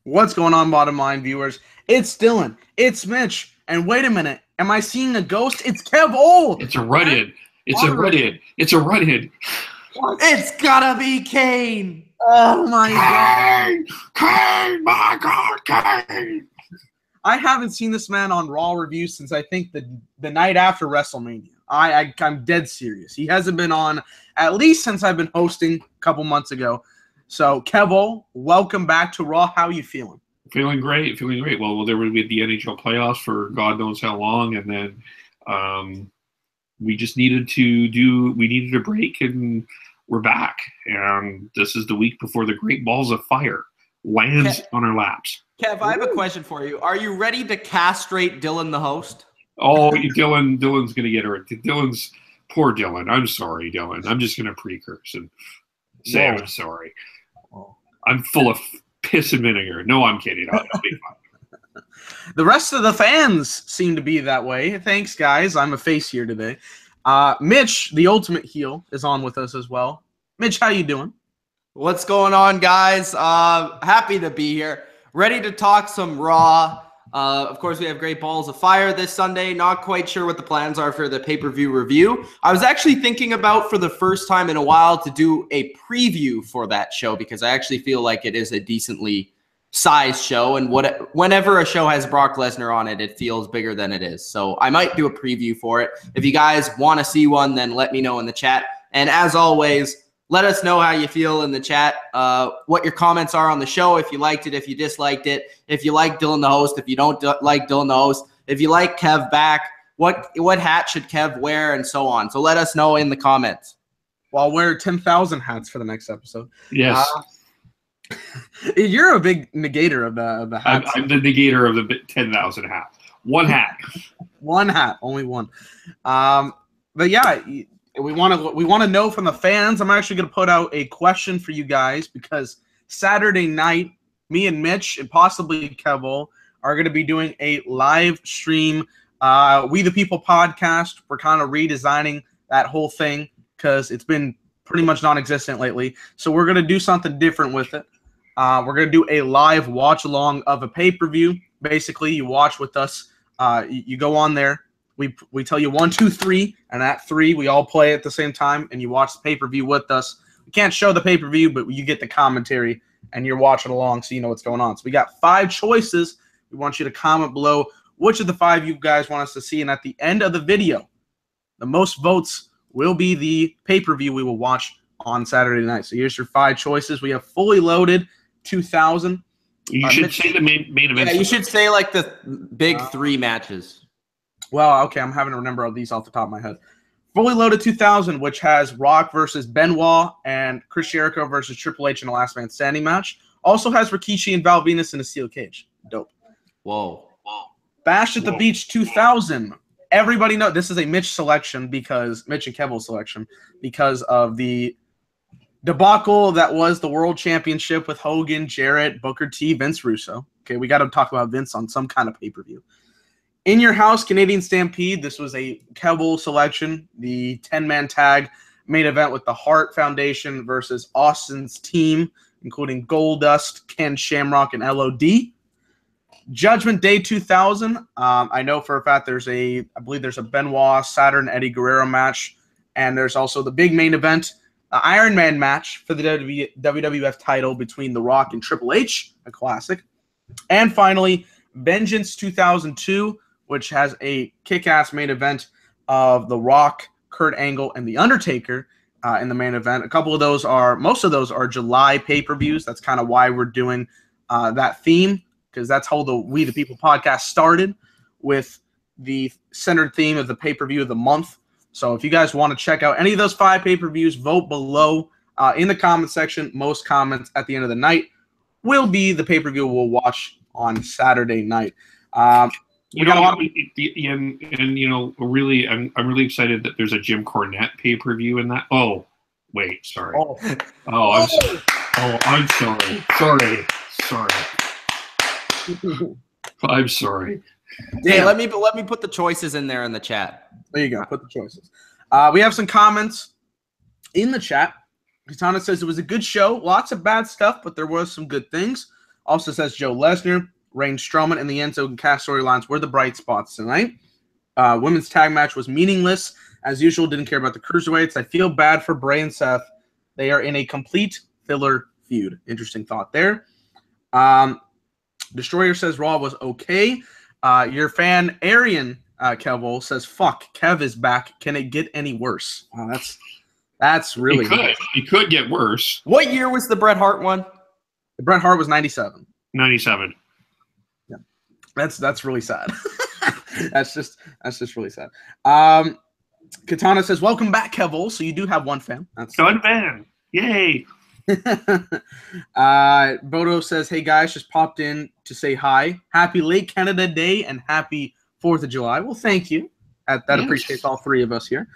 What's going on, bottom line viewers? It's Dylan. It's Mitch. And wait a minute. Am I seeing a ghost? It's Kevole. It's a Reddit. It's a Reddit. It's a Reddit. It's gotta be Kane. Oh my God. Kane, my God, Kane. I haven't seen this man on Raw review since I think the night after WrestleMania. I'm dead serious. He hasn't been on at least since I've been hosting a couple months ago. So, Kevole, welcome back to Raw. How are you feeling? Feeling great. Well, there would be the NHL playoffs for God knows how long, and then we just needed a break, and we're back. And this is the week before the Great Balls of Fire lands on our laps. Kev, I have a question for you. Are you ready to castrate Dylan, the host? Oh, Dylan's going to get her. Poor Dylan. I'm sorry, Dylan. I'm just going to pre-curse and say I'm sorry. I'm full of piss and vinegar. No, I'm kidding. I'll be fine. The rest of the fans seem to be that way. Thanks, guys. I'm a face here today. Mitch, the ultimate heel, is on with us as well. Mitch, how you doing? What's going on, guys? Happy to be here. Ready to talk some Raw. Of course, we have Great Balls of Fire this Sunday. Not quite sure what the plans are for the pay-per-view review. I was actually thinking about, for the first time in a while, to do a preview for that show because I actually feel like it is a decently sized show. And whenever a show has Brock Lesnar on it, it feels bigger than it is. So I might do a preview for it. If you guys want to see one, then let me know in the chat. And as always, let us know how you feel in the chat, what your comments are on the show, if you liked it, if you disliked it, if you like Dylan the host, if you don't like Dylan the host, if you like Kev back, what hat should Kev wear, and so on. So let us know in the comments. Well, I'll wear 10,000 hats for the next episode. Yes. You're a big negator of the hats. I'm the negator of the 10,000 hats. One hat. One hat, only one. But yeah, we want to know from the fans. I'm actually going to put out a question for you guys because Saturday night, me and Mitch and possibly Kevole are going to be doing a live stream. We the People podcast. We're kind of redesigning that whole thing because it's been pretty much non-existent lately. So we're going to do something different with it. We're going to do a live watch along of a pay-per-view. Basically, you watch with us. You go on there. We tell you 1, 2, 3, and at 3 we all play at the same time, and you watch the pay-per-view with us. We can't show the pay-per-view, but you get the commentary, and you're watching along, so you know what's going on. So we got 5 choices. We want you to comment below which of the 5 you guys want us to see, and at the end of the video, the most votes will be the pay-per-view we will watch on Saturday night. So here's your 5 choices. We have Fully Loaded 2000. You should say the main event. Yeah, you should say like the big 3 matches. Well, okay, I'm having to remember all these off the top of my head. Fully Loaded 2000, which has Rock versus Benoit and Chris Jericho versus Triple H in a last man standing match. Also has Rikishi and Val Venus in a steel cage. Dope. Whoa. Bash at the Beach 2000. Everybody know this is a Mitch selection because Mitch and Kevole selection because of the debacle that was the World Championship with Hogan, Jarrett, Booker T, Vince Russo. Okay, we got to talk about Vince on some kind of pay-per-view. In Your House, Canadian Stampede. This was a Kevole selection, the 10-man tag main event with the Hart Foundation versus Austin's team, including Goldust, Ken Shamrock, and LOD. Judgment Day 2000. I know for a fact I believe there's a Benoit, Saturn, Eddie Guerrero match, and there's also the big main event, Iron Man match for the WWF title between The Rock and Triple H, a classic. And finally, Vengeance 2002, which has a kick-ass main event of The Rock, Kurt Angle, and The Undertaker in the main event. Most of those are July pay-per-views. That's kind of why we're doing that theme, because that's how the We the People podcast started, with the centered theme of the pay-per-view of the month. So if you guys want to check out any of those 5 pay-per-views, vote below in the comment section. Most comments at the end of the night will be the pay-per-view we'll watch on Saturday night. I'm really excited that there's a Jim Cornette pay-per-view in that. Oh, wait, sorry. I'm sorry. I'm sorry. Hey, let me put the choices in there in the chat. There you go. Put the choices. We have some comments in the chat. Katana says it was a good show. Lots of bad stuff, but there was some good things. Also says Joe Lesnar, Reigns Strowman, and the Enzo and Cass storylines were the bright spots tonight. Women's tag match was meaningless. As usual, didn't care about the cruiserweights. I feel bad for Bray and Seth. They are in a complete filler feud. Interesting thought there. Destroyer says Raw was okay. Your fan, Arian Kevole, says, fuck, Kev is back. Can it get any worse? Wow, that's really good. It could get worse. What year was the Bret Hart one? The Bret Hart was 97. 97. Yeah. That's really sad. that's just really sad. Katana says, welcome back, Kevole. So you do have one fan. That's one fan. Yay. Bodo says, hey guys, just popped in to say hi. Happy late Canada Day and happy 4th of July. Well, thank you. That appreciates all three of us here.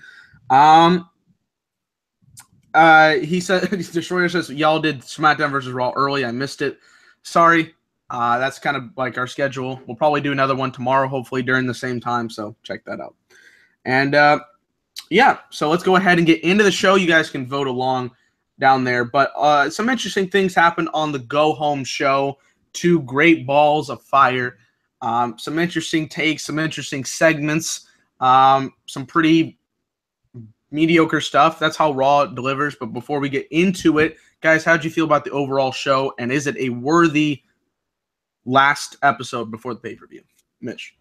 He said, Destroyer says, y'all did SmackDown versus Raw early. I missed it. Sorry. That's kind of like our schedule. We'll probably do another one tomorrow, hopefully during the same time. So check that out. And yeah, so let's go ahead and get into the show. You guys can vote along down there. But some interesting things happened on the Go Home show. 2 great balls of fire. Some interesting takes, some interesting segments, some pretty mediocre stuff. That's how Raw delivers. But before we get into it, guys, how'd you feel about the overall show? And is it a worthy last episode before the pay-per-view? Mitch.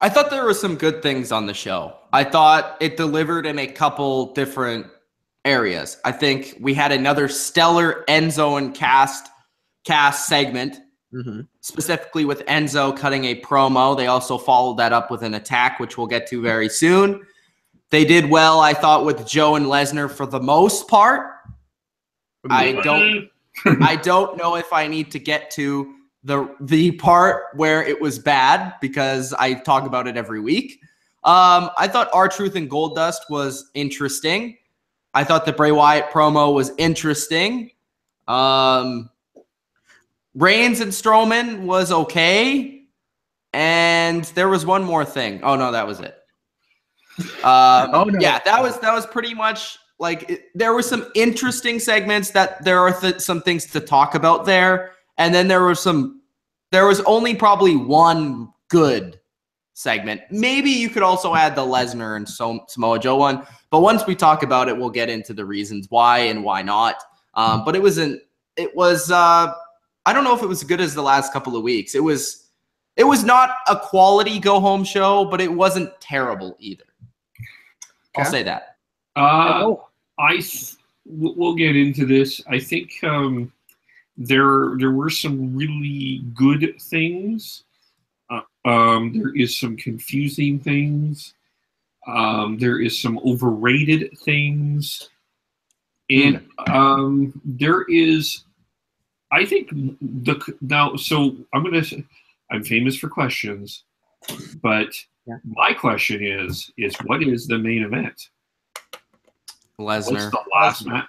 I thought there were some good things on the show. I thought it delivered in a couple different areas. I think we had another stellar Enzo and Cass segment, specifically with Enzo cutting a promo. They also followed that up with an attack, which we'll get to very soon. They did well, I thought, with Joe and Lesnar for the most part. I don't know if I need to get to the part where it was bad because I talk about it every week. I thought R-Truth and Goldust was interesting. I thought the Bray Wyatt promo was interesting. Reigns and Strowman was okay. And there was one more thing. Oh, no, that was it. No. Yeah, that was pretty much like there were some interesting segments that there are some things to talk about there. And then there was only probably one good segment. Maybe you could also add the Lesnar and Samoa Joe one. But once we talk about it, we'll get into the reasons why and why not. But it was I don't know if it was as good as the last couple of weeks. It was not a quality go home show, but it wasn't terrible either. Okay. I'll say that. We'll get into this. I think there were some really good things. There is some confusing things. There is some overrated things. And there is, I think, I'm famous for questions, but my question is what is the main event? Lesnar. What's the last match?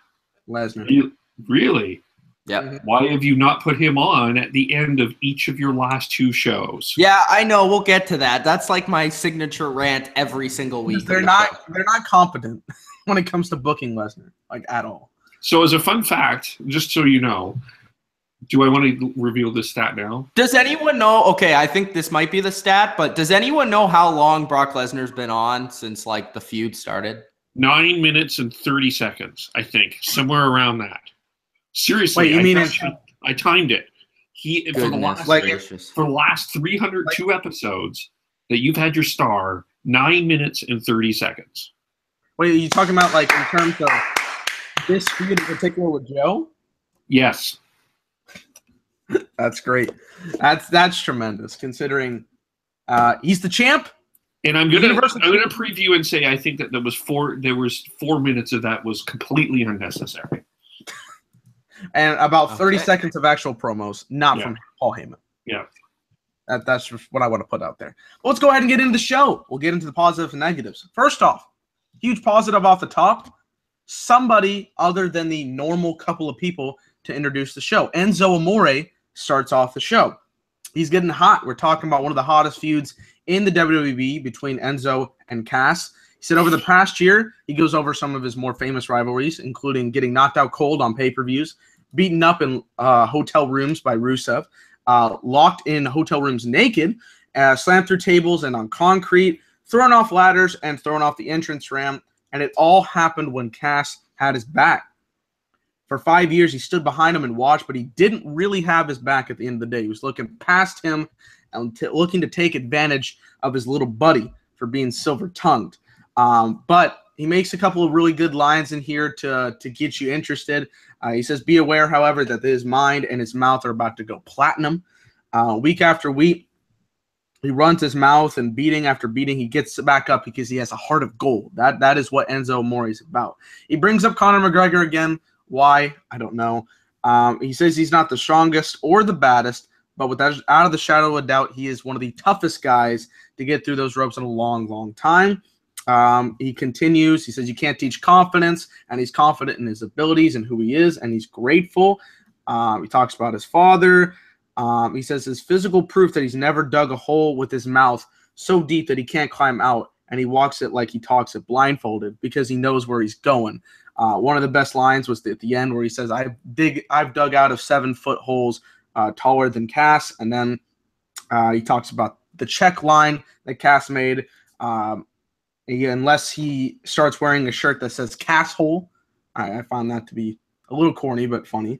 Lesnar. Really? Yeah. Why have you not put him on at the end of each of your last 2 shows? Yeah, I know. We'll get to that. That's like my signature rant every single week. They're not competent when it comes to booking Lesnar, like at all. So as a fun fact, just so you know, do I want to reveal this stat now? Does anyone know? Okay, I think this might be the stat, but does anyone know how long Brock Lesnar's been on since like the feud started? 9 minutes and 30 seconds, I think, somewhere around that. Seriously, I timed it. For the last 302 episodes that you've had your star, 9 minutes and 30 seconds. Wait, are you talking about like in terms of this feud in particular with Joe? Yes. That's great. That's tremendous considering he's the champ. And I'm gonna preview and say I think that there was 4 minutes of that was completely unnecessary. And about 30 seconds of actual promos, not from Paul Heyman. Yeah. That's just what I want to put out there. Well, let's go ahead and get into the show. We'll get into the positives and negatives. First off, huge positive off the top. Somebody other than the normal couple of people to introduce the show. Enzo Amore starts off the show. He's getting hot. We're talking about one of the hottest feuds in the WWE between Enzo and Cass. He said over the past year, he goes over some of his more famous rivalries, including getting knocked out cold on pay-per-views, beaten up in hotel rooms by Rusev, locked in hotel rooms naked, slammed through tables and on concrete, thrown off ladders, and thrown off the entrance ramp. And it all happened when Cass had his back. For 5 years, he stood behind him and watched, but he didn't really have his back at the end of the day. He was looking past him and looking to take advantage of his little buddy for being silver-tongued. But he makes a couple of really good lines in here to get you interested. He says, be aware, however, that his mind and his mouth are about to go platinum. Week after week, he runs his mouth, and beating after beating, he gets back up because he has a heart of gold. That is what Enzo Amore is about. He brings up Conor McGregor again. Why? I don't know. He says he's not the strongest or the baddest, but without out of the shadow of a doubt, he is one of the toughest guys to get through those ropes in a long, long time. He continues. He says you can't teach confidence, and he's confident in his abilities and who he is, and he's grateful. He talks about his father. He says his physical proof that he's never dug a hole with his mouth so deep that he can't climb out, and he walks it like he talks it blindfolded because he knows where he's going. One of the best lines was at the end where he says, I've dug out of 7-foot holes taller than Cass. And then he talks about the check line that Cass made. Unless he starts wearing a shirt that says Cass hole. I found that to be a little corny, but funny.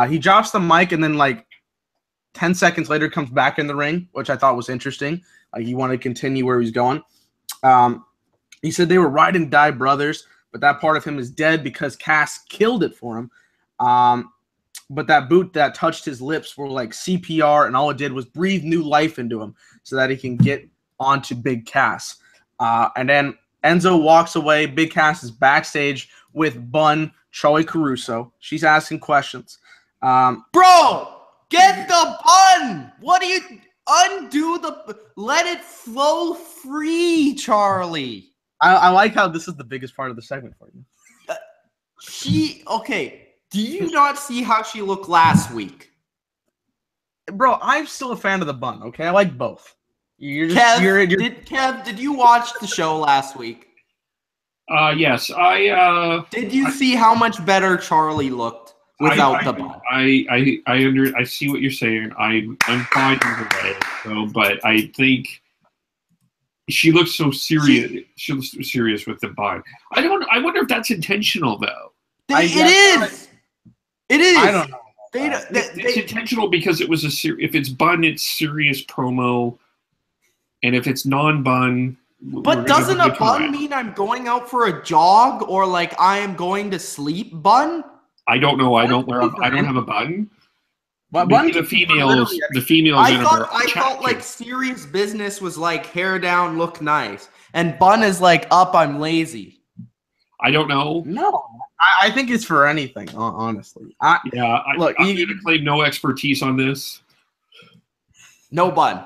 He drops the mic and then like 10 seconds later comes back in the ring, which I thought was interesting. He wanted to continue where he's going. He said they were ride and die brothers, but that part of him is dead because Cass killed it for him. But that boot that touched his lips were like CPR, and all it did was breathe new life into him so that he can get onto Big Cass. And then Enzo walks away. Big Cass is backstage with Bun, Charlie Caruso. She's asking questions. Bro, get the bun. What do you undo the? Let it flow free, Charlie. I like how this is the biggest part of the segment for you. Okay. Do you not see how she looked last week? Bro, I'm still a fan of the bun, okay? I like both. Kev, did you watch the show last week? Yes. Did you see how much better Charlie looked without the bun? I see what you're saying. I'm fine either way. So, but I think she looks so serious. She looks so serious with the bun. I wonder if that's intentional though. It is. I don't know. It's intentional because it was if it's bun, it's serious promo, and if it's non-bun. But doesn't a bun mean I'm going out for a jog or like I am going to sleep? Bun? I don't know. I don't have a bun. But the females. I thought like serious business was like hair down, look nice, and bun is like up, I'm lazy. I don't know. No, I think it's for anything. Honestly, I'm going to claim no expertise on this. No bun.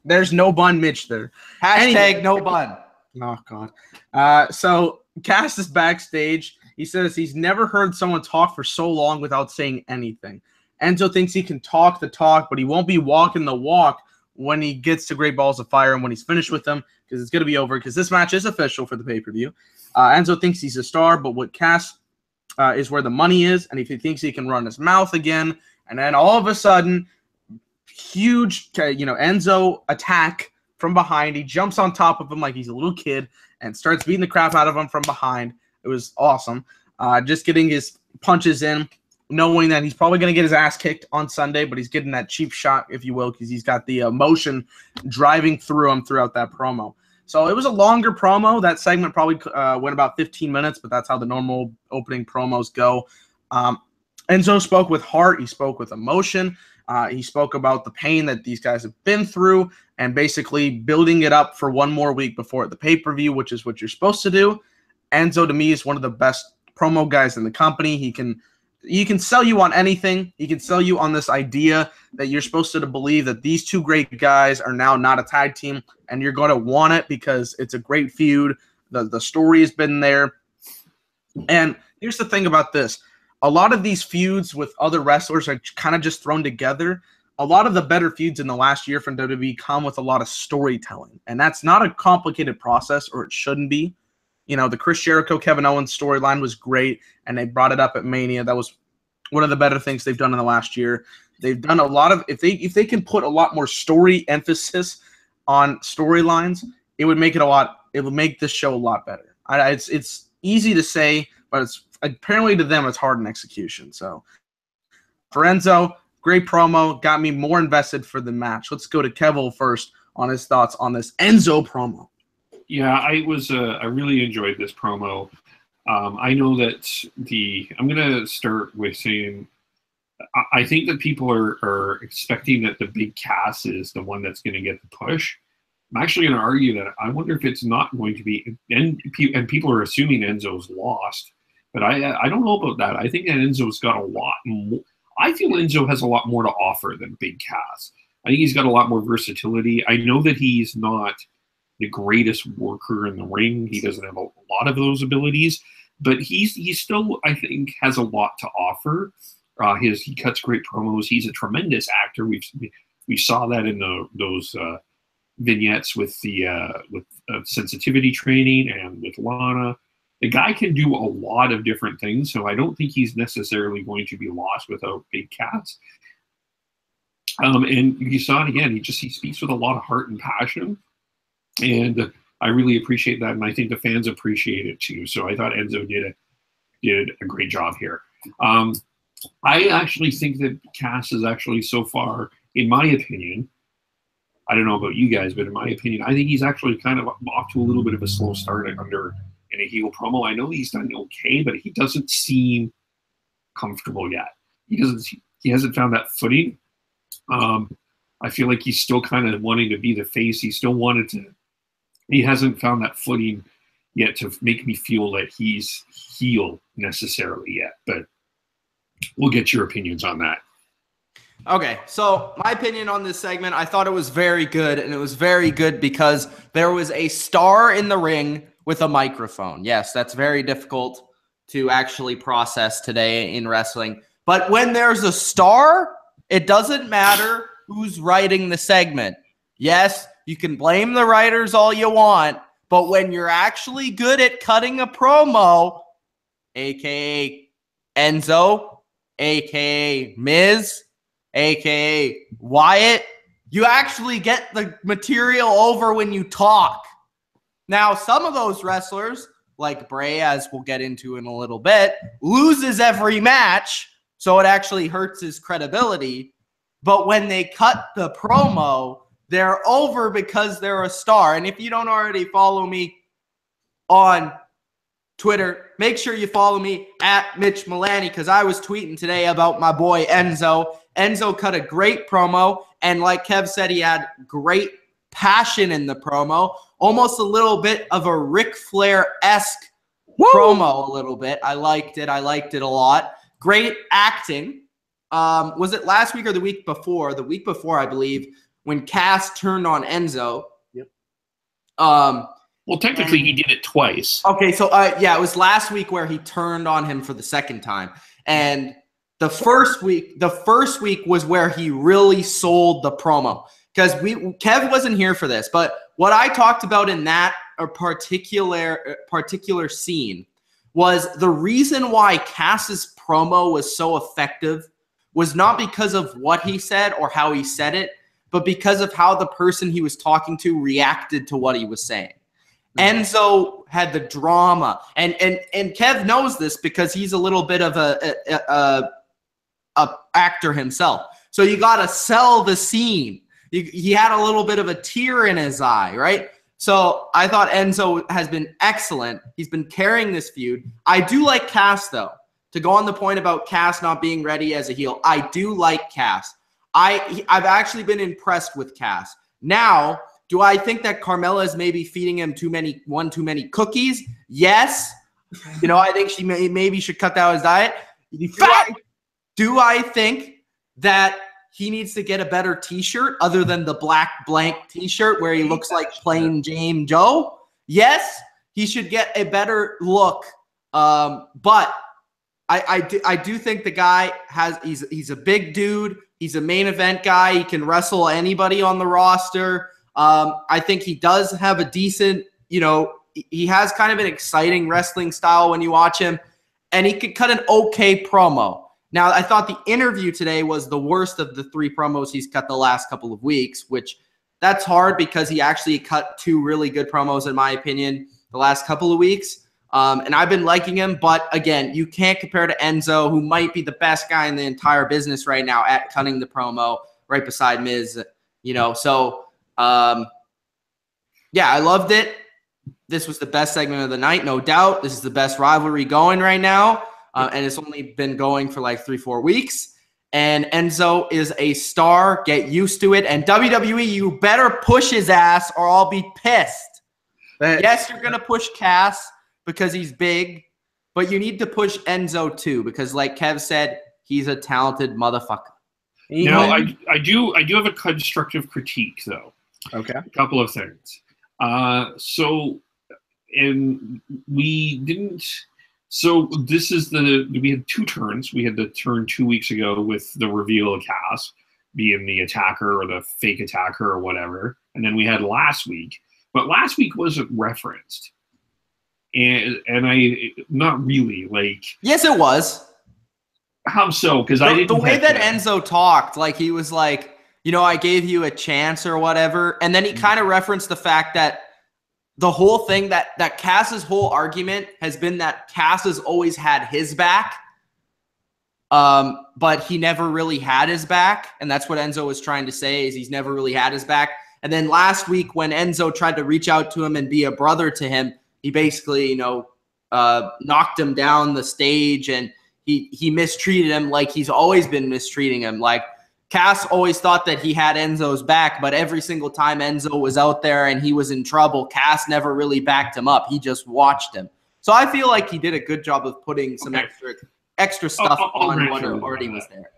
There's no bun, Mitch. There. Hashtag no bun. Oh God. So Cass is backstage. He says he's never heard someone talk for so long without saying anything. Enzo thinks he can talk the talk, but he won't be walking the walk when he gets to Great Balls of Fire and when he's finished with them, because it's going to be over, because this match is official for the pay-per-view. Enzo thinks he's a star, but what Cass is where the money is, and if he thinks he can run his mouth again, and then all of a sudden, huge, Enzo attack from behind. He jumps on top of him like he's a little kid and starts beating the crap out of him from behind. It was awesome. Just getting his punches in, knowing that he's probably going to get his ass kicked on Sunday, but he's getting that cheap shot, if you will, because he's got the emotion driving through him throughout that promo. So it was a longer promo. That segment probably went about 15 minutes, but that's how the normal opening promos go. Enzo spoke with heart. He spoke with emotion. He spoke about the pain that these guys have been through and basically building it up for one more week before the pay-per-view, which is what you're supposed to do. Enzo, to me, is one of the best promo guys in the company. He can sell you on anything. He can sell you on this idea that you're supposed to believe that these two great guys are now not a tag team, and you're going to want it because it's a great feud. The story has been there. And here's the thing about this. A lot of these feuds with other wrestlers are kind of just thrown together. A lot of the better feuds in the last year from WWE come with a lot of storytelling, and that's not a complicated process, or it shouldn't be. the Chris Jericho, Kevin Owens storyline was great, and they brought it up at Mania. That was one of the better things they've done in the last year. They've done a lot of, if they can put a lot more story emphasis on storylines, it would make this show a lot better. It's easy to say, but it's apparently to them it's hard in execution. So for Enzo, great promo, got me more invested for the match. Let's go to Kevole first on his thoughts on this Enzo promo. Yeah, I really enjoyed this promo. I know that I'm going to start with saying I think that people are expecting that the big Cass is the one that's going to get the push. I'm actually going to argue that I wonder if it's not going to be, and people are assuming Enzo's lost, but I don't know about that. I think that Enzo's got a lot more. I feel Enzo has a lot more to offer than Big Cass. I think he's got a lot more versatility. I know that he's not the greatest worker in the ring. He doesn't have a lot of those abilities, but he still, I think, has a lot to offer. He cuts great promos. He's a tremendous actor. We saw that in those vignettes with sensitivity training and with Lana. The guy can do a lot of different things, so I don't think he's necessarily going to be lost without Big Cass. And you saw it again. He speaks with a lot of heart and passion, and I really appreciate that, and I think the fans appreciate it too. So I thought Enzo did a great job here. I actually think that Cass is actually so far, in my opinion, I don't know about you guys, but in my opinion, I think he's actually kind of off to a little bit of a slow start in a heel promo. I know he's done okay, but he doesn't seem comfortable yet. He hasn't found that footing. I feel like he's still kind of wanting to be the face. He hasn't found that footing yet to make me feel that he's heel necessarily yet, but we'll get your opinions on that. Okay, so my opinion on this segment, I thought it was very good, and it was very good because there was a star in the ring with a microphone. Yes, that's very difficult to actually process today in wrestling. But when there's a star, it doesn't matter who's writing the segment. Yes, you can blame the writers all you want, but when you're actually good at cutting a promo, a.k.a. Enzo, a.k.a. Miz, a.k.a. Wyatt, you actually get the material over when you talk. Now, some of those wrestlers, like Bray, as we'll get into in a little bit, loses every match, so it actually hurts his credibility. But when they cut the promo, they're over because they're a star. And if you don't already follow me on Twitter, make sure you follow me at Mitch Milani, because I was tweeting today about my boy Enzo. Enzo cut a great promo, and like Kev said, he had great passion in the promo, almost a little bit of a Ric Flair-esque promo a little bit. I liked it a lot. Great acting. Was it last week or the week before? The week before, I believe, when Cass turned on Enzo. Yep. Well, technically, he did it twice. Okay, so yeah, it was last week where he turned on him for the second time, and the first week was where he really sold the promo, because Kev wasn't here for this, but what I talked about in that particular scene was the reason why Cass's promo was so effective was not because of what he said or how he said it, but because of how the person he was talking to reacted to what he was saying. Enzo had the drama, and Kev knows this because he's a little bit of a actor himself. So you got to sell the scene. He had a little bit of a tear in his eye, right? So I thought Enzo has been excellent. He's been carrying this feud. I do like Cass, though. To go on the point about Cass not being ready as a heel, I do like Cass. I've actually been impressed with Cass. Now, do I think that Carmella is maybe feeding him too many cookies? Yes. I think she maybe should cut down his diet. Do I think that he needs to get a better T-shirt other than the black blank T-shirt where he looks like plain Jane Joe? Yes, he should get a better look. But I do think the guy he's a big dude. He's a main event guy. He can wrestle anybody on the roster. I think he does have a decent, he has kind of an exciting wrestling style when you watch him, and he could cut an okay promo. Now, I thought the interview today was the worst of the 3 promos he's cut the last couple of weeks, which that's hard because he actually cut 2 really good promos, in my opinion, the last couple of weeks. And I've been liking him, but again, you can't compare to Enzo, who might be the best guy in the entire business right now at cutting the promo right beside Miz, So, yeah, I loved it. This was the best segment of the night, no doubt. This is the best rivalry going right now, and it's only been going for like 3-4 weeks. And Enzo is a star. Get used to it. And WWE, you better push his ass or I'll be pissed. Yes, you're going to push Cass because he's big, but you need to push Enzo too because, like Kev said, he's a talented motherfucker. Now, I do have a constructive critique, though. Okay. A couple of things. We had 2 turns. We had the turn 2 weeks ago with the reveal of Cass being the attacker or the fake attacker or whatever. And then we had last week, but last week wasn't referenced. And I, not really, like. Yes, it was. How so? Because I didn't. The way that Enzo talked, like he was like, I gave you a chance or whatever. And then he kind of referenced the fact that the whole thing that Cass's whole argument has been that Cass has always had his back, but he never really had his back. And that's what Enzo was trying to say is he's never really had his back. And then last week when Enzo tried to reach out to him and be a brother to him, he basically, knocked him down the stage and he mistreated him like he's always been mistreating him. Like Cass always thought that he had Enzo's back, but every single time Enzo was out there and he was in trouble, Cass never really backed him up. He just watched him. So I feel like he did a good job of putting some extra stuff on what already was there.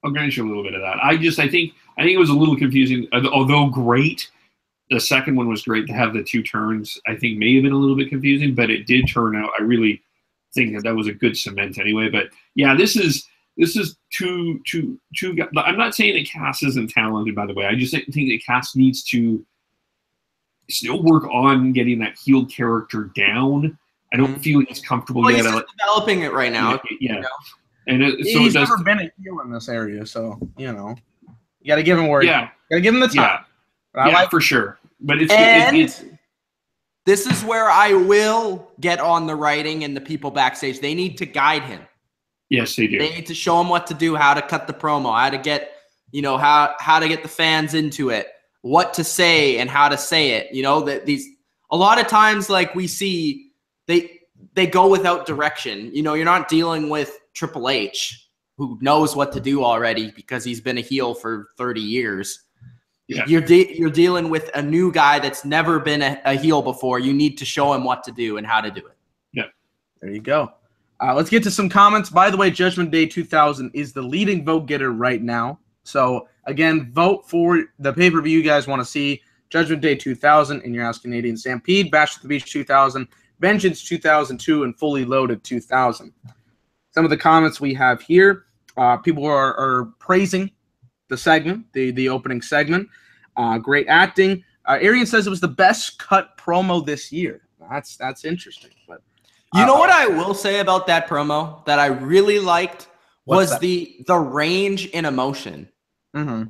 I'll grant you a little bit of that. I think it was a little confusing, although great. The second one was great to have the 2 turns. I think may have been a little bit confusing, but it did turn out. I really think that was a good cement anyway. But yeah, this is two guys. I'm not saying that Cass isn't talented, by the way. I just think that Cass needs to still work on getting that heel character down. I don't feel he's comfortable yet. He's just developing it right now. Yeah. And he's never been a heel in this area, so you got to give him work. Yeah, got to give him the time. Yeah, for sure. But it's this is where I will get on the writing and the people backstage. They need to guide him. Yes, they do. They need to show him what to do, how to cut the promo, how to get, how to get the fans into it, what to say and how to say it. That a lot of times, like we see, they go without direction. You're not dealing with Triple H, who knows what to do already because he's been a heel for 30 years. Yeah. You're dealing with a new guy that's never been a heel before. You need to show him what to do and how to do it. Yeah. There you go. Let's get to some comments. By the way, Judgment Day 2000 is the leading vote getter right now. So, again, vote for the pay-per-view you guys want to see. Judgment Day 2000 in your Ask Canadian Stampede, Bash at the Beach 2000, Vengeance 2002, and Fully Loaded 2000. Some of the comments we have here, people are praising the segment, the opening segment. Great acting. Arian says it was the best cut promo this year. That's interesting. But you know what I will say about that promo that I really liked was the range in emotion. Mm-hmm.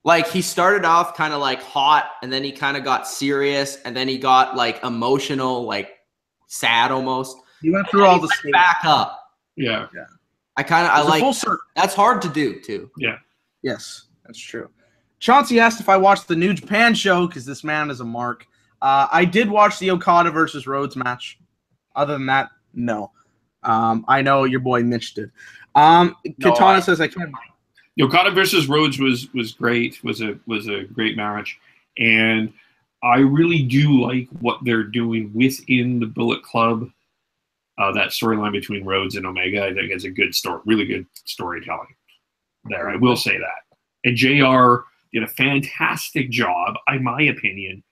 Like he started off kind of like hot, and then he kind of got serious, and then he got like emotional, like sad almost. He went through all the back up. Yeah. I like that's hard to do too. Yeah. Yes, that's true. Chauncey asked if I watched the New Japan show because this man is a mark. I did watch the Okada versus Rhodes match. Other than that, no. I know your boy Mitch did. Katana says I can't. Okada versus Rhodes was great. Was a great match, and I really do like what they're doing within the Bullet Club. That storyline between Rhodes and Omega, I think, is a good story, really good storytelling. There, I will say that. And JR did a fantastic job, in my opinion,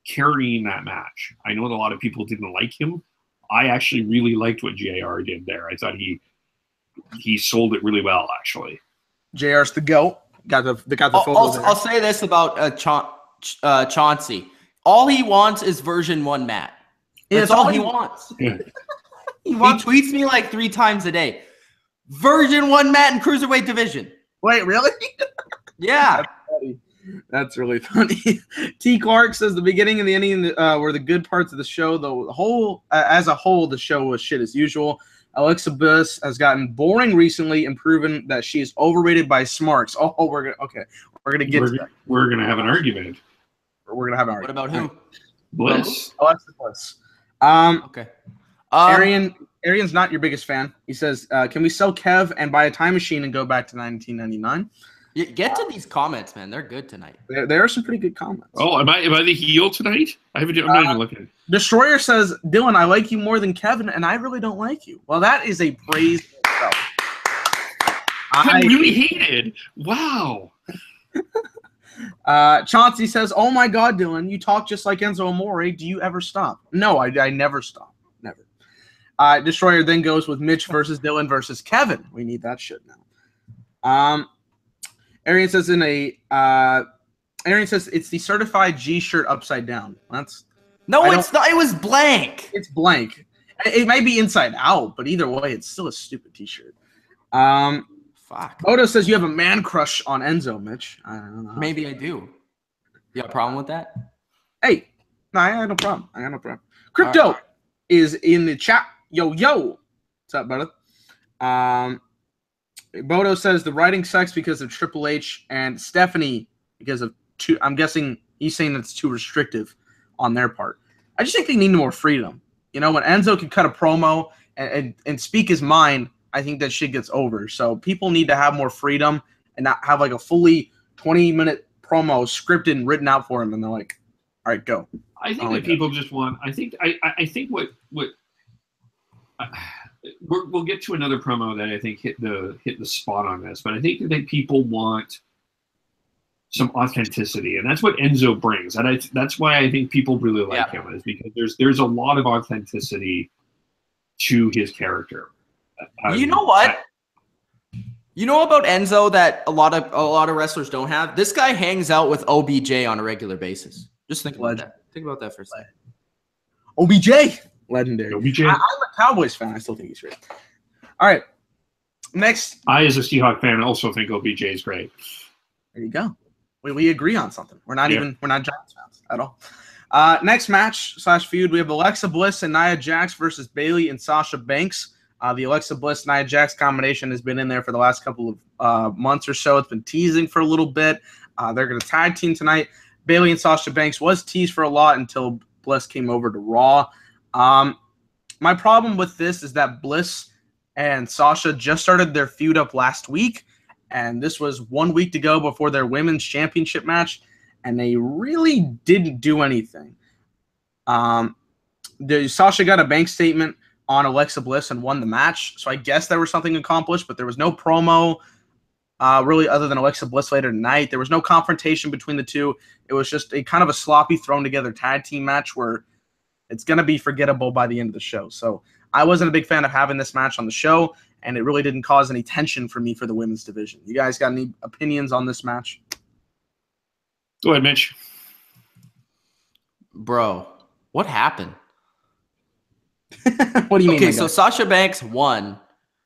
carrying that match. I know that a lot of people didn't like him. I actually really liked what JR did there. I thought he sold it really well, actually. JR's the GOAT. Got the photos there. I'll say this about Chauncey. All he wants is version 1 Matt. That's all he wants. Yeah. He tweets me like 3 times a day. Version 1 Matt in Cruiserweight division. Wait, really? Yeah. That's really funny. T. Clark says the beginning and the ending were the good parts of the show. The whole, as a whole, the show was shit as usual. Alexa Bliss has gotten boring recently and proven that she is overrated by smarks. Oh, we're gonna get to that. We're gonna have an argument. We're gonna have an argument. What about who? Bliss. Alexa Bliss. Okay. Arian's not your biggest fan. He says, "Can we sell Kev and buy a time machine and go back to 1999?" Get to these comments, man. They're good tonight. There are some pretty good comments. Oh, am I the heel tonight? I'm not even looking. Destroyer says, "Dylan, I like you more than Kevin, and I really don't like you." Well, that is a praise. I really hated. Wow. Chauncey says, "Oh my God, Dylan, you talk just like Enzo Amore. Do you ever stop?" No, I never stop. Never. Destroyer then goes with Mitch versus Dylan versus Kevin. We need that shit now. Arian says Arian says it's the certified G shirt upside down. It's not. It was blank. It's blank. It might be inside out, but either way, it's still a stupid T-shirt. Fuck. Odo says you have a man crush on Enzo, Mitch. I don't know. Maybe I do. You got a problem with that? Hey, no, I got no problem. Crypto is in the chat. Yo. What's up, brother? Bodo says the writing sucks because of Triple H and Stephanie because of too. I'm guessing he's saying it's too restrictive on their part. I just think they need more freedom. You know, when Enzo can cut a promo and speak his mind, I think that shit gets over. So people need to have more freedom and not have like a fully 20-minute promo scripted and written out for him. And they're like, all right, go. I think that people just want. I think what we'll get to another promo that I think hit the spot on this, but I think that people want some authenticity, and that's what Enzo brings, and that's why I think people really like him, is because there's a lot of authenticity to his character. You know what? You know about Enzo that a lot of wrestlers don't have? This guy hangs out with OBJ on a regular basis. Just think about that. Think about that for a second. OBJ. Legendary. OBJ. I'm a Cowboys fan. I still think he's great. All right. Next. I, as a Seahawk fan, also think OBJ is great. There you go. We agree on something. We're not Giants fans at all. Next match / feud, we have Alexa Bliss and Nia Jax versus Bayley and Sasha Banks. The Alexa Bliss Nia Jax combination has been in there for the last couple of months or so. It's been teasing for a little bit. They're going to tag team tonight. Bayley and Sasha Banks was teased for a lot until Bliss came over to Raw. My problem with this is that Bliss and Sasha just started their feud up last week, and this was 1 week to go before their women's championship match, and they really didn't do anything. Sasha got a bank statement on Alexa Bliss and won the match, so I guess there was something accomplished, but there was no promo really other than Alexa Bliss later tonight. There was no confrontation between the two. It was just a kind of a sloppy thrown together tag team match where it's going to be forgettable by the end of the show. So I wasn't a big fan of having this match on the show, and it really didn't cause any tension for me for the women's division. You guys got any opinions on this match? Go ahead, Mitch. Bro, what happened? What do you mean? Okay, so Sasha Banks won,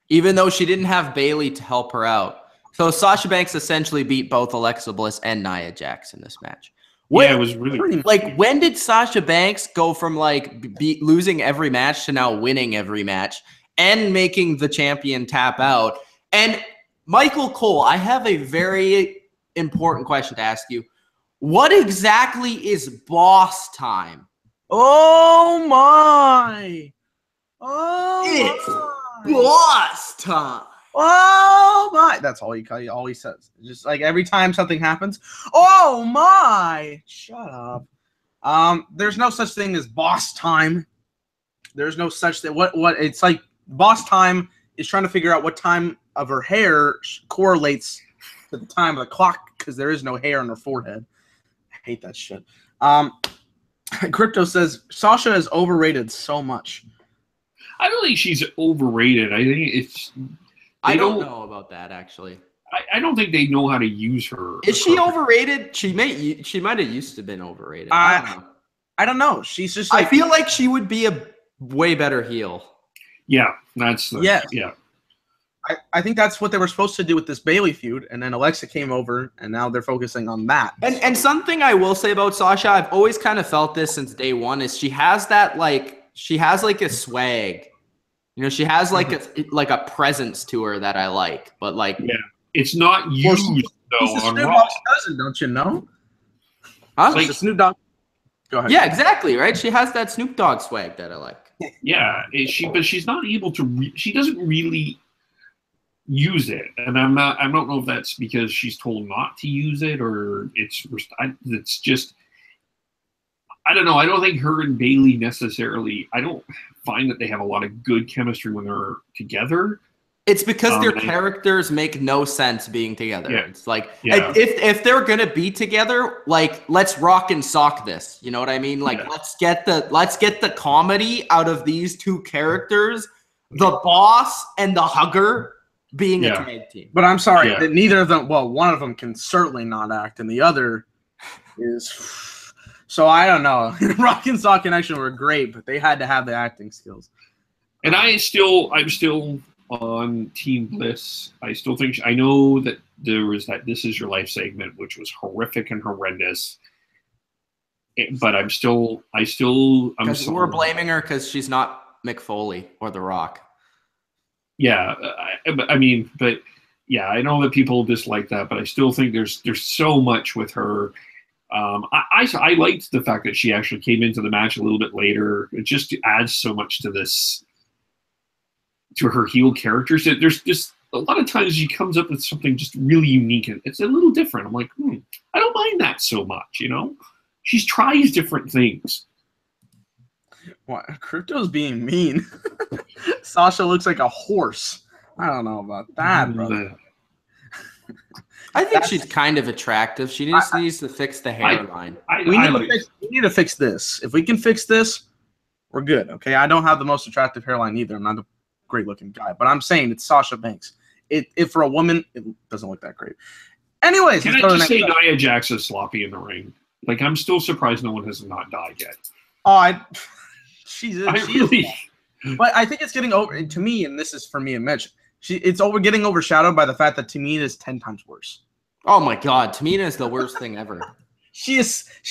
even though she didn't have Bayley to help her out. So Sasha Banks essentially beat both Alexa Bliss and Nia Jax in this match. Yeah, it was really like, when did Sasha Banks go from like losing every match to now winning every match and making the champion tap out? And Michael Cole, I have a very important question to ask you. What exactly is boss time? Oh my! Oh, it's boss time. Oh my! That's all he says. Just like every time something happens, oh my! Shut up. There's no such thing as boss time. There's no such thing. What? It's like boss time is trying to figure out what time of her hair correlates to the time of the clock because there is no hair on her forehead. I hate that shit. Crypto says Sasha is overrated so much. I don't think she's overrated. I think it's. I don't know about that, actually. I don't think they know how to use her. Is she overrated? She might have used to been overrated. I I don't know. She's just I feel like she would be a way better heel. Yeah, that's yeah. Yeah. I think that's what they were supposed to do with this Bayley feud, and then Alexa came over, and now they're focusing on that. And something I will say about Sasha, I've always kind of felt this since day one, is she has like a swag. You know, she has like a presence to her that I like, but like it's not used though she's on Snoop Raw. Dogg's cousin, don't you know? Huh? Like, Snoop Dogg. Go ahead. Yeah, exactly, right? She has that Snoop Dogg swag that I like. Yeah, but she's not able to. She doesn't really use it, and I don't know if that's because she's told not to use it or it's just. I don't know. I don't think her and Bayley necessarily. I don't find that they have a lot of good chemistry when they're together. It's because their characters make no sense being together. Yeah. It's like if they're gonna be together, like let's rock and sock this. You know what I mean? Like let's get the comedy out of these two characters, the boss and the hugger being a tag team. But I'm sorry that neither of them. Well, one of them can certainly not act, and the other is. So I don't know. Rock and Sock Connection were great, but they had to have the acting skills. And I'm still on Team Bliss. I still think I know that there was that "This Is Your Life" segment, which was horrific and horrendous. But I'm because we're blaming her because she's not Mick Foley or The Rock. Yeah, I mean, but yeah, I know that people dislike that, but I still think there's so much with her. I liked the fact that she actually came into the match a little bit later. It just adds so much to this, to her heel characters. There's just a lot of times she comes up with something just really unique and it's a little different. I'm like, I don't mind that so much, you know? She tries different things. What? Crypto's being mean. Sasha looks like a horse. I don't know about that, brother. I think she's kind of attractive. She just needs to fix the hairline. We need to fix this. If we can fix this, we're good. Okay, I don't have the most attractive hairline either. I'm not a great-looking guy, but I'm saying it's Sasha Banks. If for a woman, it doesn't look that great. Anyways, can I just say Nia Jax is sloppy in the ring? Like, I'm still surprised no one has not died yet. Oh, she is. But I think it's getting over to me, and this is for me and Mitch. It's getting overshadowed by the fact that Tamina is 10 times worse. Oh my God, Tamina is the worst thing ever. She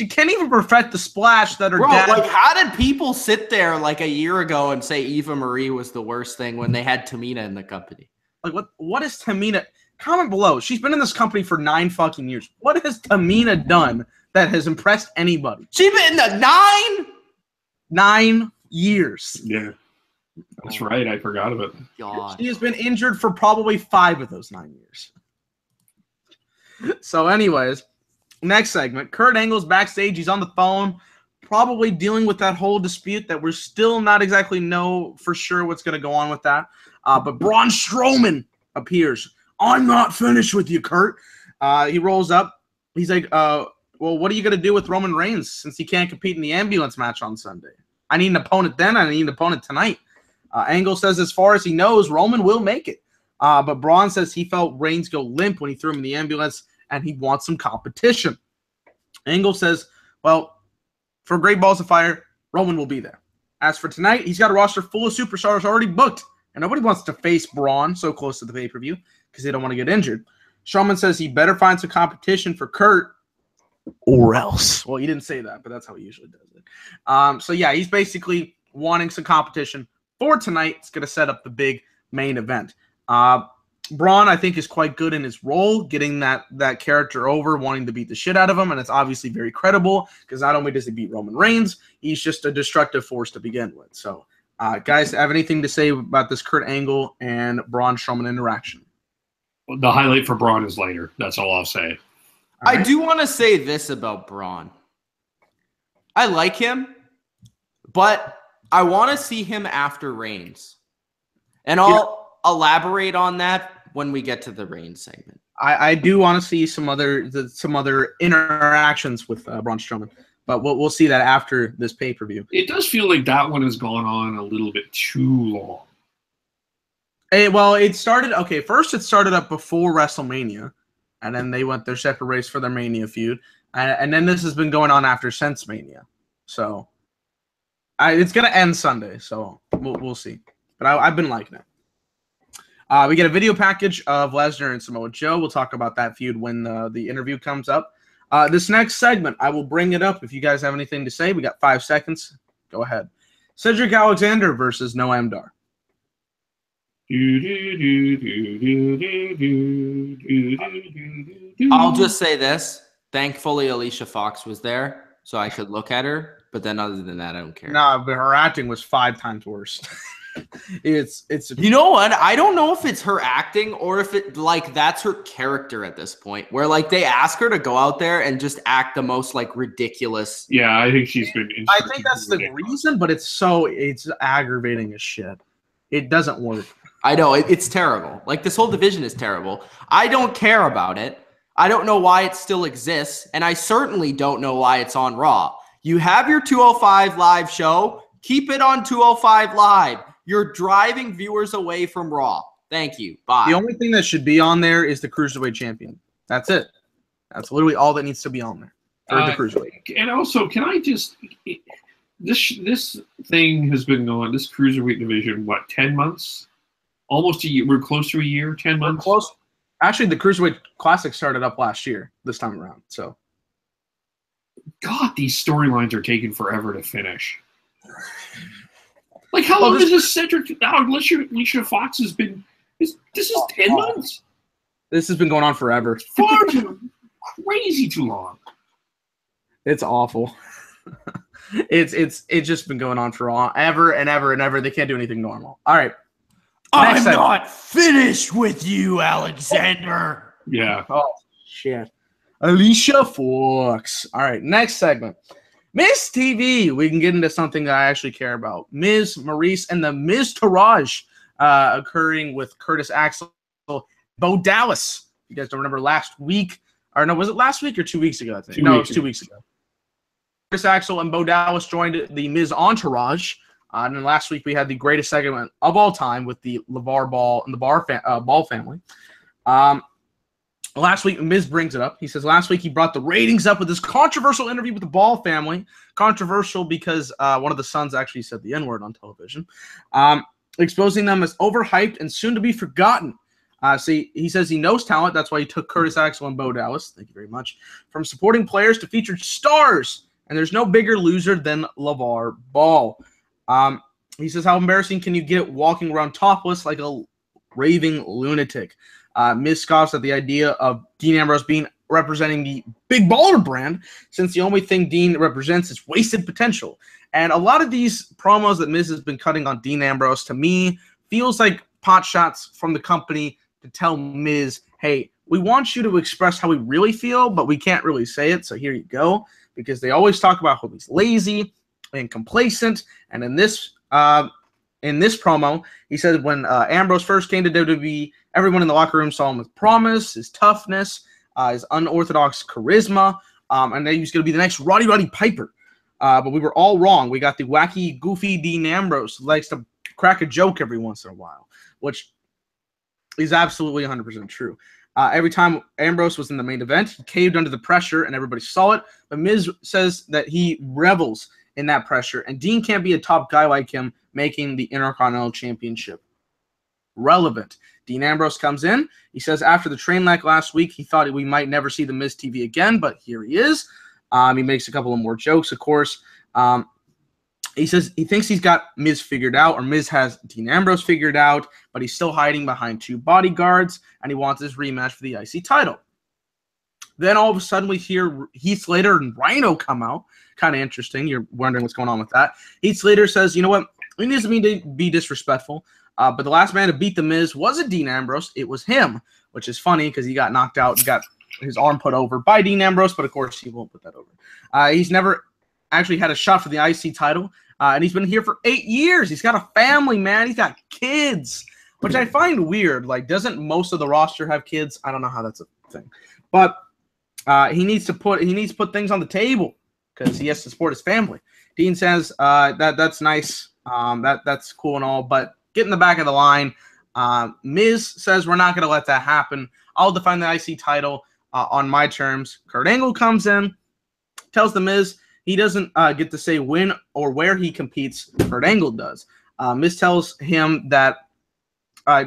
can't even perfect the splash that her dad. Like, how did people sit there like a year ago and say Eva Marie was the worst thing when they had Tamina in the company? Like, what is Tamina? Comment below. She's been in this company for 9 fucking years. What has Tamina done that has impressed anybody? She's been in the 9 years. Yeah. That's right. I forgot about it. God. She has been injured for probably 5 of those 9 years. So anyways, next segment. Kurt Angle's backstage. He's on the phone, probably dealing with that whole dispute that we're still not exactly know for sure what's going to go on with that. But Braun Strowman appears. I'm not finished with you, Kurt. He rolls up. He's like, well, what are you going to do with Roman Reigns since he can't compete in the ambulance match on Sunday? I need an opponent then. I need an opponent tonight. Angle says as far as he knows, Roman will make it. But Braun says he felt Reigns go limp when he threw him in the ambulance, and he wants some competition. Angle says, well, for Great Balls of Fire, Roman will be there. As for tonight, he's got a roster full of superstars already booked, and nobody wants to face Braun so close to the pay-per-view because they don't want to get injured. Strowman says he better find some competition for Kurt or else. Well, he didn't say that, but that's how he usually does it. So, yeah, he's basically wanting some competition for tonight. It's going to set up the big main event. Braun, I think, is quite good in his role, getting that character over, wanting to beat the shit out of him, and it's obviously very credible because not only does he beat Roman Reigns, he's just a destructive force to begin with. So, guys, have anything to say about this Kurt Angle and Braun Strowman interaction? The highlight for Braun is later. That's all I'll say. All right. I do want to say this about Braun. I like him, but I want to see him after Reigns. And I'll elaborate on that when we get to the Reigns segment. I do want to see some other interactions with Braun Strowman, but we'll see that after this pay-per-view. It does feel like that one has gone on a little bit too long. It started up before WrestleMania, and then they went their separate ways for their Mania feud, and then this has been going on after since Mania. So it's gonna end Sunday, so we'll see. But I've been liking it. We get a video package of Lesnar and Samoa Joe. We'll talk about that feud when the interview comes up. This next segment, I will bring it up. If you guys have anything to say, we got 5 seconds. Go ahead. Cedric Alexander versus Noam Dar. I'll just say this. Thankfully, Alicia Fox was there, so I could look at her. But then other than that, I don't care. Nah, but her acting was 5 times worse. it's You know what? I don't know if it's her acting or if it like that's her character at this point, where like they ask her to go out there and just act the most like ridiculous. Yeah, I think she's been. I think that's the reason, but it's aggravating as shit. It doesn't work. I know it's terrible. Like this whole division is terrible. I don't care about it. I don't know why it still exists, and I certainly don't know why it's on Raw. You have your 205 Live show. Keep it on 205 Live. You're driving viewers away from Raw. Thank you. Bye. The only thing that should be on there is the Cruiserweight Champion. That's it. That's literally all that needs to be on there. For the Cruiserweight. And also, can I just... This thing has been going, this Cruiserweight division, what, 10 months? Almost a year. We're close to a year, 10 months? We're close. Actually, the Cruiserweight Classic started up last year, this time around. So, God, these storylines are taking forever to finish. Like, how long has this Cedric Alicia Fox has been? This is 10 months. This has been going on forever. Far too crazy too long. It's awful. It's just been going on for ever and ever and ever. They can't do anything normal. All right. I'm not finished with you, Alexander. Yeah. Oh, shit. Alicia Fox. All right, next segment. Miz TV. We can get into something that I actually care about. Miz, Maurice, and the Miz Taraj occurring with Curtis Axel, Bo Dallas. You guys don't remember last week? Or no, was it last week or 2 weeks ago? I think. No, it was 2 weeks ago. Curtis Axel and Bo Dallas joined the Miz Entourage. And then last week we had the greatest segment of all time with the LeVar Ball and the Ball family. Last week, Miz brings it up. He says last week he brought the ratings up with this controversial interview with the Ball family. Controversial because one of the sons actually said the N-word on television. Exposing them as overhyped and soon to be forgotten. See, he says he knows talent. That's why he took Curtis Axel and Bo Dallas. Thank you very much. From supporting players to featured stars. And there's no bigger loser than LeVar Ball. He says, how embarrassing can you get walking around topless like a raving lunatic? Miz scoffs at the idea of Dean Ambrose representing the Big Baller brand, since the only thing Dean represents is wasted potential. And a lot of these promos that Miz has been cutting on Dean Ambrose, to me, feels like pot shots from the company to tell Miz, hey, we want you to express how we really feel, but we can't really say it, so here you go. Because they always talk about how he's lazy and complacent, and in this promo, he said when Ambrose first came to WWE, everyone in the locker room saw him with promise, his toughness, his unorthodox charisma, and that he was going to be the next Roddy Piper. But we were all wrong. We got the wacky, goofy Dean Ambrose who likes to crack a joke every once in a while, which is absolutely 100% true. Every time Ambrose was in the main event, he caved under the pressure, and everybody saw it. But Miz says that he revels in that pressure, and Dean can't be a top guy like him, making the Intercontinental Championship relevant. Dean Ambrose comes in. He says after the train wreck last week, he thought we might never see the Miz TV again, but here he is. He makes a couple of more jokes, of course. He says he thinks he's got Miz figured out, or Miz has Dean Ambrose figured out, but he's still hiding behind 2 bodyguards, and he wants his rematch for the IC title. Then all of a sudden we hear Heath Slater and Rhino come out. Kind of interesting. You're wondering what's going on with that. Heath Slater says, you know what? We need to be disrespectful, but the last man to beat the Miz wasn't Dean Ambrose. It was him, which is funny because he got knocked out and got his arm put over by Dean Ambrose, but of course he won't put that over. He's never actually had a shot for the IC title, and he's been here for 8 years. He's got a family, man. He's got kids, which I find weird. Like, doesn't most of the roster have kids? I don't know how that's a thing, but he needs to put things on the table because he has to support his family. Dean says that's nice, that's cool and all, but get in the back of the line. Miz says we're not going to let that happen. I'll define the IC title on my terms. Kurt Angle comes in, tells the Miz he doesn't get to say when or where he competes. Kurt Angle does. Miz tells him that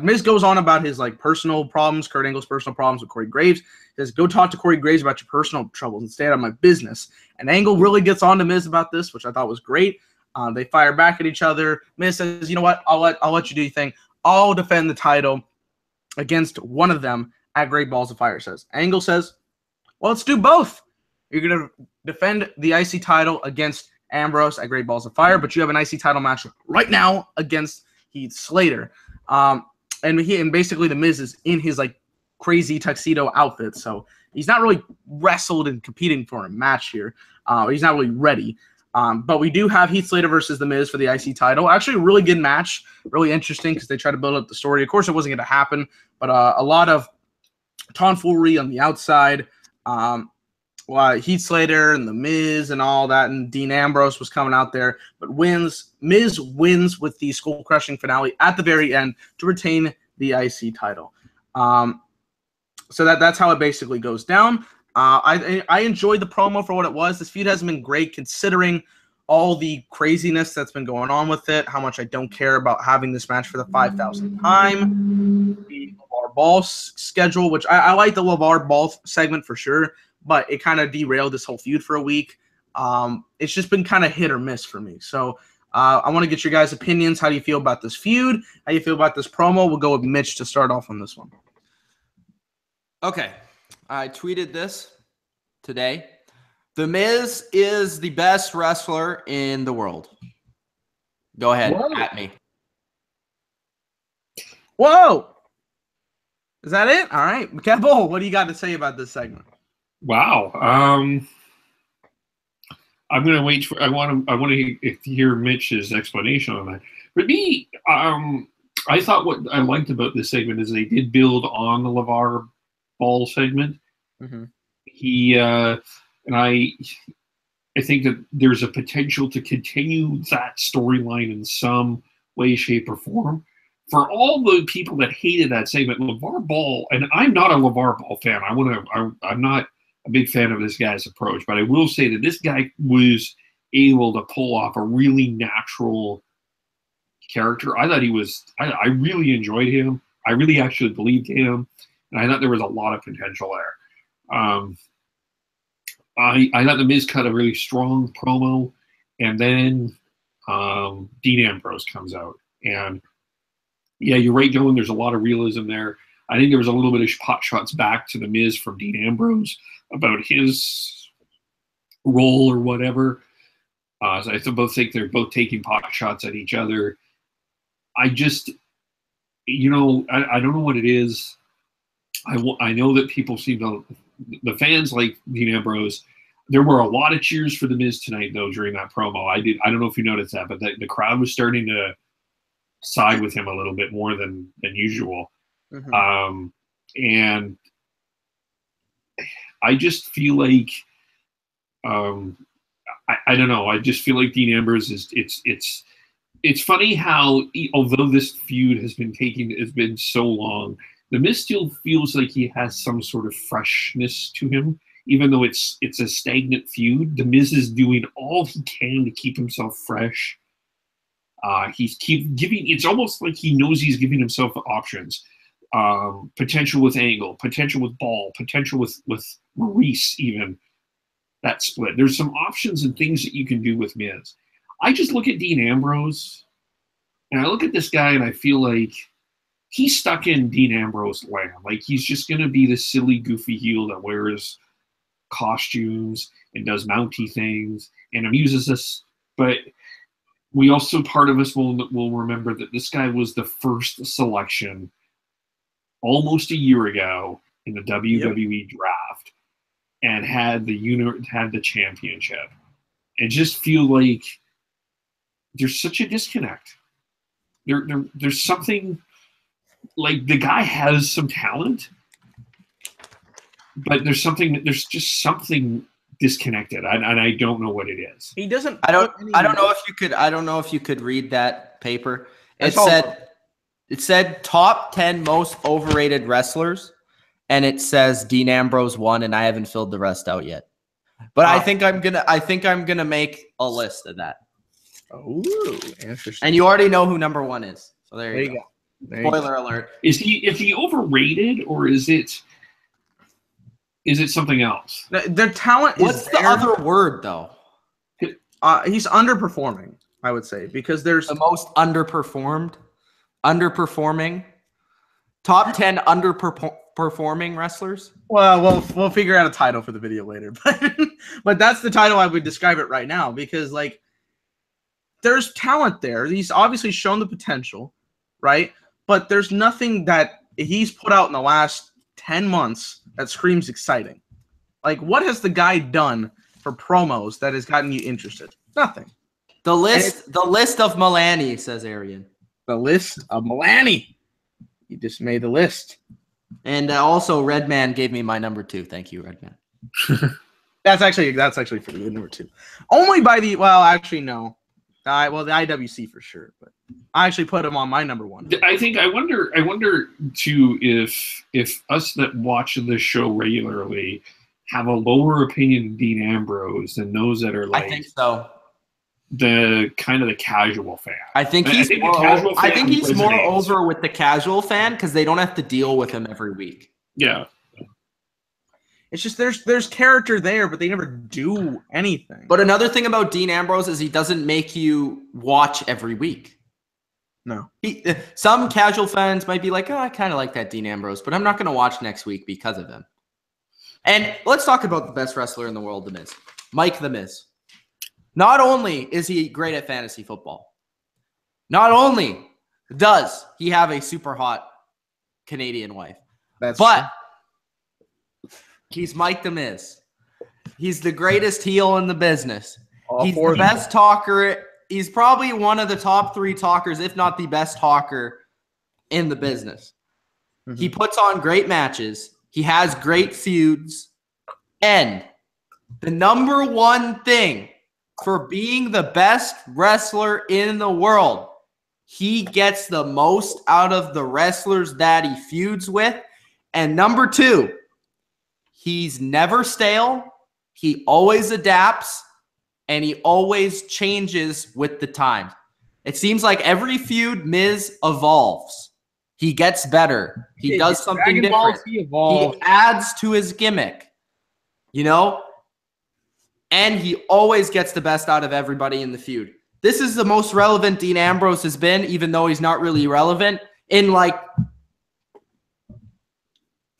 Miz goes on about his personal problems, Kurt Angle's personal problems with Corey Graves. He says, go talk to Corey Graves about your personal troubles and stay out of my business. And Angle really gets on to Miz about this, which I thought was great. They fire back at each other. Miz says, you know what? I'll let you do your thing. I'll defend the title against one of them at Great Balls of Fire, says. Angle says, well, let's do both. You're going to defend the IC title against Ambrose at Great Balls of Fire, but you have an IC title match right now against Heath Slater. And basically the Miz is in his crazy tuxedo outfit, so he's not really wrestled and competing for a match here. He's not really ready. But we do have Heath Slater versus the Miz for the IC title. Actually, a really good match, really interesting because they try to build up the story. Of course, it wasn't going to happen, but a lot of tomfoolery on the outside. Heath Slater and the Miz and all that, and Dean Ambrose was coming out there, but Miz wins with the skull-crushing finale at the very end to retain the IC title. So that's how it basically goes down. I enjoyed the promo for what it was. This feud hasn't been great considering all the craziness that's been going on with it, how much I don't care about having this match for the 5,000th time, the LeVar Ball schedule, which I like the LeVar Ball segment for sure, but it kind of derailed this whole feud for a week. It's just been kind of hit or miss for me. So I want to get your guys' opinions. How do you feel about this feud? How do you feel about this promo? We'll go with Mitch to start off on this one. Okay. I tweeted this today. The Miz is the best wrestler in the world. Go ahead, at me. Whoa! Is that it? All right. Kevole, what do you got to say about this segment? Wow. I'm gonna wait for. I want to hear Mitch's explanation on that. For me, I thought what I liked about this segment is they did build on the LeVar Ball segment. Mm-hmm. He and I think that there's a potential to continue that storyline in some way, shape, or form. For all the people that hated that segment, LeVar Ball, and I'm not a LeVar Ball fan. I'm not a big fan of this guy's approach, but I will say that this guy was able to pull off a really natural character. I thought he was. I really enjoyed him. I really actually believed him, and I thought there was a lot of potential there. I thought the Miz cut a really strong promo, and then Dean Ambrose comes out, and yeah, you're right, Dylan. There's a lot of realism there. I think there was a little bit of pot shots back to the Miz from Dean Ambrose about his role or whatever. So I both think they're both taking pot shots at each other. I just, I don't know what it is. I know that people seem to, the fans like Dean Ambrose. There were a lot of cheers for the Miz tonight, though, during that promo. I don't know if you noticed that, but the crowd was starting to side with him a little bit more than usual. Mm-hmm. And I just feel like, I don't know. I just feel like Dean Ambrose is. It's funny how, although this feud has been so long, the Miz still feels like he has some sort of freshness to him, even though it's a stagnant feud. The Miz is doing all he can to keep himself fresh. He's giving. It's almost like he knows he's giving himself options. Potential with Angle, potential with Ball, potential with Maurice, even that split. There's some options and things that you can do with Miz. I just look at Dean Ambrose, and I look at this guy, and I feel like he's stuck in Dean Ambrose land. Like, he's just going to be this silly, goofy heel that wears costumes and does mounty things and amuses us. But we also, part of us will remember that this guy was the first selection almost a year ago in the WWE draft and had the championship. And just feel like there's such a disconnect. There's something, like, the guy has some talent, but there's just something disconnected, and I don't know what it is. He doesn't. I don't know if you could read that paper. It said top 10 most overrated wrestlers, and it says Dean Ambrose won, and I haven't filled the rest out yet. But I think I'm gonna make a list of that. Oh, interesting. And you already know who number 1 is. So there you go. Spoiler alert. Is he overrated, or is it something else? Their talent is What's the other word though? He's underperforming, I would say, because there's the most underperforming top 10 underperforming wrestlers. Well, we'll figure out a title for the video later, but that's the title I would describe it right now, because like there's talent there. He's obviously shown the potential, right? But there's nothing that he's put out in the last 10 months that screams exciting. Like, what has the guy done for promos that has gotten you interested? Nothing. The list of Milani, says Arian. The list of Milani. You just made the list. And also, Redman gave me my number 2. Thank you, Redman. That's actually pretty good, number 2. Only by the actually no. The IWC for sure, but I actually put him on my number 1. I wonder too if us that watch the show regularly have a lower opinion of Dean Ambrose than those that are like. I think so. The kind of the casual fan. I think he's more over with the casual fan because they don't have to deal with him every week. Yeah. It's just there's character there, but they never do anything. But another thing about Dean Ambrose is he doesn't make you watch every week. No. Some casual fans might be like, oh, I kind of like that Dean Ambrose, but I'm not going to watch next week because of him. And let's talk about the best wrestler in the world, The Miz. Mike The Miz. Not only is he great at fantasy football, not only does he have a super hot Canadian wife, but he's Mike The Miz. He's the greatest heel in the business. He's the best talker. He's probably one of the top 3 talkers, if not the best talker in the business. Mm-hmm. He puts on great matches. He has great feuds. And the number 1 thing for being the best wrestler in the world, he gets the most out of the wrestlers that he feuds with. And number 2, he's never stale. He always adapts, and he always changes with the times. It seems like every feud, Miz evolves. He gets better. He does something different. He adds to his gimmick, you know? And he always gets the best out of everybody in the feud. This is the most relevant Dean Ambrose has been, even though he's not really relevant, in like,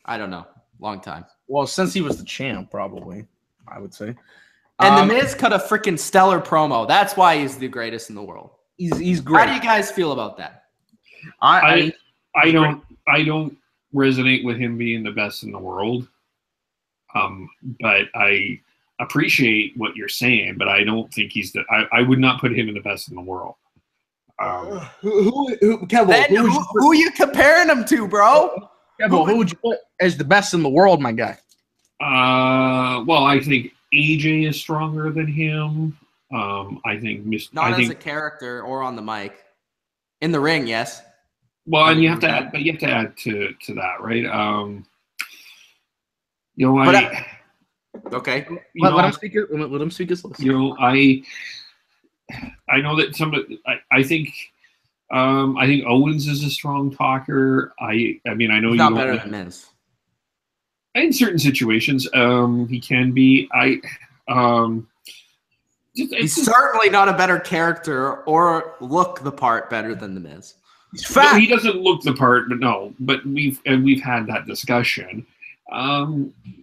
I don't know, long time. Well, since he was the champ, probably, I would say. And The Miz cut a freaking stellar promo. That's why he's the greatest in the world. He's great. How do you guys feel about that? I don't resonate with him being the best in the world. But I appreciate what you're saying, but I don't think he's I would not put him in the best in the world. Kevole, who are you comparing him to, bro? Kevole, who would you put as the best in the world, my guy? Well, I think AJ is stronger than him. I think as a character or on the mic. In the ring, yes. Well, and you have to add to that, right? Okay. Let him speak his list. You know, I know that I think Owens is a strong talker. I mean, I know he's not better than Miz. In certain situations, he can be. He's certainly not a better character or look the part better than The Miz. He's fat. No, he doesn't look the part, but we've had that discussion. I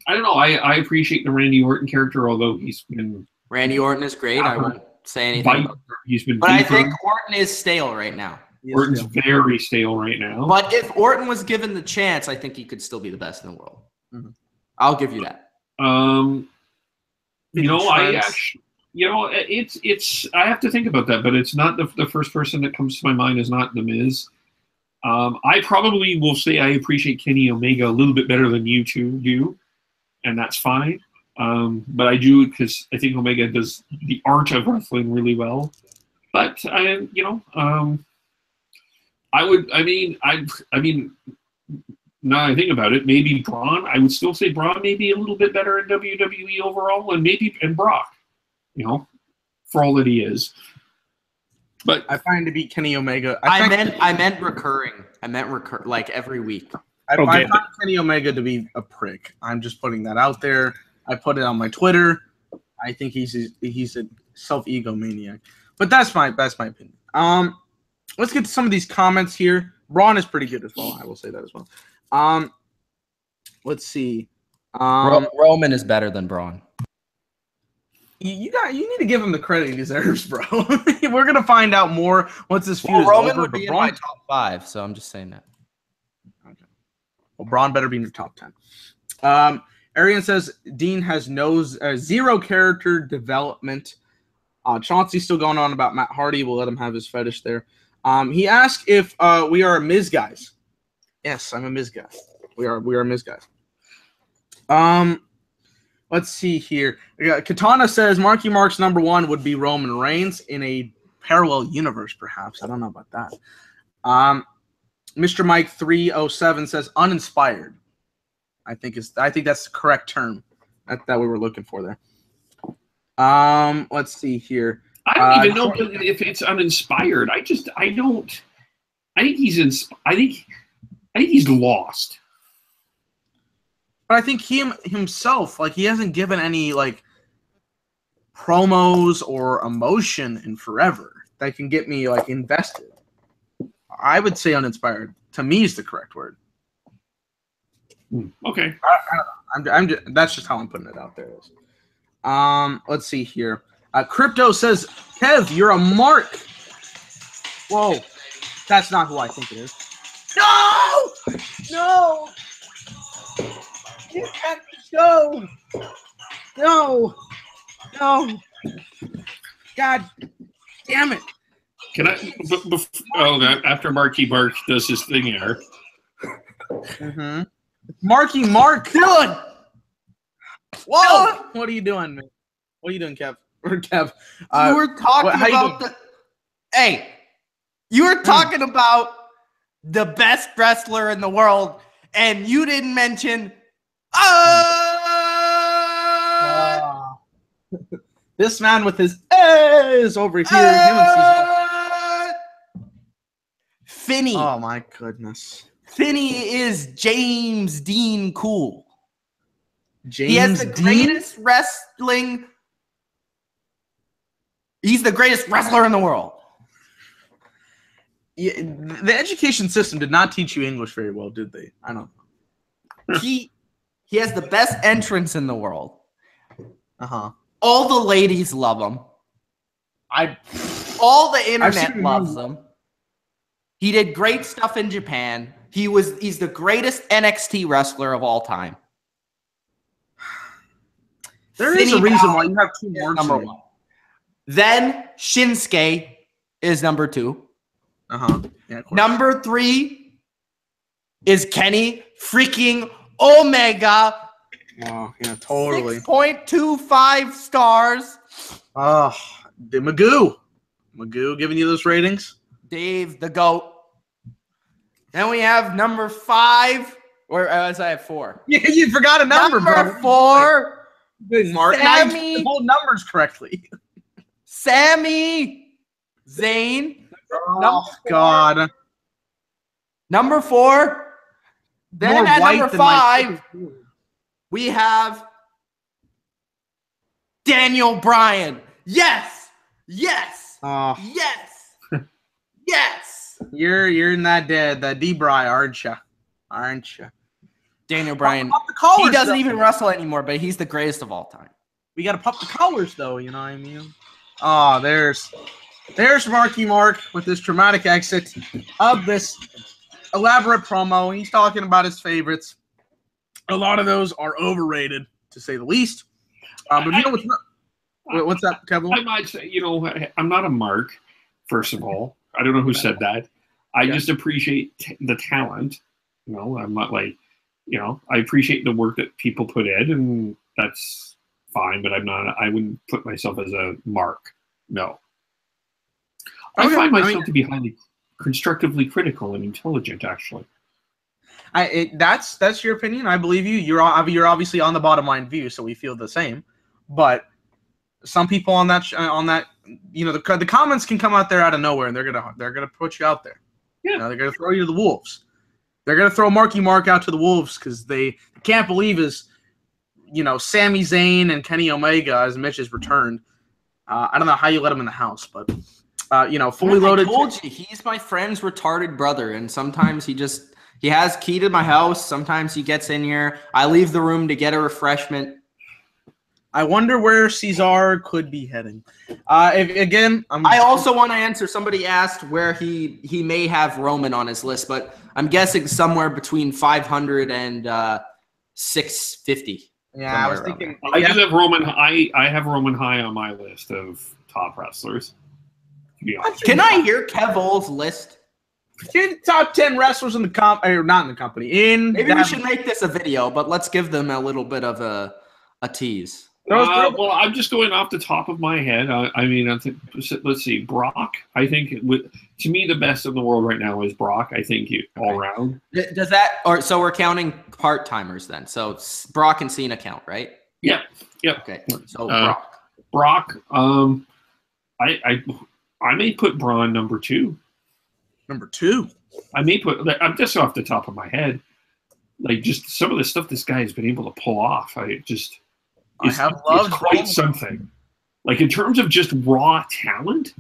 don't know. I appreciate the Randy Orton character, although he's been. Randy Orton is great. I won't say anything. But I think Orton is stale right now. Orton's very stale right now. But if Orton was given the chance, I think he could still be the best in the world. Mm-hmm. I'll give you that. It's I have to think about that, but it's not the first person that comes to my mind is not The Miz. I probably will say I appreciate Kenny Omega a little bit better than you two do, and that's fine. But I do because I think Omega does the art of wrestling really well. But now I think about it, maybe Braun. I would still say Braun may be a little bit better in WWE overall, and Brock, you know, for all that he is. But I find to be Kenny Omega. I meant recurring. I meant like every week. I find Kenny Omega to be a prick. I'm just putting that out there. I put it on my Twitter. I think he's a self-egomaniac. But that's my opinion. Let's get to some of these comments here. Braun is pretty good as well. I will say that as well. Let's see. Roman is better than Braun. You need to give him the credit he deserves, bro. We're gonna find out more once this feud is Roman over. would be in my top 5, so I'm just saying that. Okay. Well, Braun better be in your top 10. Arian says Dean has zero character development. Chauncey's still going on about Matt Hardy. We'll let him have his fetish there. He asked if we are Miz guys. Yes, I'm a Miz guy. We are Miz guys. Let's see here. Katana says Marky Mark's #1 would be Roman Reigns in a parallel universe, perhaps. I don't know about that. Mr. Mike 307 says uninspired. I think that's the correct term that we were looking for there. Let's see here. I don't even know if it's uninspired. I think he's lost. But I think himself, like, he hasn't given any like promos or emotion in forever that can get me like invested. I would say uninspired. To me, is the correct word. Okay. That's just how I'm putting it out there. Let's see here. Crypto says, Kev, you're a mark. Whoa. That's not who I think it is. No! You can't go! No! God damn it. Can I? After Marky Mark does his thing here. Mm-hmm. Marky Mark. Dylan! Whoa! What are you doing, man? What are you doing, Kev? Or Kev? You were talking about you were talking about the best wrestler in the world, and you didn't mention. This man with his is over here. Finney. Oh my goodness. Finney is James Dean Cool. James he has the Dean? greatest wrestling. He's the greatest wrestler in the world. Yeah, the education system did not teach you English very well, did they? I don't know. He has the best entrance in the world. Uh-huh. All the ladies love him. All the internet loves him. He did great stuff in Japan. He's the greatest NXT wrestler of all time. There is a reason why you have 2 words. #1. Then Shinsuke is #2. Uh-huh. Yeah, #3 is Kenny freaking Omega. Oh, yeah, totally. 6.25 stars. Oh, the Magoo giving you those ratings? Dave the GOAT. Then we have #5. Or as I have 4. Yeah, you forgot a number, bro. 4. Good, Mark. Sammy. The whole numbers correctly. Sami Zayn. Oh, God. #4. Then More at white #5, we have Daniel Bryan. Yes. Oh, Yes. Yes. you're in that D-Bry, aren't you? Daniel Bryan. Pop the collars, He doesn't though. even wrestle anymore, but he's the greatest of all time. We got to pop the collars, though, you know what I mean? Oh, there's Marky Mark with this dramatic exit of this elaborate promo. He's talking about his favorites. A lot of those are overrated, to say the least. But you know what's that, Kevin? I might say, I'm not a mark, first of all. I don't know who said that. I just appreciate the talent. I'm not like, I appreciate the work that people put in, and that's fine, but I wouldn't put myself as a mark. No. I find myself to be highly constructively critical and intelligent, actually. That's your opinion. I believe you. You're obviously on the bottom line view, so we feel the same. But some people on that the comments can come out there out of nowhere, and they're gonna put you out there. Yeah. They're gonna throw you to the wolves. They're gonna throw Marky Mark out to the wolves because they can't believe Sami Zayn and Kenny Omega as Mitch has returned. I don't know how you let him in the house, but fully loaded. I told you, he's my friend's retarded brother, and sometimes he has key to my house. Sometimes he gets in here. I leave the room to get a refreshment. I wonder where Cesar could be heading. I also want to answer. Somebody asked where he may have Roman on his list, but I'm guessing somewhere between 500 and 650. Yeah, I was thinking. I do have Roman. I have Roman high on my list of top wrestlers. To be honest. Can I hear Kevole's list? Top 10 wrestlers in the or not in the company. Maybe we should make this a video, but let's give them a little bit of a tease. Well, I'm just going off the top of my head. Let's see. Brock, I think, to me, the best in the world right now is Brock. I think all around. Does that, so we're counting part-timers then. So Brock and Cena count, right? Yeah. Okay. So Brock, I may put Braun number 2. Number 2? I may put, I'm just off the top of my head. Like, just some of the stuff this guy has been able to pull off. It's quite something. Like, in terms of just raw talent,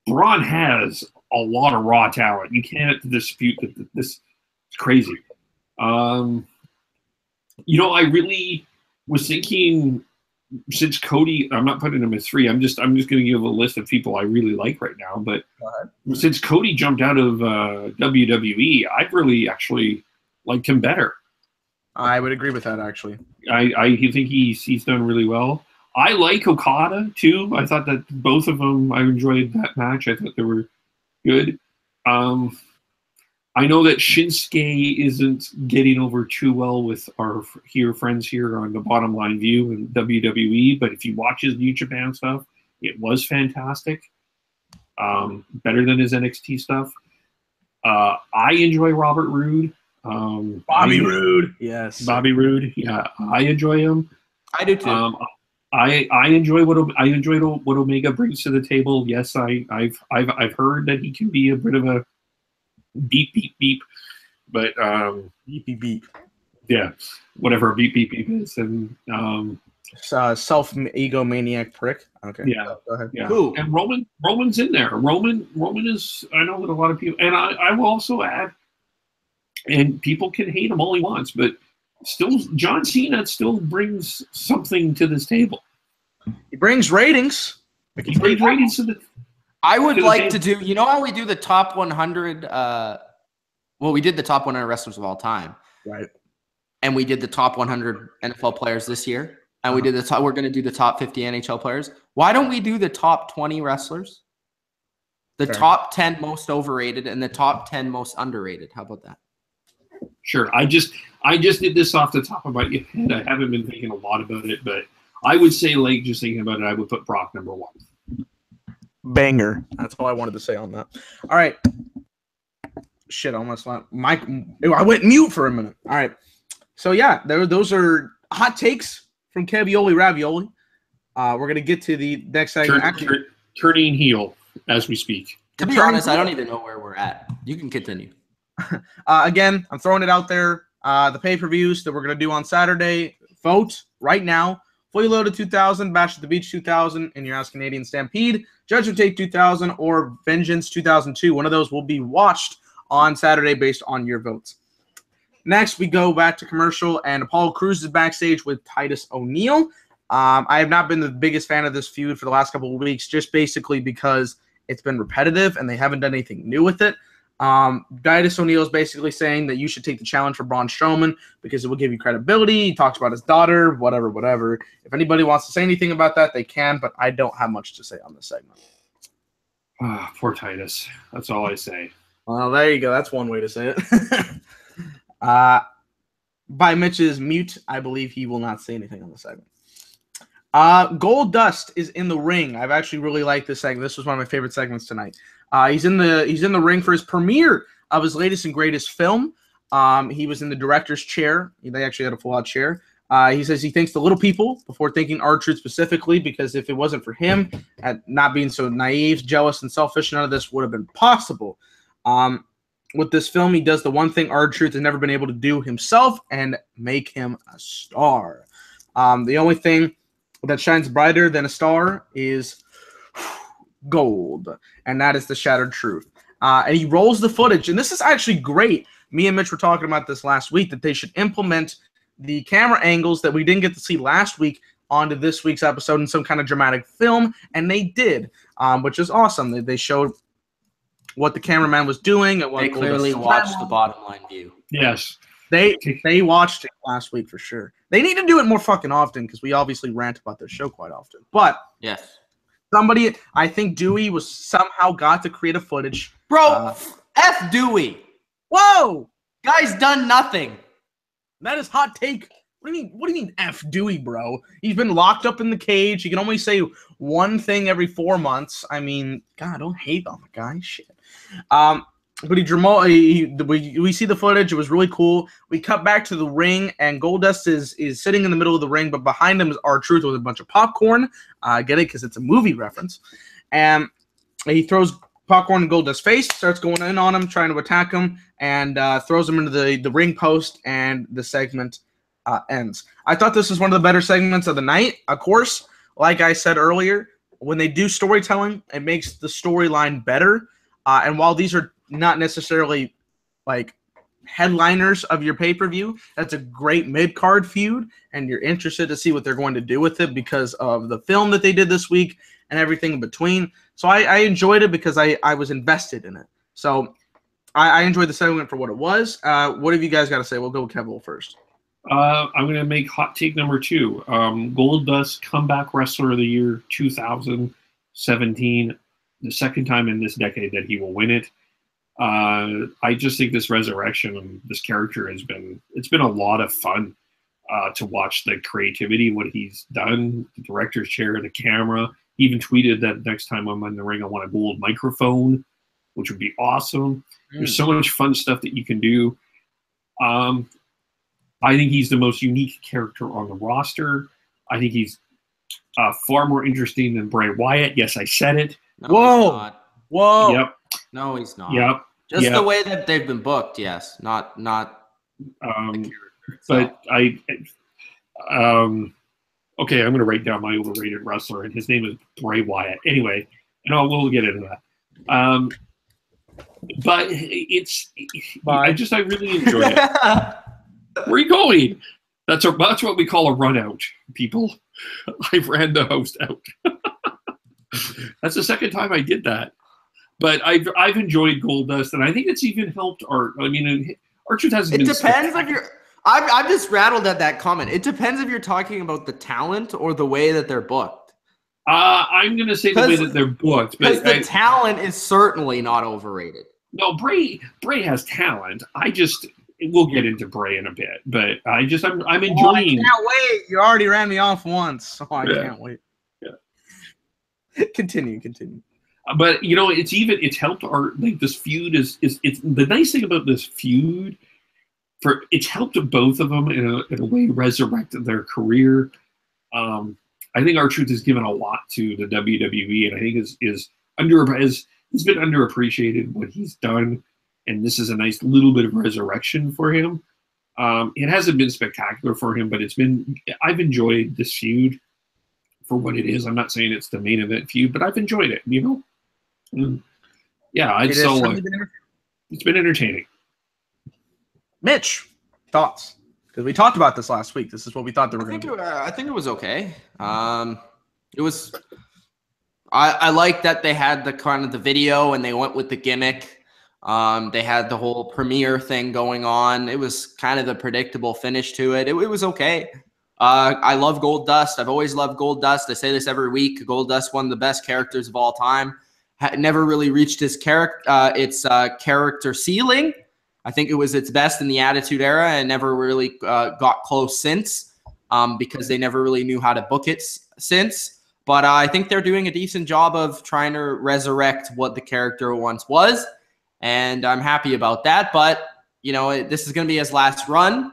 Braun has a lot of raw talent. You can't dispute that this is crazy. I really was thinking, since Cody, I'm not putting him at 3. I'm just going to give a list of people I really like right now. But since Cody jumped out of WWE, I've really actually liked him better. I would agree with that, actually. I think he's done really well. I like Okada, too. I thought that both of them, I enjoyed that match. I thought they were good. I know that Shinsuke isn't getting over too well with our friends here on the Bottom Line View and WWE, but if you watch his New Japan stuff, it was fantastic. Better than his NXT stuff. I enjoy Robert Roode. Bobby Roode. Yes. Bobby Roode. Yeah, I enjoy him. I do too. I enjoy what Omega brings to the table. Yes, I've heard that he can be a bit of a beep beep beep, but beep beep beep. Yeah, whatever a beep beep beep is, and self egomaniac prick. Okay. Yeah. Go ahead. Yeah. Who? And Roman's in there. Roman is. I know that a lot of people, and I will also add. And people can hate him all he wants, but still, John Cena still brings something to this table. He brings ratings. He brings ratings to the. I would like to do. You know how we do the top 100? We did the top 100 wrestlers of all time, right? And we did the top 100 NFL players this year, and we did the top. We're going to do the top 50 NHL players. Why don't we do the top 20 wrestlers? The top 10 most overrated and the top 10 most underrated. How about that? Sure. I just did this off the top of my head. I haven't been thinking a lot about it, but I would say, like, just thinking about it, I would put Brock number 1. Banger. That's all I wanted to say on that. All right. Shit, I almost went Mike. I went mute for a minute. All right. So yeah, those are hot takes from Kevole Ravioli. We're gonna get to the next segment. Turning heel as we speak. To be honest, I don't even know where we're at. You can continue. Again, I'm throwing it out there. The pay-per-views that we're going to do on Saturday, vote right now. Fully Loaded 2000, Bash at the Beach 2000, and your Ass Canadian Stampede, Judgment Day 2000, or Vengeance 2002. One of those will be watched on Saturday based on your votes. Next, we go back to commercial, and Apollo Crews is backstage with Titus O'Neil. I have not been the biggest fan of this feud for the last couple of weeks, just basically because it's been repetitive and they haven't done anything new with it. Titus O'Neil is basically saying that you should take the challenge for Braun Strowman because it will give you credibility. He talks about his daughter, whatever. If anybody wants to say anything about that, they can, but I don't have much to say on this segment. Poor Titus. That's all I say. Well, there you go. That's one way to say it. By Mitch's mute, I believe he will not say anything on the segment. Gold Dust is in the ring. I've actually really liked this segment. This was one of my favorite segments tonight. He's in the ring for his premiere of his latest and greatest film. He was in the director's chair. They actually had a full-out chair. He says he thanks the little people before thanking R-Truth specifically, because if it wasn't for him at not being so naive, jealous, and selfish, none of this would have been possible. With this film, he does the one thing R-Truth has never been able to do himself, and make him a star. The only thing that shines brighter than a star is gold, and that is the shattered truth. And he rolls the footage, and this is actually great. Me and Mitch were talking about this last week, that they should implement the camera angles that we didn't get to see last week onto this week's episode in some kind of dramatic film, and they did, which is awesome. They showed what the cameraman was doing. And what they clearly watched the bottom line view. Yes. They watched it last week for sure. They need to do it more fucking often, because we obviously rant about their show quite often. But yes, somebody, I think Dewey was somehow got to create a footage. Bro, F Dewey. Whoa! Guy's done nothing. That is hot take. What do you mean F Dewey, bro? He's been locked up in the cage. He can only say one thing every 4 months. I mean, God, don't hate on the guy. Shit. But we see the footage. It was really cool. We cut back to the ring, and Goldust is sitting in the middle of the ring, but behind him is R-Truth with a bunch of popcorn. Get it? Because it's a movie reference. And he throws popcorn in Goldust's face, starts going in on him, trying to attack him, and throws him into the ring post, and the segment ends. I thought this was one of the better segments of the night. Of course, like I said earlier, when they do storytelling, it makes the storyline better. And while these are not necessarily like headliners of your pay-per-view, that's a great mid-card feud, and you're interested to see what they're going to do with it because of the film that they did this week and everything in between. So I enjoyed it because I was invested in it. So I enjoyed the segment for what it was. What have you guys got to say? We'll go with Kevole first. I'm going to make hot take number 2. Goldust Comeback Wrestler of the Year 2017. The second time in this decade that he will win it. I just think this resurrection of this character it's been a lot of fun to watch the creativity, what he's done, the director's chair, the camera. He even tweeted that next time I'm in the ring, I want a gold microphone, which would be awesome. There's so much fun stuff that you can do. I think he's the most unique character on the roster. I think he's far more interesting than Bray Wyatt. Yes, I said it. No, Whoa. Whoa. Yep. No, he's not. Yep. Just the way that they've been booked, yes. Not but okay, I'm gonna write down my overrated wrestler, and his name is Bray Wyatt. Anyway, we'll get into that. But I really enjoy it. Where are you going? That's what we call a run out, people. I ran the host out. That's the second time I did that. But I've enjoyed Goldust, and I think it's even helped Art. I mean, R-Truth hasn't been. It depends if you're. I'm just rattled at that comment. It depends if you're talking about the talent or the way that they're booked. I'm going to say the way that they're booked, because the talent is certainly not overrated. No, Bray has talent. We'll get into Bray in a bit, but I'm enjoying. I can't wait. You already ran me off once, so I can't wait. Yeah. Continue. But it's helped this feud is the nice thing about this feud. It's helped both of them in a way resurrect their career. I think R-Truth has given a lot to the WWE, and I think he's been underappreciated what he's done, and this is a nice little bit of resurrection for him. It hasn't been spectacular for him, but I've enjoyed this feud for what it is. I'm not saying it's the main event feud, but I've enjoyed it. Yeah, it's been entertaining. Mitch, thoughts? Because we talked about this last week. This is what we thought they were going to do. I think it was okay. It was. I like that they had the kind of the video and they went with the gimmick. They had the whole premiere thing going on. It was kind of the predictable finish to it. It was okay. I love Goldust. I've always loved Goldust. I say this every week. Goldust, one of the best characters of all time. Never really reached its character ceiling. I think it was its best in the Attitude Era and never really got close since because they never really knew how to book it since. But I think they're doing a decent job of trying to resurrect what the character once was, and I'm happy about that. But this is going to be his last run.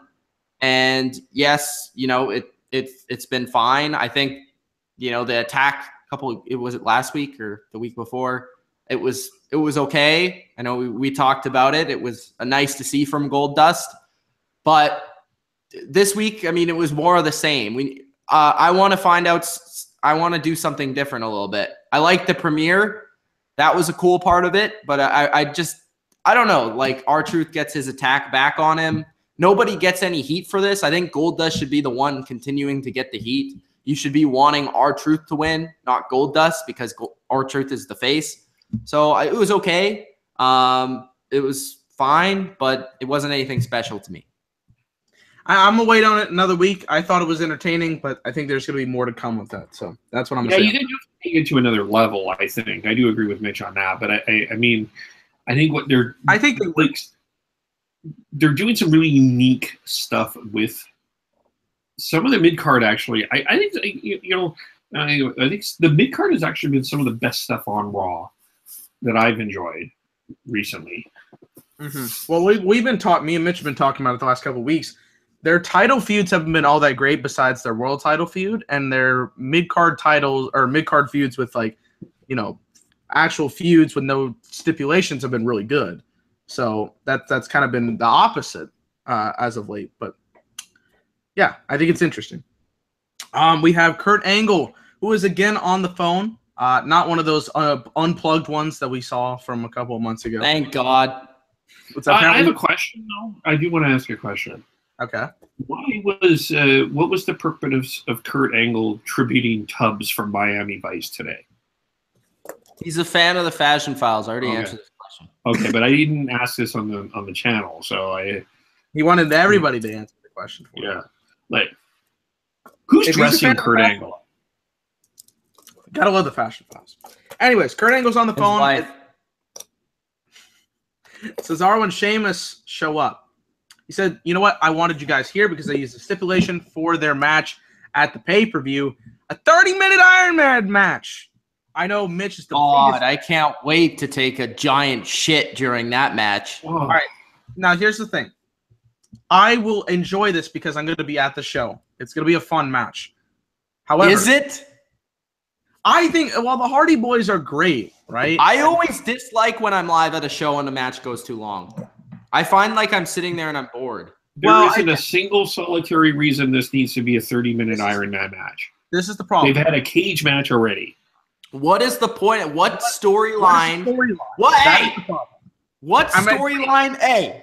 And yes, it's been fine. I think, the attack was it last week or the week before? It was okay. I know we talked about it. It was nice to see from Goldust, but this week, it was more of the same. I want to find out. I want to do something different a little bit. I like the premiere. That was a cool part of it, but I don't know. Like, R-Truth gets his attack back on him. Nobody gets any heat for this. I think Goldust should be the one continuing to get the heat. You should be wanting R-Truth to win, not Goldust, because R-Truth is the face. So it was okay. It was fine, but it wasn't anything special to me. I'm going to wait on it another week. I thought it was entertaining, but I think there's going to be more to come with that. So that's what I'm going to say. Yeah, you did take it to another level, I think. I do agree with Mitch on that. But I think what they're doing some really unique stuff with some of the mid-card, actually. I think, I think the mid-card has actually been some of the best stuff on Raw that I've enjoyed recently. Mm-hmm. Well, we've been talking, me and Mitch have been talking about it the last couple of weeks. Their title feuds haven't been all that great besides their world title feud, and their mid-card titles or mid-card feuds with actual feuds with no stipulations have been really good. So that's kind of been the opposite as of late. But yeah, I think it's interesting. We have Kurt Angle, who is again on the phone. Not one of those unplugged ones that we saw from a couple of months ago. Thank God. What's up, I have a question, though. I do want to ask a question. Okay. What was the purpose of Kurt Angle tributing Tubbs from Miami Vice today? He's a fan of the Fashion Files. I already answered this question. Okay, but I didn't ask this on the channel, so he wanted everybody to answer the question for him. Like, who's dressing Kurt Angle? Gotta love the Fashion Files. Anyways, Kurt Angle's on the phone. Cesaro and Sheamus show up. He said, you know what? I wanted you guys here because they used a stipulation for their match at the pay-per-view. A 30-minute Iron Man match. I know Mitch is the biggest. I can't wait to take a giant shit during that match. All right. Now, here's the thing. I will enjoy this because I'm going to be at the show. It's going to be a fun match. However, is it? I think, the Hardy Boys are great, right? I always dislike when I'm live at a show and the match goes too long. I find like I'm sitting there and I'm bored. There isn't a single solitary reason this needs to be a 30-minute Iron Man match. This is the problem. They've had a cage match already. What is the point? What storyline? What storyline?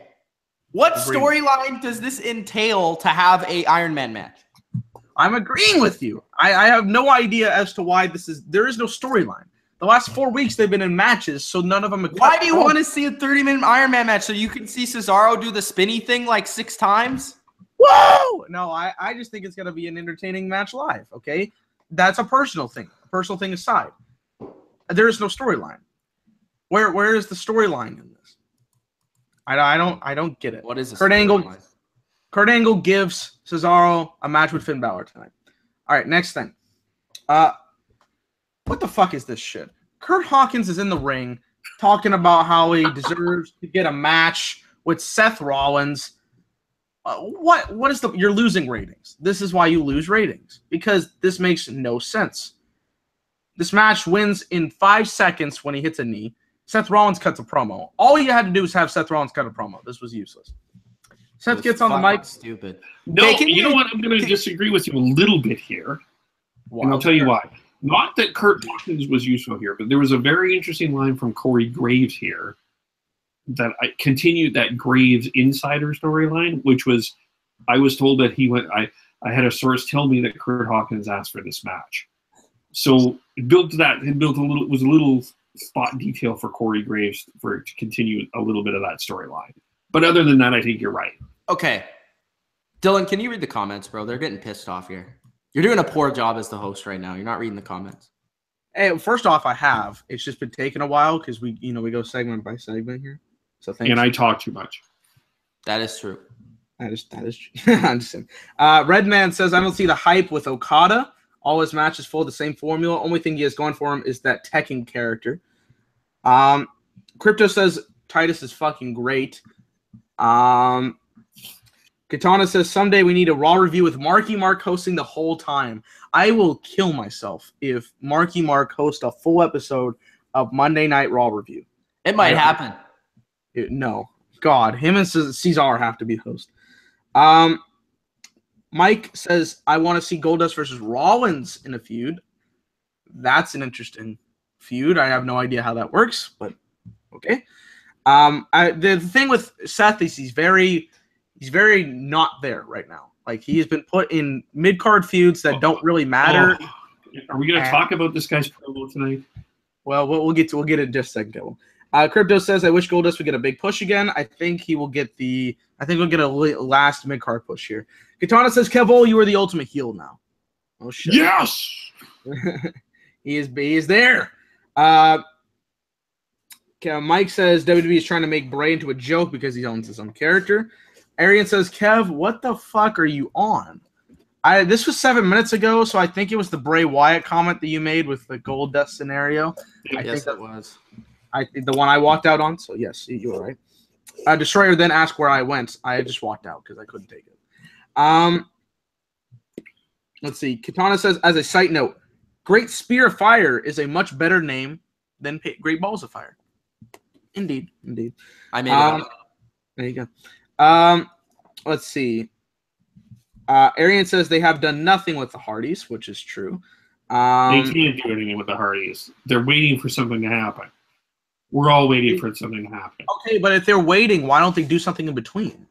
What storyline does this entail to have a Iron Man match? I'm agreeing with you. I have no idea as to why there is no storyline. The last 4 weeks they've been in matches, so none of them have. Why do you want to see a 30-minute Iron Man match so you can see Cesaro do the spinny thing like 6 times? Whoa! No, I just think it's going to be an entertaining match live, okay? That's a personal thing. A personal thing aside. There is no storyline. Where is the storyline in this? I don't get it. What is this? Kurt Angle gives Cesaro a match with Finn Balor tonight. All right, next thing. What the fuck is this shit? Kurt Hawkins is in the ring talking about how he deserves to get a match with Seth Rollins. What is you're losing ratings. This is why you lose ratings. Because this makes no sense. This match wins in 5 seconds when he hits a knee. Seth Rollins cuts a promo. All you had to do was have Seth Rollins cut a promo. This was useless. Seth gets on the mic. Stupid. No, you know what? I'm going to disagree with you a little bit here. And I'll tell you why. Not that Kurt Hawkins was useful here, but there was a very interesting line from Corey Graves here that I continued that Graves insider storyline, which was, I was told that he went, I had a source tell me that Kurt Hawkins asked for this match. So it built it was a little spot detail for Corey Graves to continue a little bit of that storyline. But other than that, I think you're right. Okay. Dylan, can you read the comments, bro? They're getting pissed off here. You're doing a poor job as the host right now. You're not reading the comments. Hey, first off, I have. It's just been taking a while because we go segment by segment here. So thanks. And I talk too much. That is true. That is true. I'm just saying. Redman says, I don't see the hype with Okada. All his matches follow the same formula. Only thing he has going for him is that Tekken character. Crypto says Titus is fucking great. Katana says, someday we need a Raw review with Marky Mark hosting the whole time. I will kill myself if Marky Mark hosts a full episode of Monday Night Raw review. It might happen. No. God, him and Cesar have to be host. Mike says, I want to see Goldust versus Rollins in a feud. That's an interesting feud. I have no idea how that works, but okay. The thing with Seth is he's very not there right now. Like, he has been put in mid-card feuds that don't really matter. Are we going to talk about this guy's promo tonight? Well, we'll get it in just a second, Kevin. Crypto says, I wish Goldust would get a big push again. I think we'll get a last mid-card push here. Katana says, Kevole, you are the ultimate heel now. Oh, shit. Yes! He is there. Mike says, WWE is trying to make Bray into a joke because he owns his own character. Arian says, Kev, what the fuck are you on? This was 7 minutes ago, so I think it was the Bray Wyatt comment that you made with the Goldust scenario. Yes, it was. I think the one I walked out on. So yes, you were right. Destroyer then asked where I went. I just walked out because I couldn't take it. Let's see. Katana says, as a side note, Great Spear of Fire is a much better name than Great Balls of Fire. Indeed. I made it up. There you go. Let's see. Arian says they have done nothing with the Hardys, which is true. They can't do anything with the Hardys. They're waiting for something to happen. We're all waiting for something to happen. Okay, but if they're waiting, why don't they do something in between?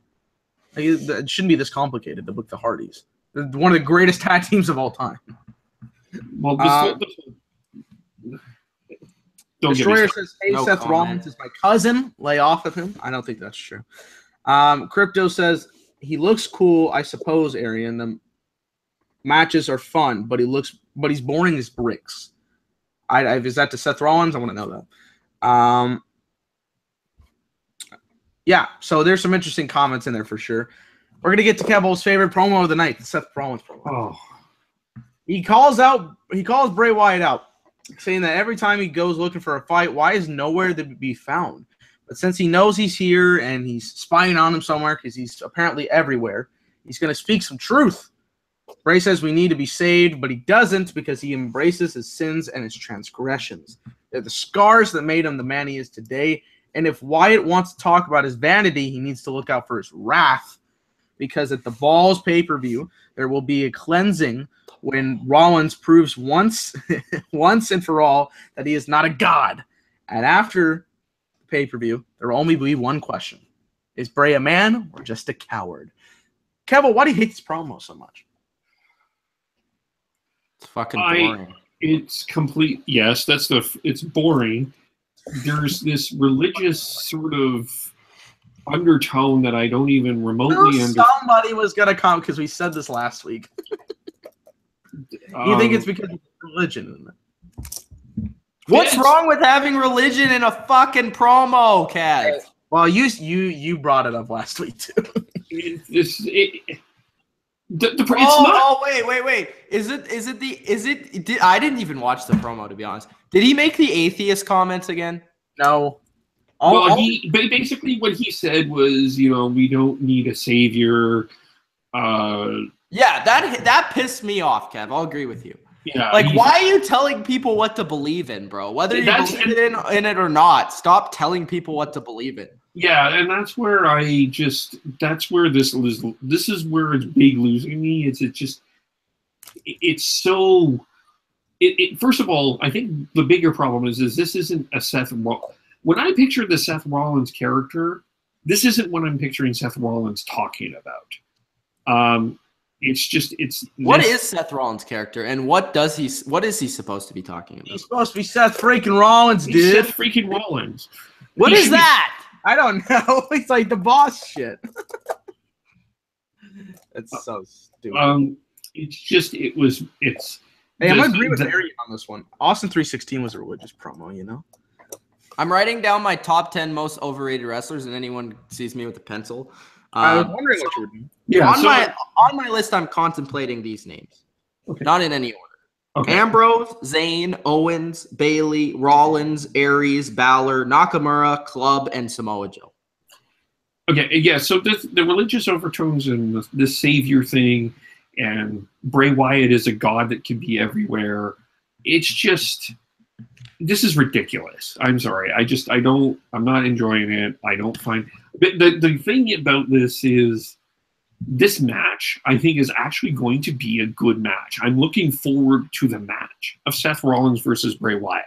Like, it shouldn't be this complicated to book the Hardys. They're one of the greatest tag teams of all time. Well, Destroyer says, hey, No Seth comment. Rollins is my cousin. Lay off of him. I don't think that's true. Crypto says, he looks cool, I suppose, Arian. The matches are fun, but he's boring as bricks. Is that to Seth Rollins? I want to know that. Yeah, so there's some interesting comments in there for sure. We're going to get to Kevo's favorite promo of the night, the Seth Rollins promo. Oh. He calls Bray Wyatt out, saying that every time he goes looking for a fight, Wyatt is nowhere to be found. But since he knows he's here and he's spying on him somewhere because he's apparently everywhere, he's going to speak some truth. Bray says we need to be saved, but he doesn't because he embraces his sins and his transgressions. They're the scars that made him the man he is today. And if Wyatt wants to talk about his vanity, he needs to look out for his wrath, because at the Balls pay-per-view, there will be a cleansing when Rollins proves once and for all that he is not a god. And after the pay-per-view, there will only be one question. Is Bray a man or just a coward? Kevin, why do you hate this promo so much? It's fucking boring. It's complete. Yes, it's boring. There's this religious sort of undertone that I don't even remotely understand. Somebody was going to come because we said this last week. You think it's because of religion, isn't it? What's wrong with having religion in a fucking promo, Kev? Well, you brought it up last week too. Wait. I didn't even watch the promo, to be honest. Did he make the atheist comments again? No. Basically what he said was, we don't need a savior. Yeah, that pissed me off, Kev. I'll agree with you. Yeah. Like, why are you telling people what to believe in, bro? Whether you believe in it or not, stop telling people what to believe in. Yeah, and that's where this is where it's big losing me. It's so. First of all, I think the bigger problem is this isn't a Seth Rollins. When I picture the Seth Rollins character, this isn't what I'm picturing Seth Rollins talking about. What is Seth Rollins' character, and what is he supposed to be talking about? He's supposed to be Seth freaking Rollins, dude. He's Seth freaking Rollins. What is that? I don't know. It's like the boss shit. It's so stupid. Hey, I'm agree with Arian on this one. Austin 316 was a religious promo, I'm writing down my top 10 most overrated wrestlers, and anyone sees me with a pencil. I was wondering what you were doing. Yeah, on my list, I'm contemplating these names. Okay. Not in any order. Okay. Ambrose, Zayn, Owens, Bayley, Rollins, Aries, Balor, Nakamura, Club, and Samoa Joe. Okay, yeah. So the religious overtones and the savior thing, and Bray Wyatt is a god that can be everywhere. It's just, this is ridiculous. I'm sorry. I'm not enjoying it. I don't find the thing about this is this match, I think, is actually going to be a good match. I'm looking forward to the match of Seth Rollins versus Bray Wyatt.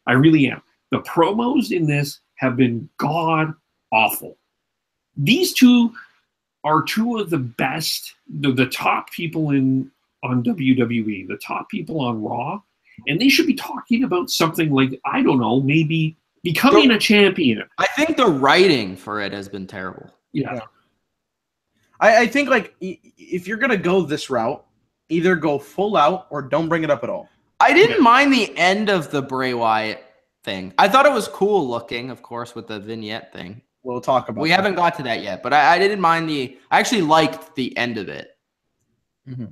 I really am. The promos in this have been god awful. These two are two of the best, the top people on WWE, the top people on Raw, and they should be talking about something like, I don't know, maybe becoming a champion. I think the writing for it has been terrible. Yeah. I think, like, if you're going to go this route, either go full out or don't bring it up at all. I didn't mind the end of the Bray Wyatt thing. I thought it was cool looking, of course, with the vignette thing. We'll talk about We haven't got to that yet, but I didn't mind I actually liked the end of it. Mm-hmm.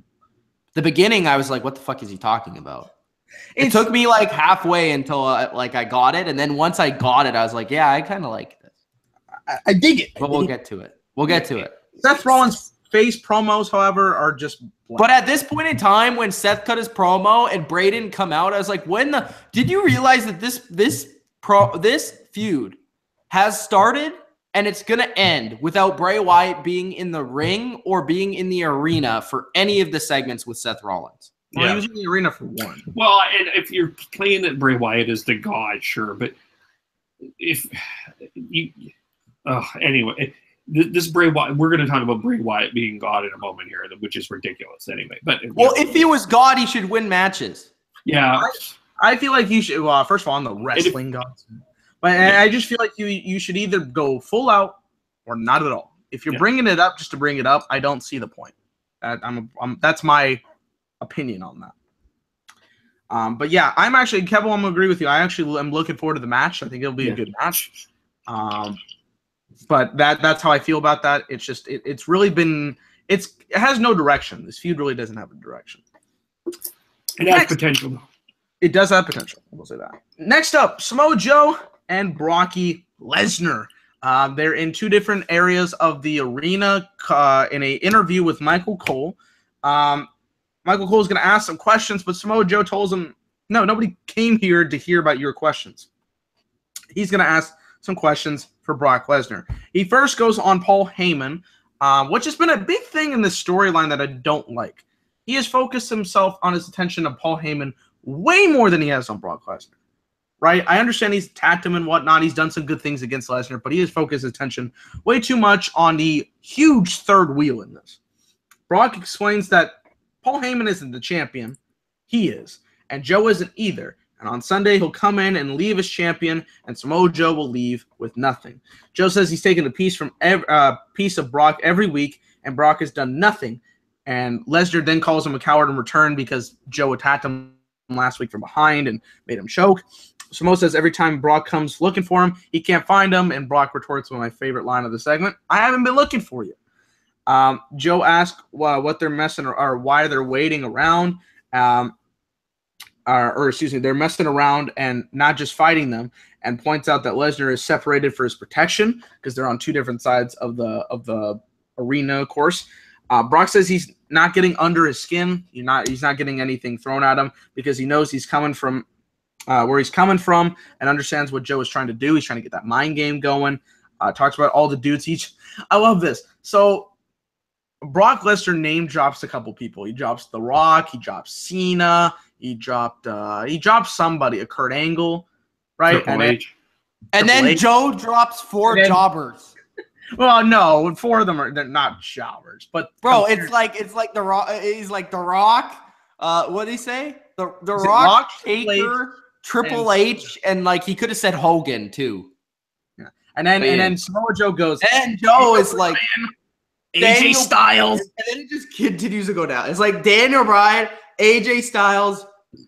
The beginning, I was like, what the fuck is he talking about? It took me like halfway until I got it. And then once I got it, I was like, yeah, I kind of like this. I dig it. But we'll get to it. We'll get to it. Seth Rollins' face promos, however, are just blank. But at this point in time, when Seth cut his promo and Bray didn't come out, I was like, did you realize that this feud has started and it's going to end without Bray Wyatt being in the ring or being in the arena for any of the segments with Seth Rollins? Well, he was in the arena for one. Well, and if you're playing that Bray Wyatt is the god, sure, but if you, anyway, this Bray Wyatt, we're going to talk about Bray Wyatt being god in a moment here, which is ridiculous anyway. But if he was god, he should win matches. Yeah, I feel like you should. Well, first of all, I'm the wrestling gods, but I just feel like you should either go full out or not at all. If you're bringing it up just to bring it up, I don't see the point. That's my opinion on that. But yeah, I'm actually, Kevole, I'm gonna agree with you. I actually am looking forward to the match. I think it'll be a good match. But that's how I feel about that. It's just it's really been it has no direction. This feud really doesn't have a direction. It has potential though. It does have potential. We'll say that. Next up, Samoa Joe and Brock Lesnar. They're in two different areas of the arena in an interview with Michael Cole. Michael Cole is going to ask some questions, but Samoa Joe tells him, no, nobody came here to hear about your questions. He's going to ask some questions for Brock Lesnar. He first goes on Paul Heyman, which has been a big thing in this storyline that I don't like. He has focused himself on his attention of Paul Heyman way more than he has on Brock Lesnar. Right? I understand he's attacked him and whatnot. He's done some good things against Lesnar, but he has focused his attention way too much on the huge third wheel in this. Brock explains that Paul Heyman isn't the champion. He is. And Joe isn't either. And on Sunday, he'll come in and leave as champion, and Samoa Joe will leave with nothing. Joe says he's taken a piece of Brock every week, and Brock has done nothing. And Lesnar then calls him a coward in return because Joe attacked him last week from behind and made him choke. Samoa says every time Brock comes looking for him, he can't find him, and Brock retorts with my favorite line of the segment, I haven't been looking for you. Joe asks what they're messing or why they're waiting around, they're messing around and not just fighting them, and points out that Lesnar is separated for his protection because they're on two different sides of the arena, of course. Brock says he's not getting under his skin. He's not getting anything thrown at him because he knows he's coming from where he's coming from and understands what Joe is trying to do. He's trying to get that mind game going. Talks about all the dudes. I love this. So Brock Lesnar name drops a couple people. He drops The Rock. He drops Cena. He dropped somebody, a Kurt Angle, right? And then Joe drops four jobbers. Well, no, four of them they're not jobbers, but bro, it's like The Rock. He's like The Rock. What did he say? The Rock, Taker, Triple H, and like he could have said Hogan too. Yeah, and then Samoa Joe goes, and Joe is like AJ Styles, and then it just continues to go down. It's like Daniel Bryan, AJ Styles,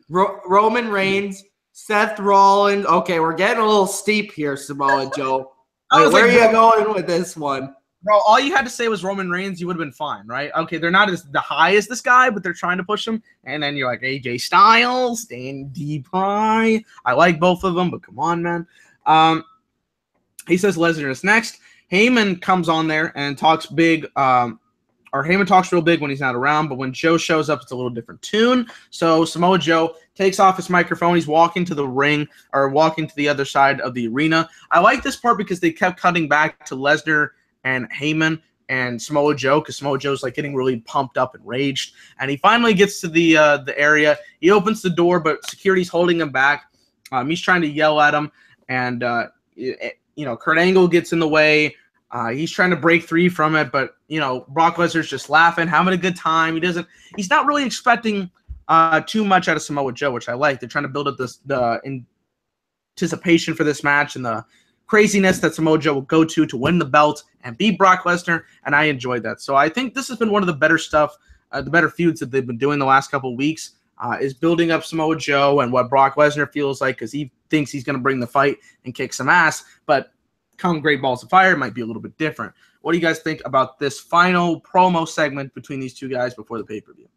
Roman Reigns, Seth Rollins. Okay, we're getting a little steep here, Samoa Joe. Where are you going with this one? Bro, all you had to say was Roman Reigns, you would have been fine, right? Okay, they're not as the high as this guy, but they're trying to push him. And then you're like, AJ Styles, Dandy Pie. I like both of them, but come on, man. He says Lesnar is next. Heyman comes on there and talks big, or Heyman talks real big when he's not around, but when Joe shows up, it's a little different tune. So Samoa Joe takes off his microphone. He's walking to the ring, or walking to the other side of the arena. I like this part because they kept cutting back to Lesnar and Heyman and Samoa Joe, because Samoa Joe's like getting really pumped up and raged. And he finally gets to the area. He opens the door, but security's holding him back. He's trying to yell at him, and Kurt Angle gets in the way. He's trying to break free from it, but Brock Lesnar's just laughing, having a good time. He's not really expecting too much out of Samoa Joe, which I like. They're trying to build up the anticipation for this match and the craziness that Samoa Joe will go to win the belt and beat Brock Lesnar, and I enjoyed that. So I think this has been one of the better stuff, the better feuds that they've been doing the last couple of weeks, is building up Samoa Joe and what Brock Lesnar feels like, because he thinks he's going to bring the fight and kick some ass, but come Great Balls of Fire, it might be a little bit different. What do you guys think about this final promo segment between these two guys before the pay-per-view?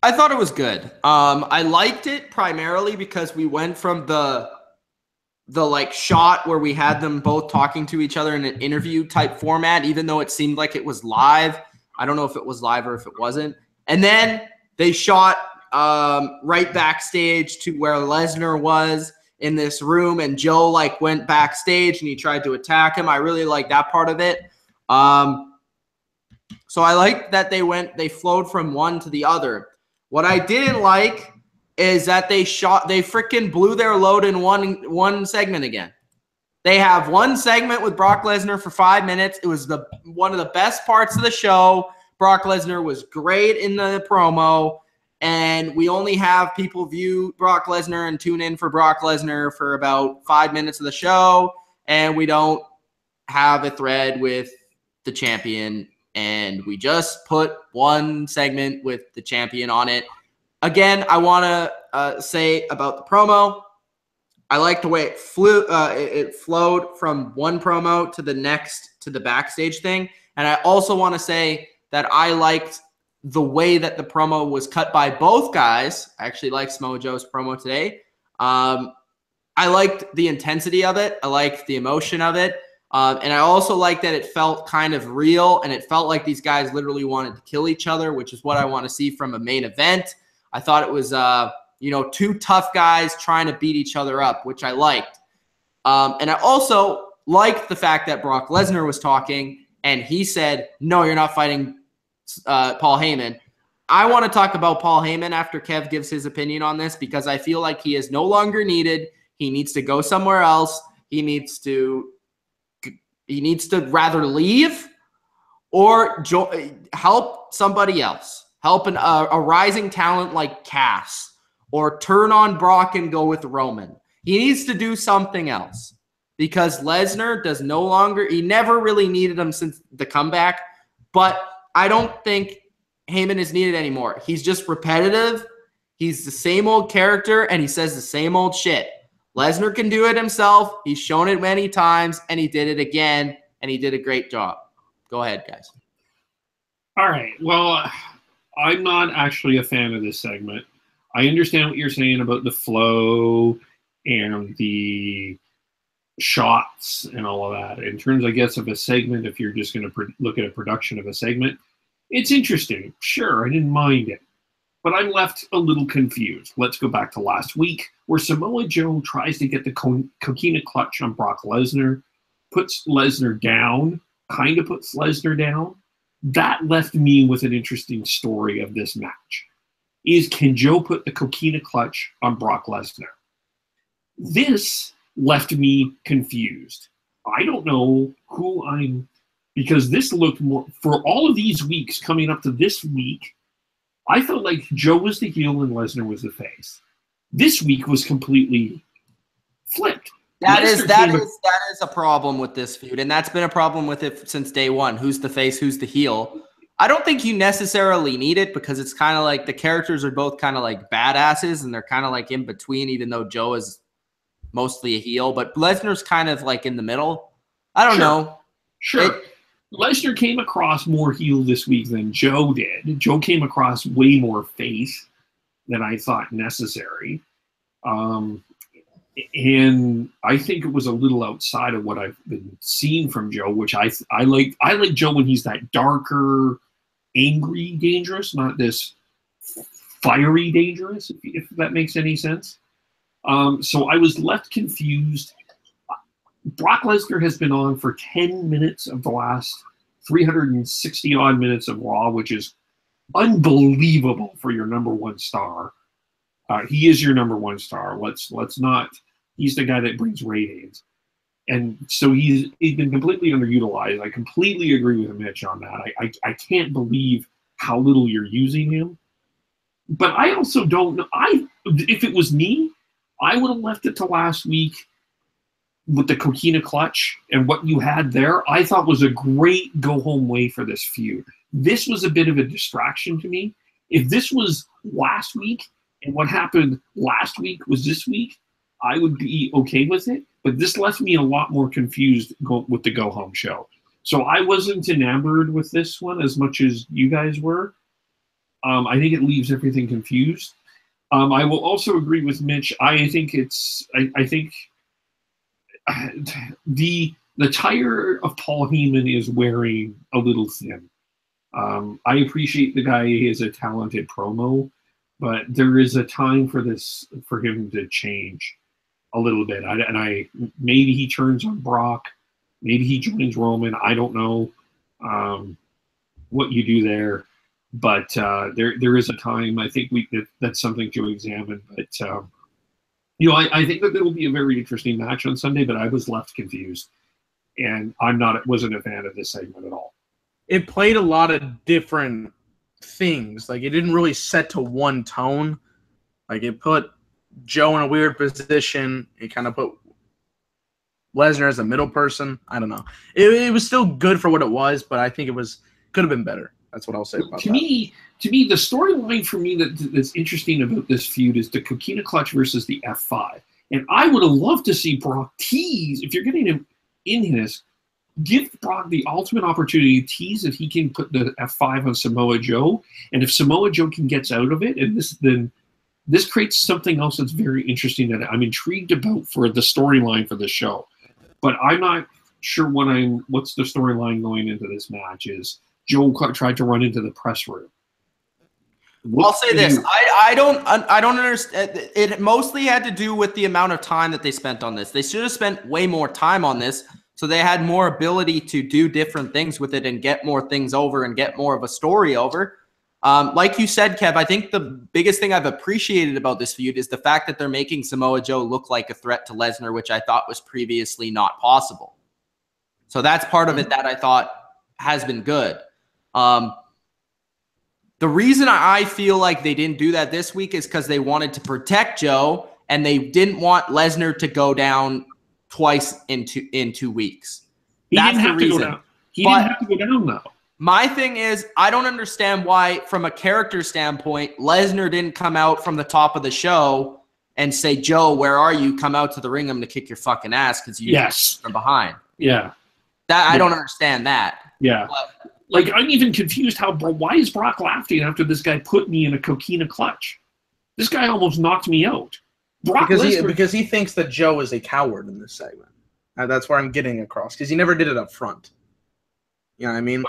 I thought it was good. I liked it primarily because we went from the like shot where we had them both talking to each other in an interview type format, even though it seemed like it was live. I don't know if it was live or if it wasn't. And then they shot right backstage to where Lesnar was in this room, and Joe like went backstage and he tried to attack him. I really like that part of it. So I like that they flowed from one to the other. What I didn't like is that they freaking blew their load in one segment again. They have one segment with Brock Lesnar for 5 minutes. It was one of the best parts of the show. Brock Lesnar was great in the promo, and we only have people view Brock Lesnar and tune in for Brock Lesnar for about 5 minutes of the show, and we don't have a thread with the champion, and we just put one segment with the champion on it. Again, I want to say about the promo, I like the way it flowed from one promo to the next to the backstage thing. And I also want to say that I liked the way that the promo was cut by both guys. I actually liked Samoa Joe's promo today. I liked the intensity of it. I liked the emotion of it. And I also liked that it felt kind of real, and it felt like these guys literally wanted to kill each other, which is what I want to see from a main event. I thought it was, two tough guys trying to beat each other up, which I liked. And I also liked the fact that Brock Lesnar was talking, and he said, no, you're not fighting Paul Heyman. I want to talk about Paul Heyman after Kev gives his opinion on this, because I feel like he is no longer needed. He needs to go somewhere else. He needs to rather leave or help somebody else. Help a rising talent like Cass, or turn on Brock and go with Roman. He needs to do something else, because Lesnar he never really needed him since the comeback, but I don't think Heyman is needed anymore. He's just repetitive. He's the same old character, and he says the same old shit. Lesnar can do it himself. He's shown it many times, and he did it again, and he did a great job. Go ahead, guys. All right. Well, I'm not actually a fan of this segment. I understand what you're saying about the flow and the shots and all of that. In terms, I guess, of a segment, if you're just going to look at a production of a segment, it's interesting. Sure, I didn't mind it. But I'm left a little confused. Let's go back to last week, where Samoa Joe tries to get the coquina clutch on Brock Lesnar, puts Lesnar down, kind of puts Lesnar down. That left me with an interesting story of this match. Can Joe put the coquina clutch on Brock Lesnar? This left me confused. I don't know because this looked more, for all of these weeks coming up to this week, I felt like Joe was the heel and Lesnar was the face. This week was completely flipped. That is a problem with this feud, and that's been a problem with it since day one. Who's the face, who's the heel? I don't think you necessarily need it, because it's kind of like the characters are both kind of like badasses, and they're kind of like in between, even though Joe is mostly a heel, but Lesnar's kind of like in the middle. I don't know. Sure. Lesnar came across more heel this week than Joe did. Joe came across way more face than I thought necessary. And I think it was a little outside of what I've been seeing from Joe, which I like. I like Joe when he's that darker, angry, dangerous, not this fiery dangerous, if that makes any sense. So I was left confused. Brock Lesnar has been on for 10 minutes of the last 360 odd minutes of Raw, which is unbelievable for your number one star. He is your number one star. Let's not. He's the guy that brings ratings, and so he's been completely underutilized. I completely agree with Mitch on that. I can't believe how little you're using him. But I also don't know. If it was me, I would have left it to last week with the Coquina clutch and what you had there. I thought was a great go home way for this feud. This was a bit of a distraction to me. If this was last week and what happened last week was this week, I would be okay with it. But this left me a lot more confused with the go home show. So I wasn't enamored with this one as much as you guys were. I think it leaves everything confused. I will also agree with Mitch. I think the tire of Paul Heyman is wearing a little thin. I appreciate the guy is a talented promo, but there is a time for him to change a little bit. Maybe he turns on Brock, maybe he joins Roman. I don't know what you do there, but there is a time. I think that's something to examine. But I think that there will be a very interesting match on Sunday. But I was left confused, and wasn't a fan of this segment at all. It played a lot of different things. Like, it didn't really set to one tone. Like, it put Joe in a weird position. It kind of put Lesnar as a middle person. I don't know. It was still good for what it was, but I think could have been better. That's what I'll say about that. To me, the storyline for me that's interesting about this feud is the Coquina clutch versus the F5. And I would have loved to see Brock tease, if you're getting him in this, give Brock the ultimate opportunity to tease if he can put the F5 on Samoa Joe. And if Samoa Joe get out of it, and this creates something else that's very interesting that I'm intrigued about for the storyline for the show. But I'm not sure what's the storyline going into this match is. Joe tried to run into the press room. I'll say this: I don't understand. It mostly had to do with the amount of time that they spent on this. They should have spent way more time on this, so they had more ability to do different things with it and get more things over and get more of a story over. Like you said, Kev, I think the biggest thing I've appreciated about this feud is the fact that they're making Samoa Joe look like a threat to Lesnar, which I thought was previously not possible. So that's part of it that I thought has been good. The reason I feel like they didn't do that this week is because they wanted to protect Joe and they didn't want Lesnar to go down twice in 2 weeks. That's the reason. He didn't have to go down though. My thing is, I don't understand why, from a character standpoint, Lesnar didn't come out from the top of the show and say, Joe, where are you? Come out to the ring. I'm going to kick your fucking ass because you from behind. Yeah. I don't understand that. Yeah. Like, I'm even confused why is Brock laughing after this guy put me in a Coquina clutch? This guy almost knocked me out. Because he thinks that Joe is a coward in this segment. That's where I'm getting across, because he never did it up front. You know what I mean?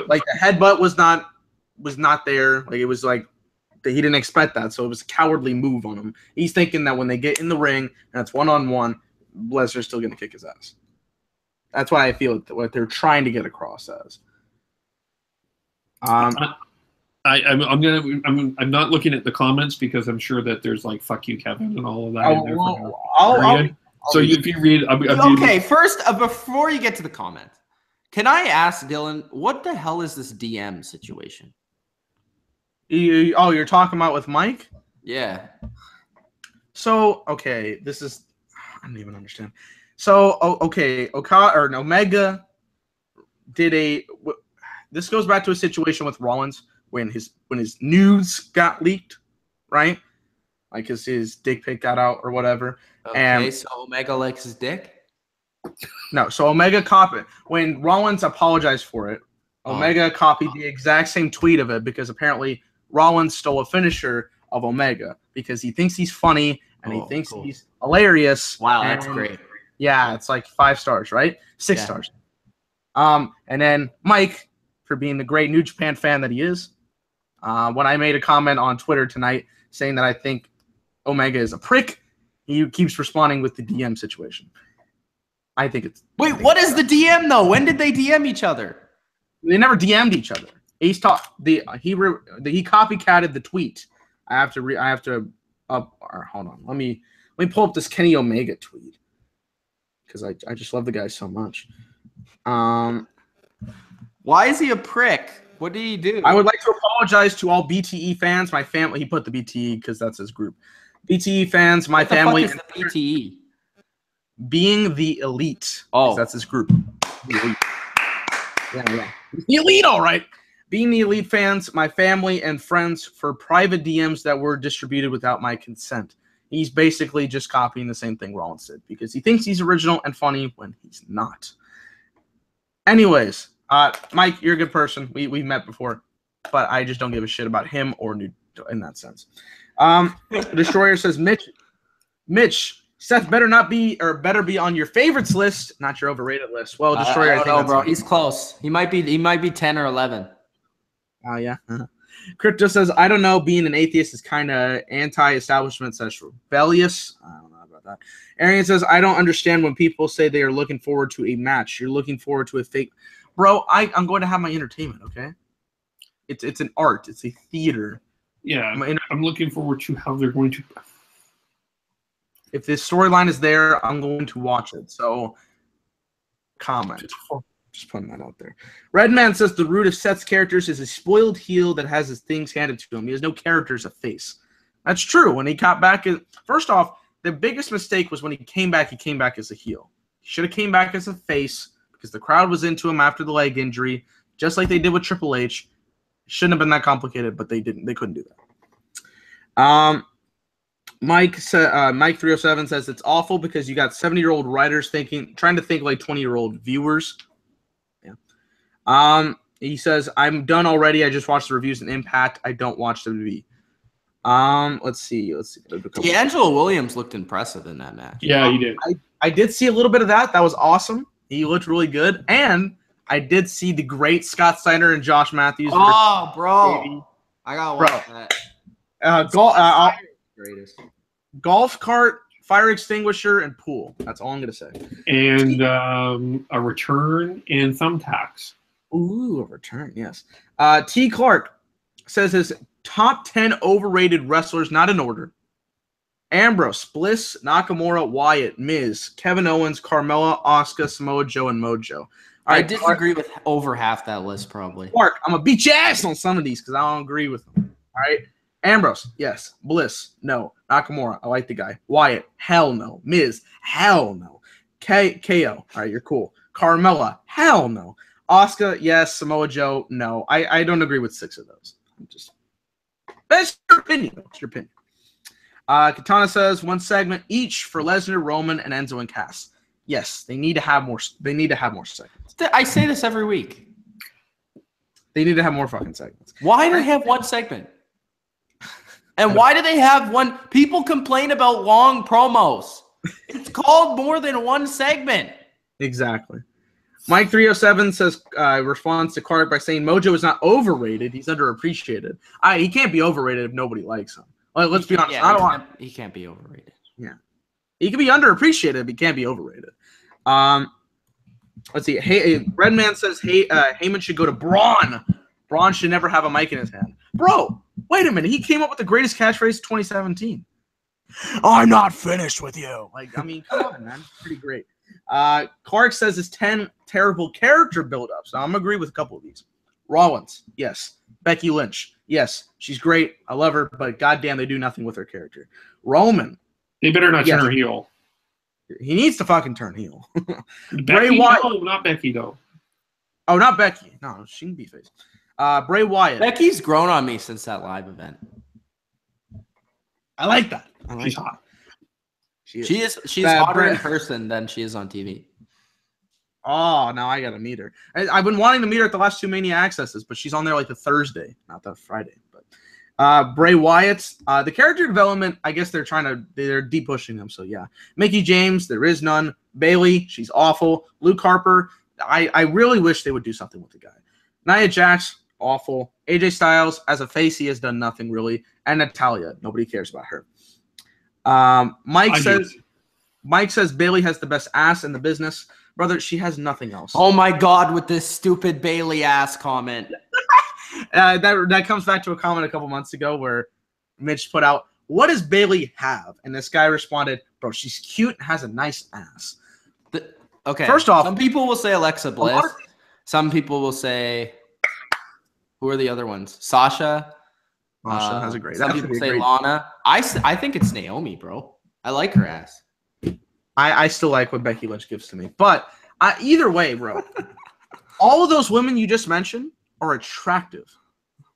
Like the headbutt was not there. Like, it was like he didn't expect that, so it was a cowardly move on him. He's thinking that when they get in the ring and it's one-on-one, Lesnar's still going to kick his ass. That's why I feel what they're trying to get across as. I'm not looking at the comments because I'm sure that there's like "fuck you, Kevin" and all of that in there. If you read, okay. First, before you get to the comments, can I ask Dylan, what the hell is this DM situation? You're talking about with Mike? Yeah. So okay, I don't even understand. So okay, Omega did this goes back to a situation with Rollins when his nudes got leaked, right? Like his dick pic got out or whatever. Okay, so Omega likes his dick? No, so Omega copied. When Rollins apologized for it, Omega copied the exact same tweet of it because apparently Rollins stole a finisher of Omega because he thinks he's funny and he thinks he's hilarious. Wow, that's great. Yeah, it's like 5 stars, right? 6 stars. And then Mike, for being the great New Japan fan that he is, when I made a comment on Twitter tonight saying that I think Omega is a prick, he keeps responding with the DM situation. I think it's... Wait, what is the DM, though? When did they DM each other? They never DM'd each other. He copycatted the tweet. I have to hold on. Let me pull up this Kenny Omega tweet because I just love the guy so much. Why is he a prick? What did he do? I would like to apologize to all BTE fans, my family. He put the BTE because that's his group. BTE fans, my family. What the fuck is the BTE? Being the elite. Oh, that's his group. The elite. Yeah. The elite, all right. Being the elite fans, my family and friends for private DMs that were distributed without my consent. He's basically just copying the same thing Rollins did because he thinks he's original and funny when he's not. Anyways, Mike, you're a good person. We've met before, but I just don't give a shit about him or New in that sense. Destroyer says, Mitch, Seth better be on your favorites list, not your overrated list. Well, Destroyer, I don't know, bro. He's close. He might be 10 or 11. Oh yeah. Crypto says, I don't know. Being an atheist is kind of anti-establishment / rebellious. I don't know about that. Arian says, I don't understand when people say they are looking forward to a match. You're looking forward to a fake. Bro, I'm going to have my entertainment, okay? It's an art. It's a theater. Yeah, I'm looking forward to how they're going to. If this storyline is there, I'm going to watch it. So, comment. Just putting that out there. Redman says the root of Seth's characters is a spoiled heel that has his things handed to him. He has no character as a face. That's true. When he got back, first off, the biggest mistake was when he came back as a heel. He should have came back as a face because the crowd was into him after the leg injury, just like they did with Triple H. It shouldn't have been that complicated, but they didn't. They couldn't do that. Mike 307 says it's awful because you got 70-year-old writers trying to think like 20-year-old viewers. Yeah. He says I'm done already. I just watched the reviews in Impact. I don't watch WWE. Let's see. D'Angelo Williams looked impressive in that match. Yeah, he did. I did see a little bit of that. That was awesome. He looked really good, and I did see the great Scott Steiner and Josh Matthews. Oh, bro, I gotta watch that. Greatest. Golf cart, fire extinguisher, and pool. That's all I'm gonna say. And a return and thumbtacks. Ooh, a return, yes. T. Clark says his top 10 overrated wrestlers, not in order. Ambrose, Bliss, Nakamura, Wyatt, Miz, Kevin Owens, Carmella, Asuka, Samoa Joe, and Mojo. I disagree with over half that list, probably. Clark, I'm gonna beat your ass on some of these because I don't agree with them. All right. Ambrose, yes. Bliss, no. Nakamura, I like the guy. Wyatt, hell no. Miz, hell no. KO, all right, you're cool. Carmella, hell no. Asuka, yes. Samoa Joe, no. I don't agree with 6 of those. That's your opinion. It's your opinion. Katana says 1 segment each for Lesnar, Roman, and Enzo and Cass. Yes, they need to have more. They need to have more segments. I say this every week. They need to have more fucking segments. Why do they have 1 segment? And why do they have one? People complain about long promos. It's called more than 1 segment. Exactly. Mike 307 says responds to Clark by saying Mojo is not overrated. He's underappreciated. He can't be overrated if nobody likes him. Well, let's be honest. Yeah, he can't be overrated. Yeah, he can be underappreciated, but he can't be overrated. Let's see. Hey, Redman says Heyman should go to Braun. Braun should never have a mic in his hand. Bro, wait a minute. He came up with the greatest catchphrase of 2017. I'm not finished with you. Like, I mean, come on, man. Pretty great. Clark says it's 10 terrible character build-ups. Now, I'm going to agree with a couple of these. Rollins, yes. Becky Lynch, yes. She's great. I love her, but goddamn, they do nothing with her character. Roman. They better not turn her heel. He needs to fucking turn heel. Bray Wyatt. No, not Becky, though. Oh, not Becky. No, she can be face. Bray Wyatt. Becky's grown on me since that live event. I like that. She's hot. She's hotter in person than she is on TV. Oh, now I gotta meet her. I've been wanting to meet her at the last 2 Mania Accesses, but she's on there like the Thursday, not the Friday. But Bray Wyatt, the character development, I guess they're de-pushing them, so yeah. Mickey James, there is none. Bayley, she's awful. Luke Harper, I really wish they would do something with the guy. Nia Jax, awful. AJ Styles, as a face, he has done nothing really. And Natalia, nobody cares about her. Mike says Bayley has the best ass in the business. Brother, she has nothing else. Oh my God, with this stupid Bayley ass comment. That comes back to a comment a couple months ago where Mitch put out, what does Bayley have? And this guy responded, bro, she's cute and has a nice ass. Okay. First off, some people will say Alexa Bliss. Some people will say, who are the other ones? Sasha. Sasha has a great. Some people say Lana. I think it's Naomi, bro. I like her ass. I still like what Becky Lynch gives to me. But either way, bro, all of those women you just mentioned are attractive.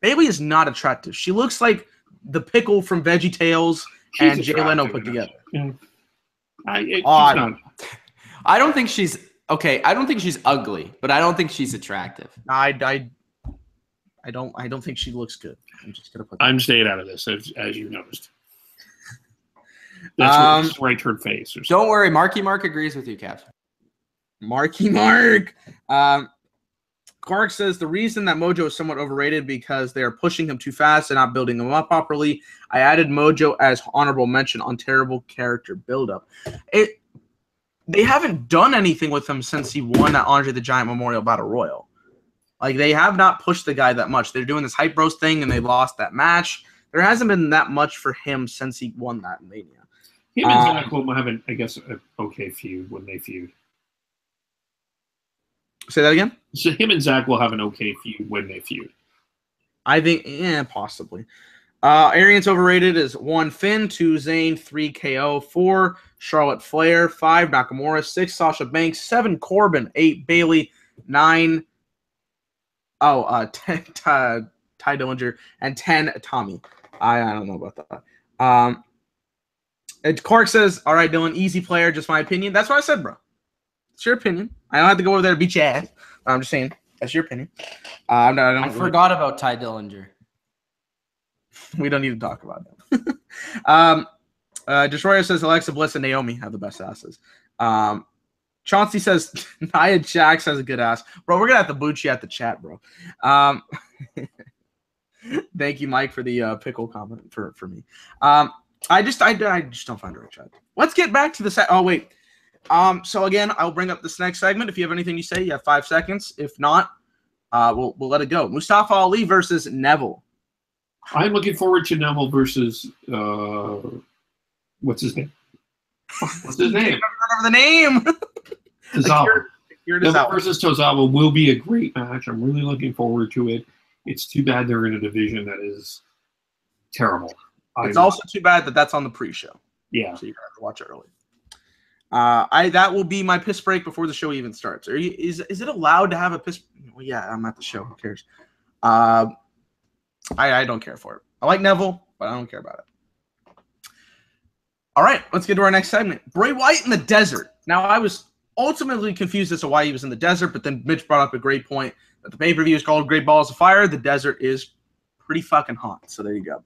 Bayley is not attractive. She looks like the pickle from VeggieTales and Jay Leno put together. Yeah. I don't think she's okay. I don't think she's ugly, but I don't think she's attractive. I don't think she looks good. I'm just gonna put. I'm staying out of this, as you noticed. That's where I turn face. Or don't worry, Marky Mark agrees with you, Caps. Marky Mark. Clark says the reason that Mojo is somewhat overrated because they are pushing him too fast and not building him up properly. I added Mojo as honorable mention on terrible character buildup. They haven't done anything with him since he won that Andre the Giant Memorial Battle Royal. Like, they have not pushed the guy that much. They're doing this hype bros thing, and they lost that match. There hasn't been that much for him since he won that in Mania. Him and Zach will have, I guess, an okay feud when they feud. Say that again? So him and Zach will have an okay feud when they feud. I think, possibly. Arian's overrated is 1 Finn, 2 Zayn, 3 KO, 4 Charlotte Flair, 5 Nakamura, 6 Sasha Banks, 7 Corbin, 8 Bayley, 9 10 Ty Dillinger, and 10 Tommy. I don't know about that. And Clark says, all right, Dylan, easy player, just my opinion. That's what I said, bro. It's your opinion. I don't have to go over there to beat your ass. I'm just saying, that's your opinion. I forgot about Ty Dillinger. We don't need to talk about that. Destroyer says Alexa Bliss and Naomi have the best asses. Chauncey says Nia Jax has a good ass. Bro, we're going to have to boot you at the chat, bro. Thank you, Mike, for the pickle comment for me. I just don't find her attractive. Let's get back to the set. Oh, wait. So, again, I'll bring up this next segment. If you have anything to say, you have 5 seconds. If not, we'll let it go. Mustafa Ali versus Neville. I'm looking forward to Neville versus what's his name? What's his name? I don't remember the name. Tozawa. Neville versus Tozawa will be a great match. I'm really looking forward to it. It's too bad they're in a division that is terrible. It's also too bad that that's on the pre-show. Yeah. So you're going to have to watch it early. That will be my piss break before the show even starts. Is it allowed to have a piss? Well, yeah, I'm at the show. Who cares? I don't care for it. I like Neville, but I don't care about it. All right, let's get to our next segment. Bray Wyatt in the desert. Now, I was ultimately confused as to why he was in the desert, but then Mitch brought up a great point that the pay-per-view is called Great Balls of Fire. The desert is pretty fucking hot, so there you go.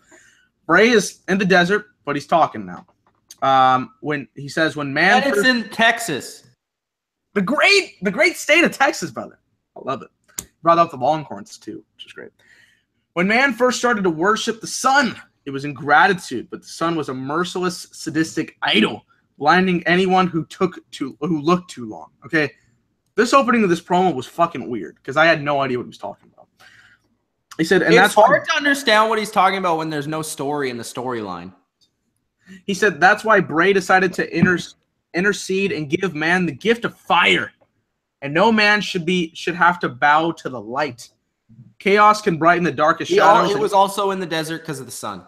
Bray is in the desert, but he's talking now. When he says, "When man," and it's in Texas, the great state of Texas, brother. I love it. Brought up the Longhorns too, which is great. When man first started to worship the sun, it was in gratitude, but the sun was a merciless, sadistic idol, blinding anyone who looked too long. Okay, this opening of this promo was fucking weird because I had no idea what he was talking about. He said, and it's hard to understand what he's talking about when there's no story in the storyline. He said that's why Bray decided to intercede and give man the gift of fire, and no man should have to bow to the light. Chaos can brighten the darkest shadows. It was also in the desert because of the sun.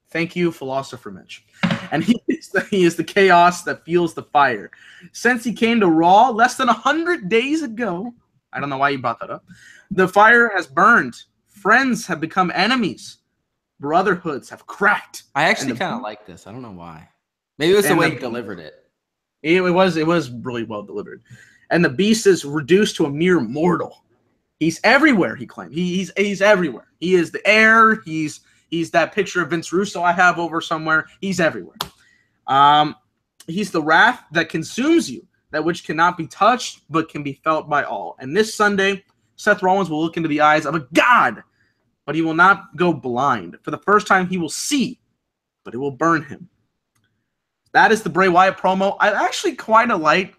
Thank you, philosopher Mitch. And he is the chaos that fuels the fire. Since he came to Raw less than 100 days ago, I don't know why you brought that up, the fire has burned. Friends have become enemies. Brotherhoods have cracked. I actually kind of like this. I don't know why. Maybe it was the way he delivered it. It was really well delivered. And the beast is reduced to a mere mortal. He's everywhere, he claimed. He's everywhere. He is the air. He's that picture of Vince Russo I have over somewhere. He's everywhere. He's the wrath that consumes you, that which cannot be touched but can be felt by all. And this Sunday, Seth Rollins will look into the eyes of a god, but he will not go blind. For the first time, he will see, but it will burn him. That is the Bray Wyatt promo. I actually kind of liked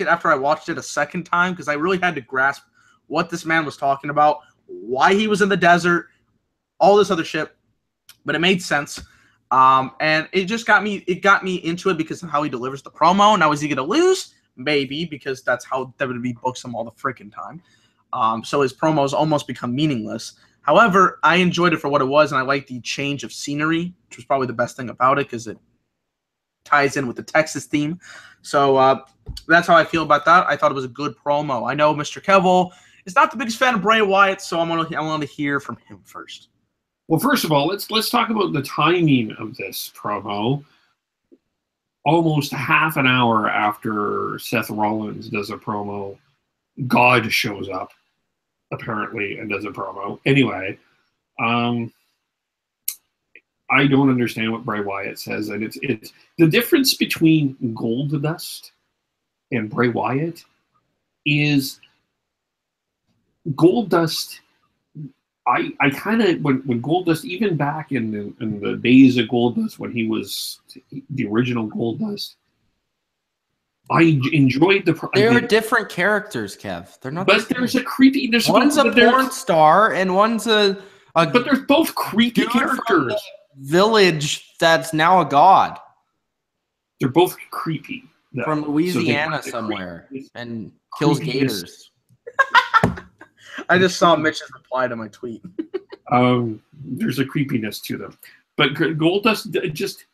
it after I watched it a second time because I really had to grasp what this man was talking about, why he was in the desert, all this other shit. But it made sense. And it just got me into it because of how he delivers the promo. Now, is he going to lose? Maybe, because that's how WWE books him all the freaking time. So his promos almost become meaningless. However, I enjoyed it for what it was, and I liked the change of scenery, which was probably the best thing about it because it ties in with the Texas theme. So that's how I feel about that. I thought it was a good promo. I know Mr. Kevole is not the biggest fan of Bray Wyatt, so I want to hear from him first. Well, first of all, let's talk about the timing of this promo. Almost half an hour after Seth Rollins does a promo, God shows up, apparently, and does a promo. Anyway, I don't understand what Bray Wyatt says, and it's the difference between Goldust and Bray Wyatt is Goldust. I kind of when Goldust, even back in the days of Goldust when he was the original Goldust, I enjoyed the. They're different characters, Kev. They're not. But there's a creepy. One's a porn star and one's a. But they're both creepy characters. Village that's now a god. They're both creepy. From Louisiana somewhere and kills gators. I just saw Mitch's reply to my tweet. There's a creepiness to them. But Goldust just,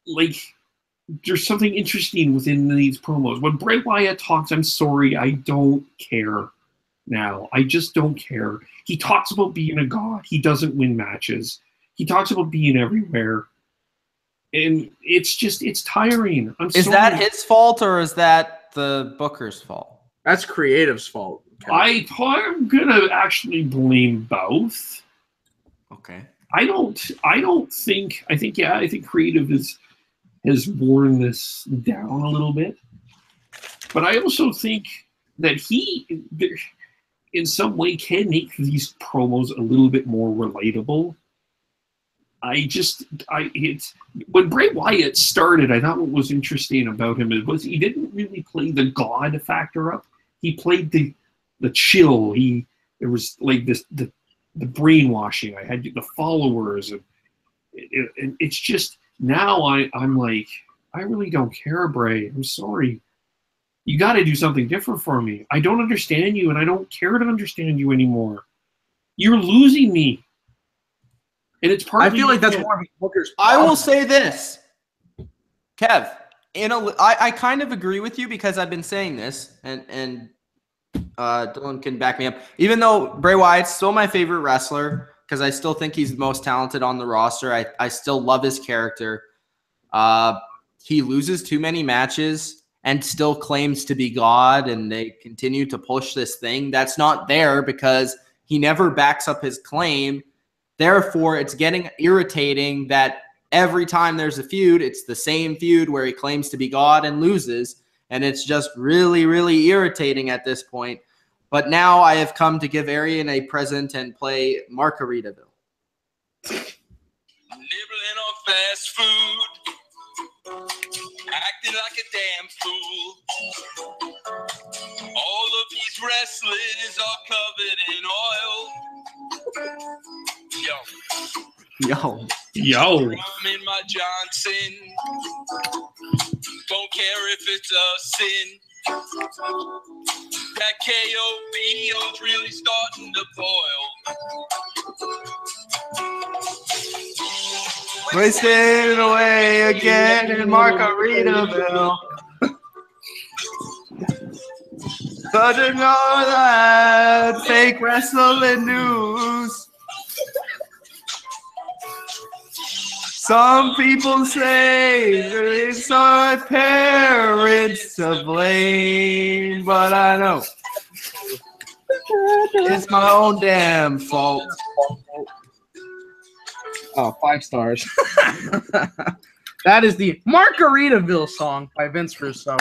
like, there's something interesting within these promos. When Bray Wyatt talks, I'm sorry, I don't care now. I just don't care. He talks about being a god. He doesn't win matches. He talks about being everywhere. And it's tiring. I'm sorry. Is that his fault or is that the booker's fault? That's creative's fault. I'm gonna actually blame both. Okay. I think creative has worn this down a little bit. But I also think that he in some way can make these promos a little bit more relatable. When Bray Wyatt started, I thought what was interesting about him was he didn't really play the God factor up. He played the chill. There was like the brainwashing. I had the followers, and it's just now I'm like, I really don't care, Bray. I'm sorry. You got to do something different for me. I don't understand you, and I don't care to understand you anymore. You're losing me. And it's part. I feel like that's more of a Booker's problem. I will say this, Kev. I kind of agree with you because I've been saying this, and Dylan can back me up. Even though Bray Wyatt's still my favorite wrestler because I still think he's the most talented on the roster. I still love his character. He loses too many matches and still claims to be God, and they continue to push this thing that's not there because he never backs up his claim. Therefore, it's getting irritating that every time there's a feud, it's the same feud where he claims to be God and loses. And it's just really, really irritating at this point. But now I have come to give Arian a present and play Margaritaville. Nibbling on fast food, acting like a damn fool. All of these wrestlers are covered in oil. Yo. I'm in my Johnson. Don't care if it's a sin. That KOB's really starting to boil. Wasting away again in Margaritaville. But you know that fake wrestling news. Some people say it's our parents to blame, but I know It's my own damn fault. Oh, 5 stars. That is the Margaritaville song by Vince Russo.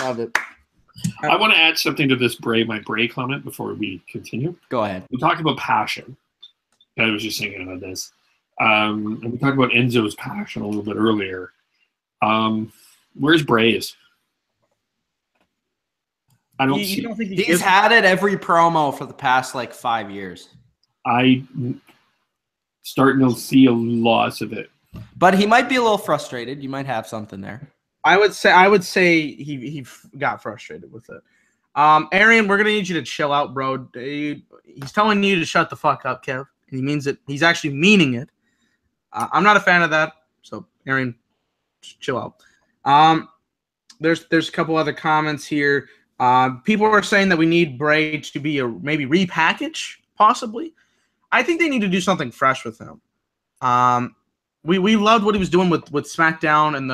Love it. I want to add something to this my Bray comment before we continue. Go ahead. We talked about passion. I was just thinking about this. And we talked about Enzo's passion a little bit earlier. Where's Bray's? I don't see. Don't think He's had it every promo for the past like 5 years. I'm starting to see a loss of it. But he might be a little frustrated. You might have something there. I would say he got frustrated with it. Arian, we're gonna need you to chill out, bro. He's telling you to shut the fuck up, Kev. He means it. He's actually meaning it. I'm not a fan of that. So, Arian, chill out. There's a couple other comments here. People are saying that we need Bray to be maybe repackage, possibly. I think they need to do something fresh with him. We loved what he was doing with SmackDown and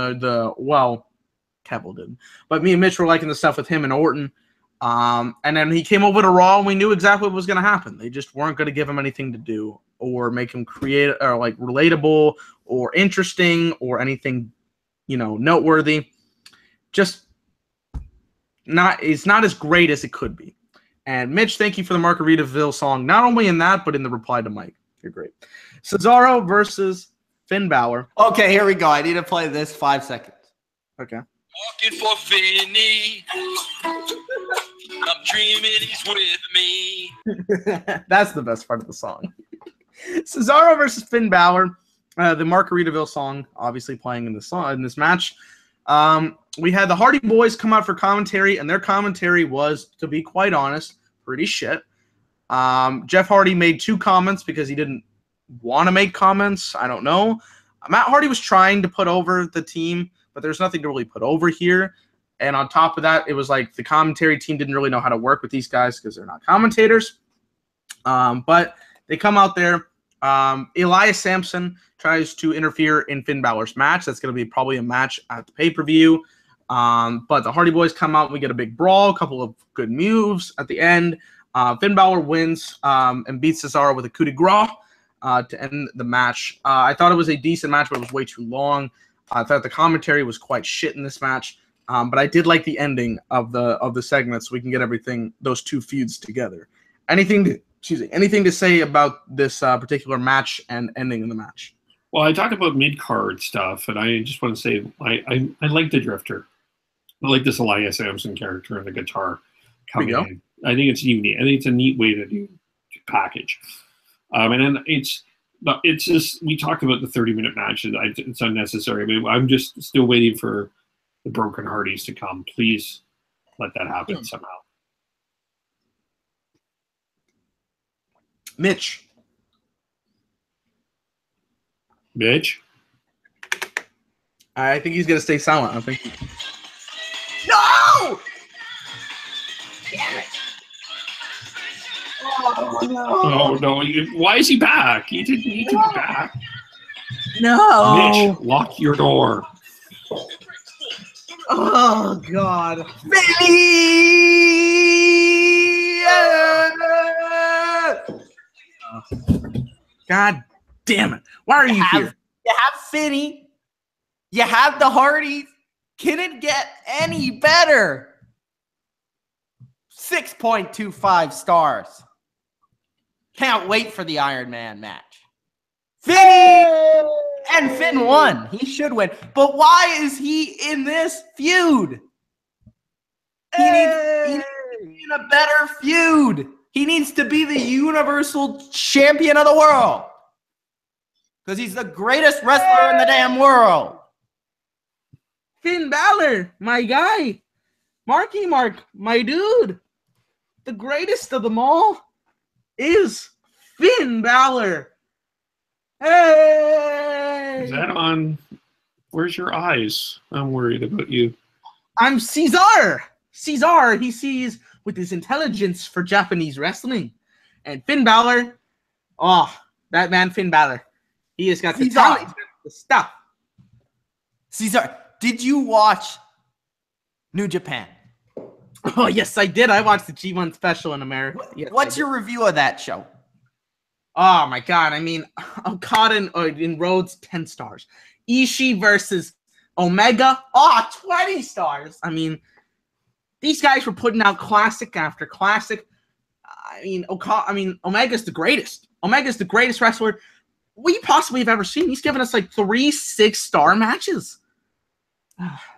Kevole didn't. But me and Mitch were liking the stuff with him and Orton. And then he came over to Raw and we knew exactly what was going to happen. They just weren't going to give him anything to do or make him create or like relatable or interesting or anything, noteworthy. Just it's not as great as it could be. And Mitch, thank you for the Margaritaville song, not only in that, but in the reply to Mike. You're great. Cesaro versus Finn Balor. Okay, here we go. I need to play this 5 seconds. Okay. Walking for Finny. I'm dreaming he's with me. That's the best part of the song. Cesaro versus Finn Balor. The Margaritaville song, obviously playing in this match. We had the Hardy Boys come out for commentary, and their commentary was, to be quite honest, pretty shit. Jeff Hardy made 2 comments because he didn't want to make comments. I don't know. Matt Hardy was trying to put over the team, but there's nothing to really put over here. And on top of that, it was like the commentary team didn't really know how to work with these guys because they're not commentators. But they come out there. Elias Sampson tries to interfere in Finn Balor's match. That's going to be probably a match at the pay-per-view. But the Hardy Boys come out and we get a big brawl, a couple of good moves at the end. Finn Balor wins and beats Cesaro with a coup de grace to end the match. I thought it was a decent match, but it was way too long. I thought the commentary was quite shit in this match. But I did like the ending of the segment so we can get those 2 feuds together. Anything to say about this particular match and ending of the match? Well, I talked about mid-card stuff, and I just want to say I like the Drifter. I like this Elias Sampson character and the guitar coming in. I think it's unique. I think it's a neat way to package. And then it's just, we talked about the 30-minute matches. It's unnecessary. I mean, I'm just still waiting for the Broken Hardys to come. Please let that happen somehow. Mitch. I think he's going to stay silent. I think. No! Damn it. Oh, no. Why is he back? He didn't need to be back. No. Mitch, lock your door. Oh, God. God damn it. Why are you here? You have Finny. You have the Hardys. Can it get any better? 6.25 stars. Can't wait for the Iron Man match. Finny and Finn won. He should win. But why is he in this feud? He needs to be in a better feud. He needs to be the Universal Champion of the world. Because he's the greatest wrestler in the damn world. Finn Balor, my guy. Marky Mark, my dude. The greatest of them all is Finn Balor. Hey! Is that on? Where's your eyes? I'm worried about you. I'm Caesar. Caesar, he sees with his intelligence for Japanese wrestling. And Finn Balor, oh, that man Finn Balor. He has got the talent, he's got the stuff. Caesar, did you watch New Japan? Oh, yes, I did. I watched the G1 special in America. Yes, What's your review of that show? Oh, my God. I mean, Okada in Rhodes, 10 stars. Ishii versus Omega, 20 stars. I mean, these guys were putting out classic after classic. I mean, Omega's the greatest. Omega's the greatest wrestler we possibly have ever seen. He's given us like 3 6-star matches.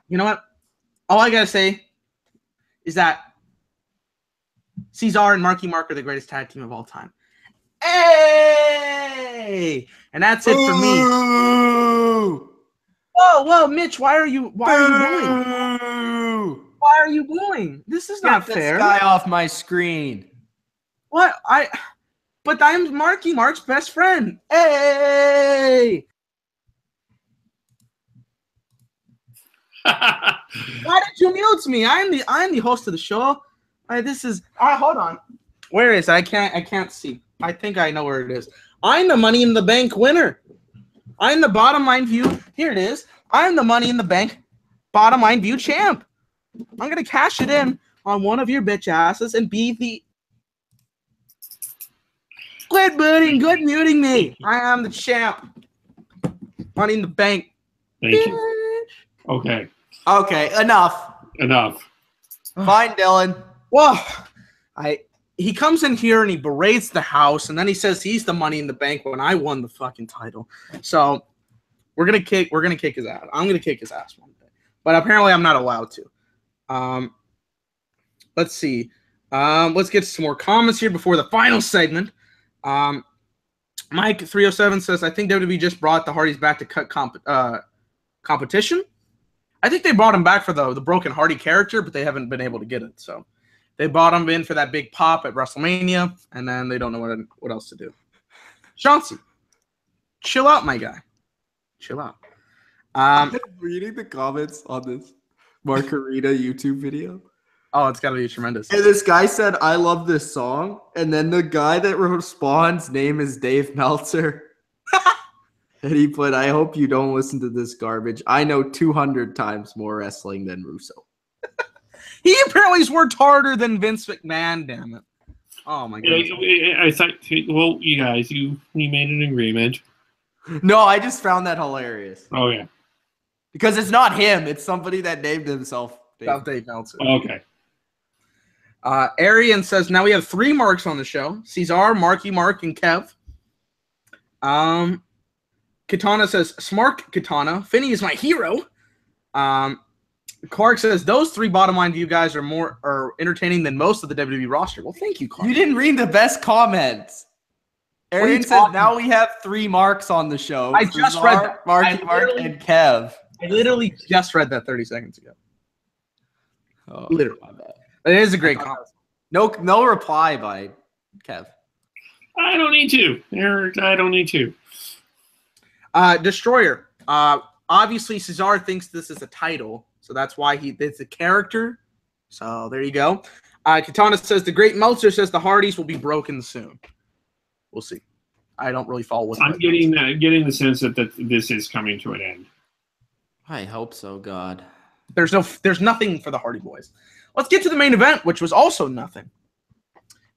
You know what? All I got to say is that Cesar and Marky Mark are the greatest tag team of all time. Hey! And that's it for me. Whoa, Mitch, why are you booing? Why are you booing? This is not fair. Get this guy off my screen. What? But I'm Marky Mark's best friend. Hey! Why did you mute me? I'm the host of the show. Hold on. Where is it? I can't see. I think I know where it is. I'm the Money in the Bank winner. I'm the Bottom Line View. Here it is. I'm the Money in the Bank Bottom Line View champ. I'm gonna cash it in on one of your bitch asses and be the. Quit booting, quit muting me. I am the champ. Money in the Bank. Thank you. Okay. Okay, enough. Fine, Dylan. Well, he comes in here and he berates the house, and then he says he's the Money in the Bank when I won the fucking title. So we're gonna kick his ass. I'm gonna kick his ass one day, but apparently I'm not allowed to. Let's see. Let's get some more comments here before the final segment. Mike 307 says, I think WWE just brought the Hardys back to cut competition. I think they brought him back for the Broken Hardy character, but they haven't been able to get it. So they brought him in for that big pop at WrestleMania, and then they don't know what else to do. Chauncey, chill out, my guy. Chill out. I'm reading the comments on this Margarita YouTube video. Oh, it's got to be tremendous. And this guy said, I love this song. And then the guy that responds, name is Dave Meltzer. And he put, I hope you don't listen to this garbage. I know 200 times more wrestling than Russo. He apparently's worked harder than Vince McMahon, damn it. Oh, my goodness. I thought, well, you guys, we made an agreement. No, I just found that hilarious. Oh, yeah. Because it's not him. It's somebody that named himself Dave Meltzer. Okay. Arian says, now we have 3 marks on the show. Cesar, Marky Mark, and Kev. Katana says, smart Katana. Finney is my hero. Clark says, those 3 Bottom Line View guys are entertaining than most of the WWE roster. Well, thank you, Clark. You didn't read the best comments. Arian says, now we have 3 marks on the show. I just read that. Marky Mark and Kev. I literally just read that 30 seconds ago. Oh, literally. It is a great comment. No reply by Kev. I don't need to. Eric, I don't need to. Destroyer. Obviously, Cesar thinks this is a title, so that's why it's a character. So there you go. Katana says, the great Meltzer says the Hardys will be broken soon. We'll see. I don't really follow with I'm getting the sense that this is coming to an end. I hope so, God. There's nothing for the Hardy Boys. Let's get to the main event, which was also nothing.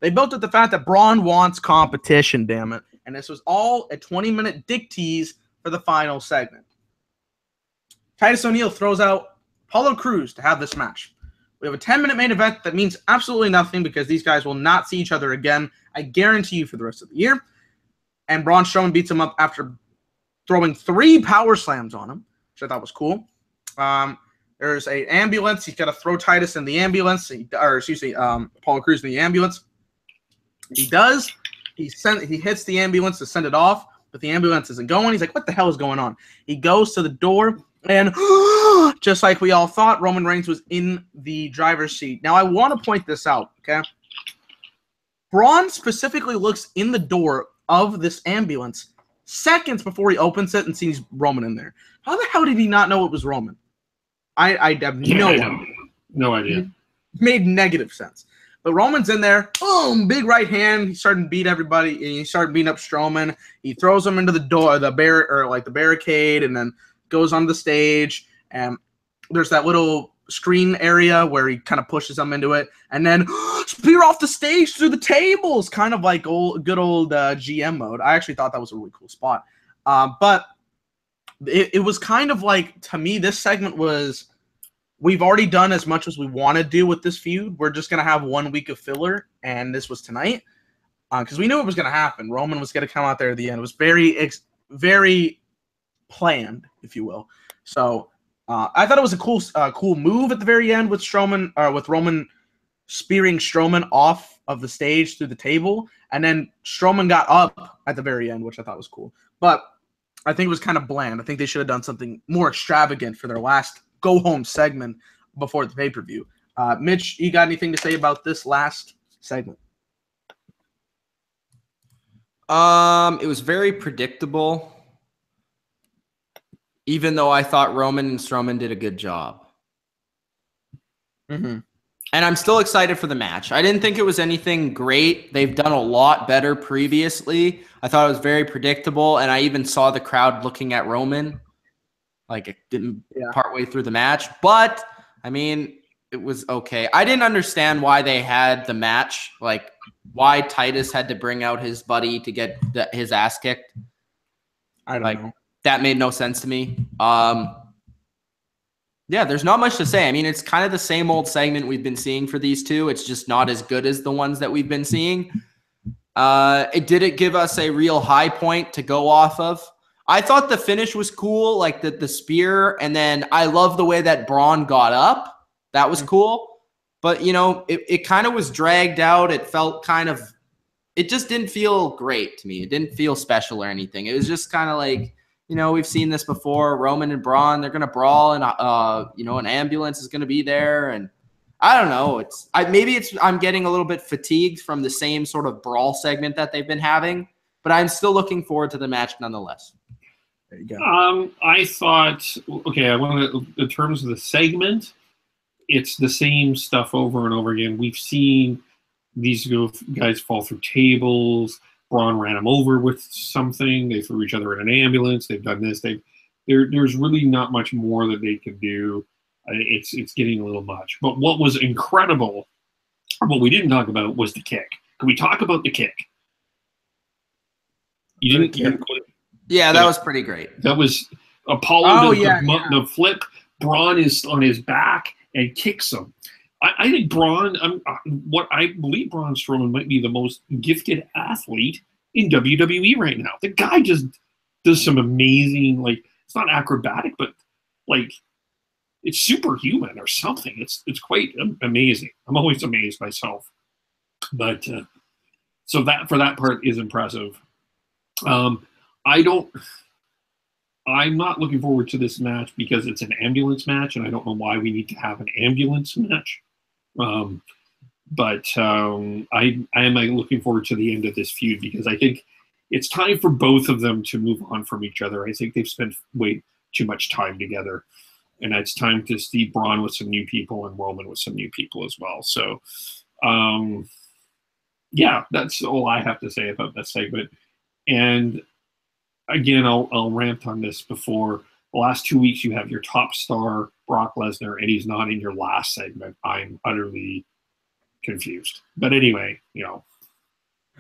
They built up the fact that Braun wants competition, damn it. And this was all a 20-minute dick tease for the final segment. Titus O'Neil throws out Apollo Crews to have this match. We have a 10-minute main event that means absolutely nothing because these guys will not see each other again, I guarantee you, for the rest of the year. And Braun Strowman beats him up after throwing 3 power slams on him, which I thought was cool. There's an ambulance. He's got to throw Titus in the ambulance. Apollo Crews in the ambulance. He does. He hits the ambulance to send it off, but the ambulance isn't going. He's like, what the hell is going on? He goes to the door, and just like we all thought, Roman Reigns was in the driver's seat. Now, I want to point this out, okay? Braun specifically looks in the door of this ambulance seconds before he opens it and sees Roman in there. How the hell did he not know it was Roman? I have no idea. It made negative sense. But Roman's in there, boom, big right hand. He's starting to beat everybody. And he started beating up Strowman. He throws him into the door, the barricade, and then goes on the stage. And there's that little screen area where he kind of pushes them into it, and then spear off the stage through the tables, kind of like good old GM mode. I actually thought that was a really cool spot. But it was kind of like, to me, this segment was, we've already done as much as we want to do with this feud. We're just going to have 1 week of filler, and this was tonight. Because we knew it was going to happen. Roman was going to come out there at the end. It was very planned, if you will. So I thought it was a cool move at the very end with Roman spearing Strowman off of the stage through the table, and then Strowman got up at the very end, which I thought was cool. But I think it was kind of bland. I think they should have done something more extravagant for their last go-home segment before the pay-per-view. Mitch, you got anything to say about this last segment? It was very predictable, even though I thought Roman and Strowman did a good job. Mm-hmm. And I'm still excited for the match. I didn't think it was anything great. They've done a lot better previously. I thought it was very predictable, and I even saw the crowd looking at Roman like it didn't partway through the match. But, I mean, it was okay. I didn't understand why they had the match, like why Titus had to bring out his buddy to get his ass kicked. I don't know. That made no sense to me. Yeah, there's not much to say. I mean, it's kind of the same old segment we've been seeing for these two. It's just not as good as the ones that we've been seeing. It didn't give us a real high point to go off of. I thought the finish was cool, like the spear, and then I love the way that Braun got up. That was cool. But, you know, it kind of was dragged out. It felt kind of – it just didn't feel great to me. It didn't feel special or anything. It was just kind of like – you know, we've seen this before. Roman and Braun, they're going to brawl, and, you know, an ambulance is going to be there. And I don't know. I'm getting a little bit fatigued from the same sort of brawl segment that they've been having, but I'm still looking forward to the match nonetheless. There you go. I thought, okay, in terms of the segment, it's the same stuff over and over again. We've seen these guys fall through tables. Braun ran him over with something. They threw each other in an ambulance. They've done this. There's really not much more that they can do. It's getting a little much. But what was incredible, what we didn't talk about, was the kick. Can we talk about the kick? You didn't. Yeah, that was pretty great. That was Apollo. The flip. Braun is on his back and kicks him. I think Braun, I believe Braun Strowman might be the most gifted athlete in WWE right now. The guy just does some amazing, like, it's not acrobatic, but like it's superhuman or something. It's quite amazing. I'm always amazed myself. But so that for that part is impressive. I'm not looking forward to this match because it's an ambulance match, and I don't know why we need to have an ambulance match. But I am looking forward to the end of this feud because I think it's time for both of them to move on from each other. I think they've spent way too much time together, and it's time to see Braun with some new people and Roman with some new people as well. So, yeah, that's all I have to say about that segment. And again, I'll rant on this before. The last 2 weeks, you have your top star, Brock Lesnar, and he's not in your last segment. I'm utterly confused. But anyway, you know.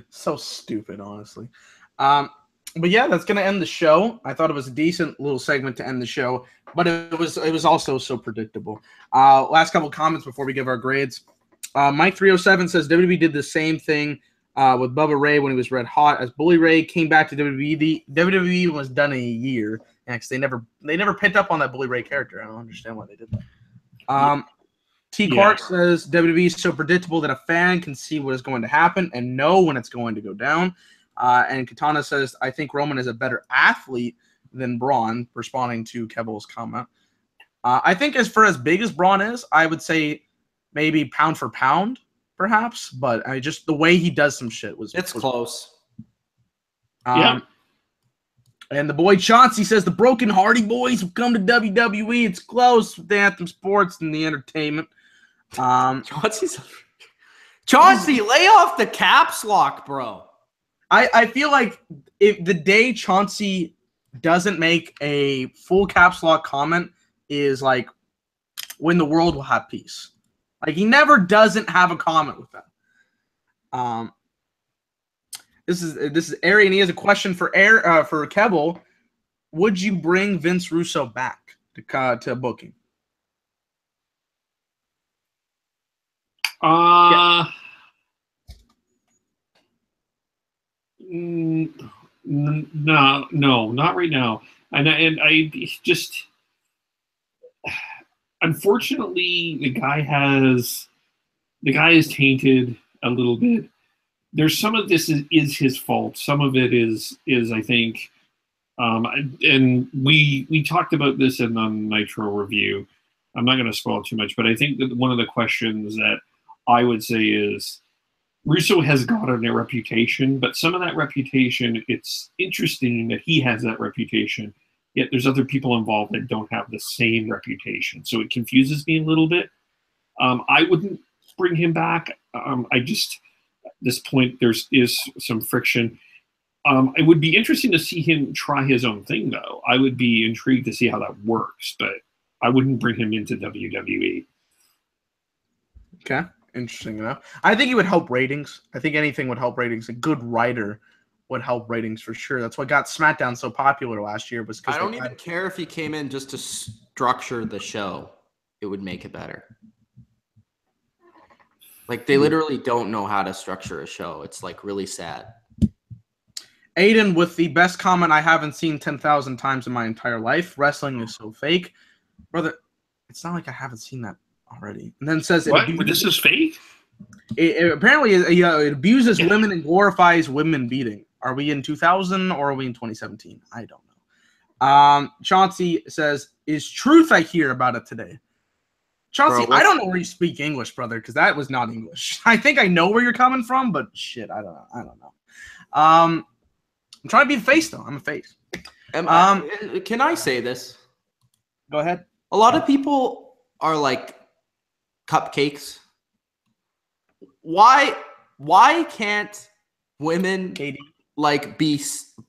So stupid, honestly. But yeah, that's going to end the show. I thought it was a decent little segment to end the show, but it was also so predictable. Last couple comments before we give our grades. Mike307 says WWE did the same thing with Bubba Ray when he was red hot. As Bully Ray came back to WWE, the WWE was done in a year. They never picked up on that Bully Ray character. I don't understand why they did that. T. Clark says WWE is so predictable that a fan can see what is going to happen and know when it's going to go down. And Katana says, I think Roman is a better athlete than Braun, responding to Kevole's comment. I think as big as Braun is, I would say maybe pound for pound, perhaps. But just the way he does some shit was close. Yeah. And the boy Chauncey says the Broken Hardy Boys have come to WWE. It's close with the Anthem Sports and the entertainment. Chauncey, lay off the caps lock, bro. I feel like if the day Chauncey doesn't make a full caps lock comment is like when the world will have peace. Like, he never doesn't have a comment with that. This is Ari, and he has a question for Kevole. Would you bring Vince Russo back to booking? No, not right now. And I just, unfortunately, the guy is tainted a little bit. There's some of this is his fault. Some of it is I think, and we talked about this in the Nitro review. I'm not going to spoil too much, but I think that one of the questions that I would say is, Russo has gotten a reputation, but some of that reputation, it's interesting that he has that reputation, yet there's other people involved that don't have the same reputation. So it confuses me a little bit. I wouldn't bring him back. At this point, is some friction. It would be interesting to see him try his own thing, though. I would be intrigued to see how that works, but I wouldn't bring him into WWE. Okay, interesting enough. I think he would help ratings. I think anything would help ratings. A good writer would help ratings for sure. That's what got SmackDown so popular last year. Was because I don't even care if he came in just to structure the show. It would make it better. Like, they literally don't know how to structure a show. It's like really sad. Aiden with the best comment I haven't seen 10,000 times in my entire life. Wrestling is so fake. Brother, it's not like I haven't seen that already. And then says, what? This is fake? Apparently, it abuses women and glorifies women beating. Are we in 2000 or are we in 2017? I don't know. Chauncey says, is truth I hear about it today? Chauncey, I don't know where you speak English, brother, because that was not English. I think I know where you're coming from, but shit, I don't know. I'm trying to be the face, though. I'm a face. Can I say this? Go ahead. A lot of people are like cupcakes. Why can't women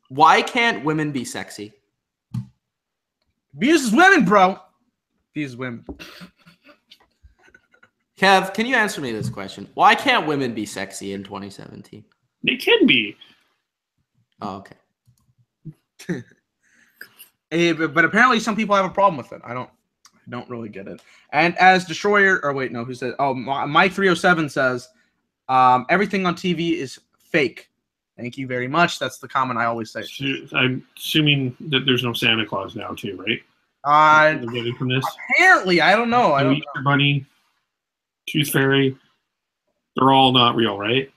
why can't women be sexy? Abuses women, bro. Abuses women. Kev, can you answer me this question? Why can't women be sexy in 2017? They can be. Oh, okay. But apparently some people have a problem with it. I don't really get it. And as Destroyer, or wait, no, who said? Oh, Mike 307 says, everything on TV is fake. Thank you very much. That's the comment I always say. I'm assuming that there's no Santa Claus now, too, right? From this? Apparently, I don't know. Easter Bunny, Tooth Fairy, they're all not real, right?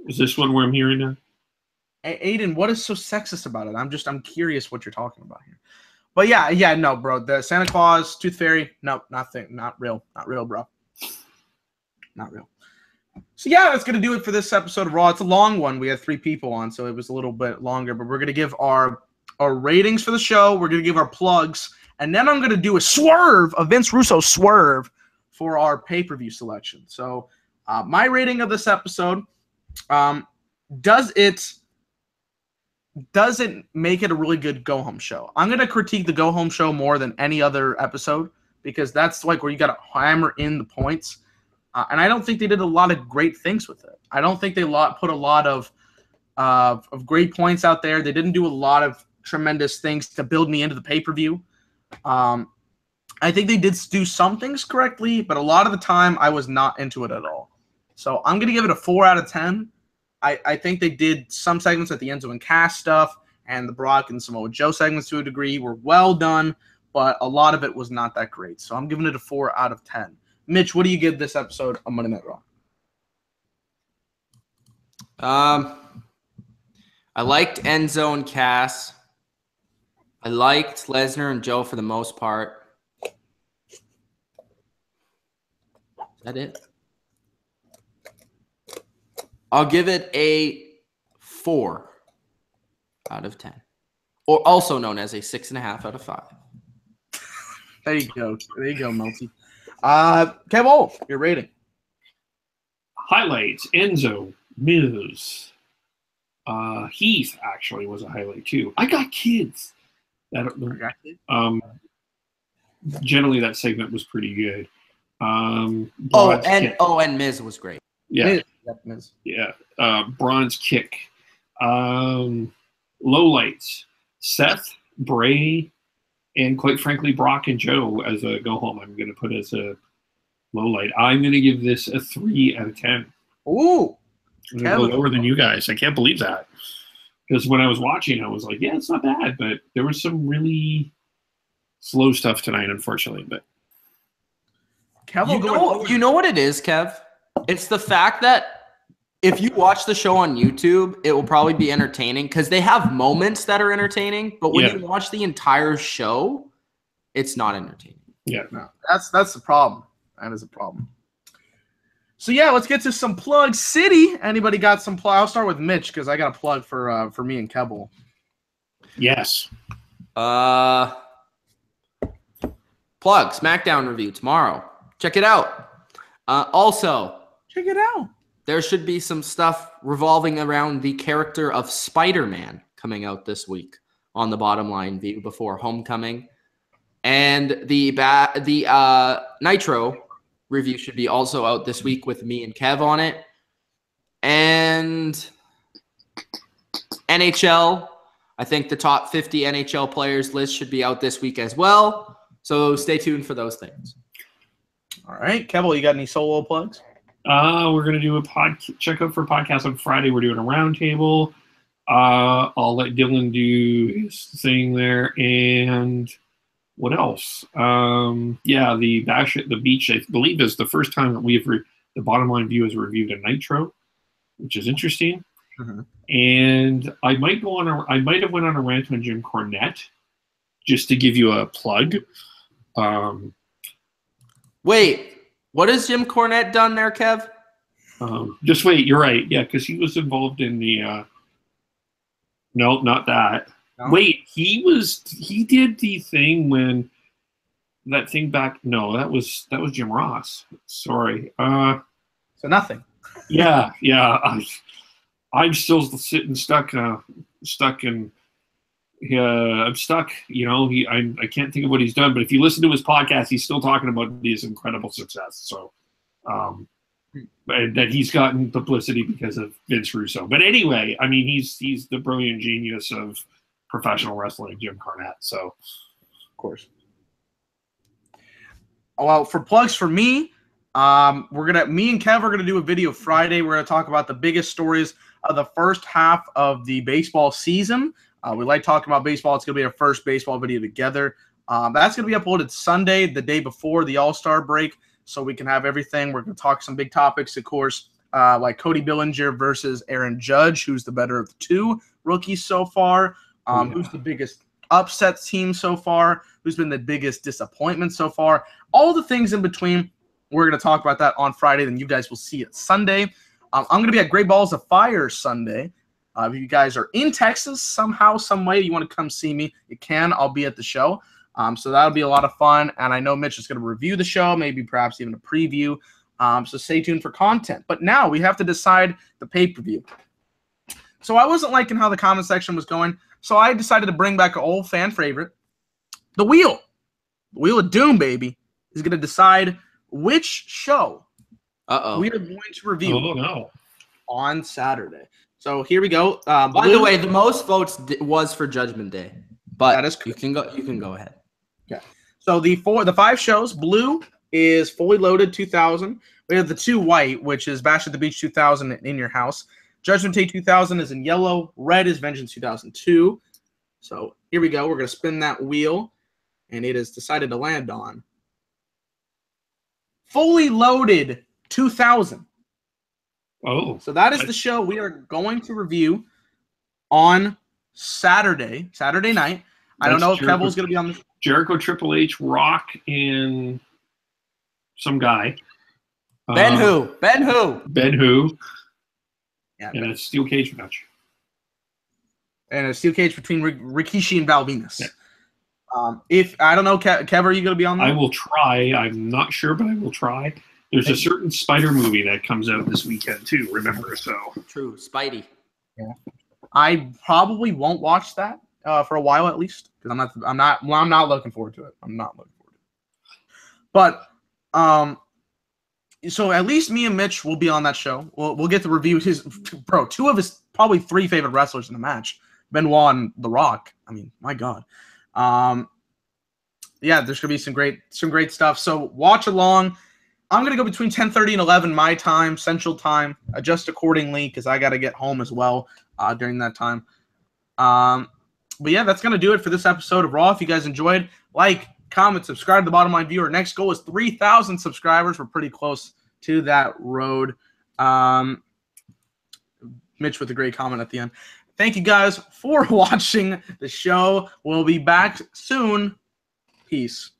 Is this one where I'm hearing now? Aiden, what is so sexist about it? I'm curious what you're talking about here. But yeah, no, bro. The Santa Claus, Tooth Fairy, no, not real, bro. Not real. So yeah, that's gonna do it for this episode of Raw. It's a long one. We had 3 people on, so it was a little bit longer. But we're gonna give our ratings for the show. We're gonna give our plugs, and then I'm gonna do a Vince Russo swerve for our pay-per-view selection. So my rating of this episode, does it make it a really good go-home show? I'm going to critique the go-home show more than any other episode because that's like where you got to hammer in the points. And I don't think they did a lot of great things with it. I don't think they put a lot of great points out there. They didn't do a lot of tremendous things to build me into the pay-per-view. I think they did do some things correctly, but a lot of the time I was not into it at all. So I'm going to give it a 4 out of 10. I think they did some segments at the Enzo and Cass stuff and the Brock and Samoa Joe segments to a degree were well done, but a lot of it was not that great. So I'm giving it a 4 out of 10. Mitch, what do you give this episode of Monday Night Raw? I liked Enzo and Cass. I liked Lesnar and Joe for the most part. Is that it? I'll give it a 4 out of 10. Or also known as a 6.5 out of 5. There you go. There you go, Melty. Kevole, your rating. Highlights, Enzo, Miz. Heath actually was a highlight too. I got kids. Generally that segment was pretty good. And Miz was great. Yeah. Miz. Yeah. Braun's kick. Lowlights. Seth, Bray, and quite frankly, Brock and Joe as a go home. I'm going to put as a low light. I'm going to give this a 3 out of 10. Ooh. I'm going to go lower than you guys. I can't believe that. Because when I was watching, I was like, yeah, it's not bad. But there was some really slow stuff tonight, unfortunately. But you know what it is, Kev? It's the fact that if you watch the show on YouTube, it will probably be entertaining because they have moments that are entertaining. But when you watch the entire show, it's not entertaining. Yeah. No, that's the problem. That is a problem. So yeah, let's get to some plug city. Anybody got some plug? I'll start with Mitch because I got a plug for me and Kevole. Yes. Plug SmackDown review tomorrow. Check it out. Also, check it out. There should be some stuff revolving around the character of Spider-Man coming out this week on the Bottom Line View before Homecoming, and the Nitro review should be also out this week with me and Kev on it. And NHL, I think the top 50 NHL players list should be out this week as well. So stay tuned for those things. All right. Kevole, you got any solo plugs? We're going to do check out for podcast on Friday. We're doing a roundtable. I'll let Dylan do his thing there. And what else? The Bash at the Beach, I believe, is the first time that the Bottom Line View has reviewed a Nitro, which is interesting. Mm-hmm. And I might have went on a rant on Jim Cornette, just to give you a plug. Wait, what has Jim Cornette done there, Kev? Just wait, you're right. Yeah, because he was involved in the no, not that. No? Wait, he did the thing when that thing back. No, that was Jim Ross. Sorry. So nothing. Yeah. I'm still sitting stuck in. I'm stuck. I can't think of what he's done. But if you listen to his podcast, he's still talking about his incredible success. So, and that he's gotten publicity because of Vince Russo. But anyway, I mean, he's the brilliant genius of professional wrestling, Jim Cornette. So, of course. Well, for plugs for me, me and Kev are gonna do a video Friday. We're gonna talk about the biggest stories of the first half of the baseball season. We like talking about baseball. It's gonna be our first baseball video together. That's gonna be uploaded Sunday, the day before the All-Star break, so we can have everything. We're gonna talk some big topics, of course, like Cody Bellinger versus Aaron Judge, who's the better of the two rookies so far. Who's the biggest upset team so far? Who's been the biggest disappointment so far? All the things in between. We're going to talk about that on Friday. Then you guys will see it Sunday. I'm going to be at Great Balls of Fire Sunday. If you guys are in Texas somehow, some way, you want to come see me, you can. I'll be at the show. So that'll be a lot of fun. And I know Mitch is going to review the show, maybe perhaps even a preview. So stay tuned for content. But now we have to decide the pay-per-view. So I wasn't liking how the comment section was going. So I decided to bring back an old fan favorite. The Wheel. The Wheel of Doom, baby, is going to decide which show we are going to review on Saturday. So here we go. By the way, the most votes was for Judgment Day, but that is correct. You can go ahead. Okay. So the 5 shows. Blue is Fully Loaded 2000. We have the 2 white, which is Bash at the Beach 2000 and In Your House. Judgment Day 2000 is in yellow. Red is Vengeance 2002. So here we go. We're going to spin that wheel, and it is decided to land on Fully Loaded 2000. Oh. So that is the show we are going to review on Saturday night. I don't know if Kevole's going to be on the Jericho, Triple H, Rock, and some guy. Ben who? Yeah, and a steel cage match. And a steel cage between Rikishi and Val Venus. Yeah. If I don't know, Kev, are you going to be on there? I will try. I'm not sure, but I will try. There's a certain Spider movie that comes out this weekend too. Remember, so true, Spidey. Yeah, I probably won't watch that for a while at least because I'm not looking forward to it. I'm not looking forward to it. But So at least me and Mitch will be on that show. We'll get to review two of his probably 3 favorite wrestlers in the match, Benoit and The Rock. I mean, my God. Yeah, there's gonna be some great stuff. So watch along. I'm gonna go between 10:30 and 11 my time, Central Time. Adjust accordingly because I gotta get home as well during that time. But yeah, that's gonna do it for this episode of Raw. If you guys enjoyed, like, comment, subscribe to the Bottom Line View. Our next goal is 3,000 subscribers. We're pretty close to that road. Mitch with a great comment at the end. Thank you guys for watching the show. We'll be back soon. Peace.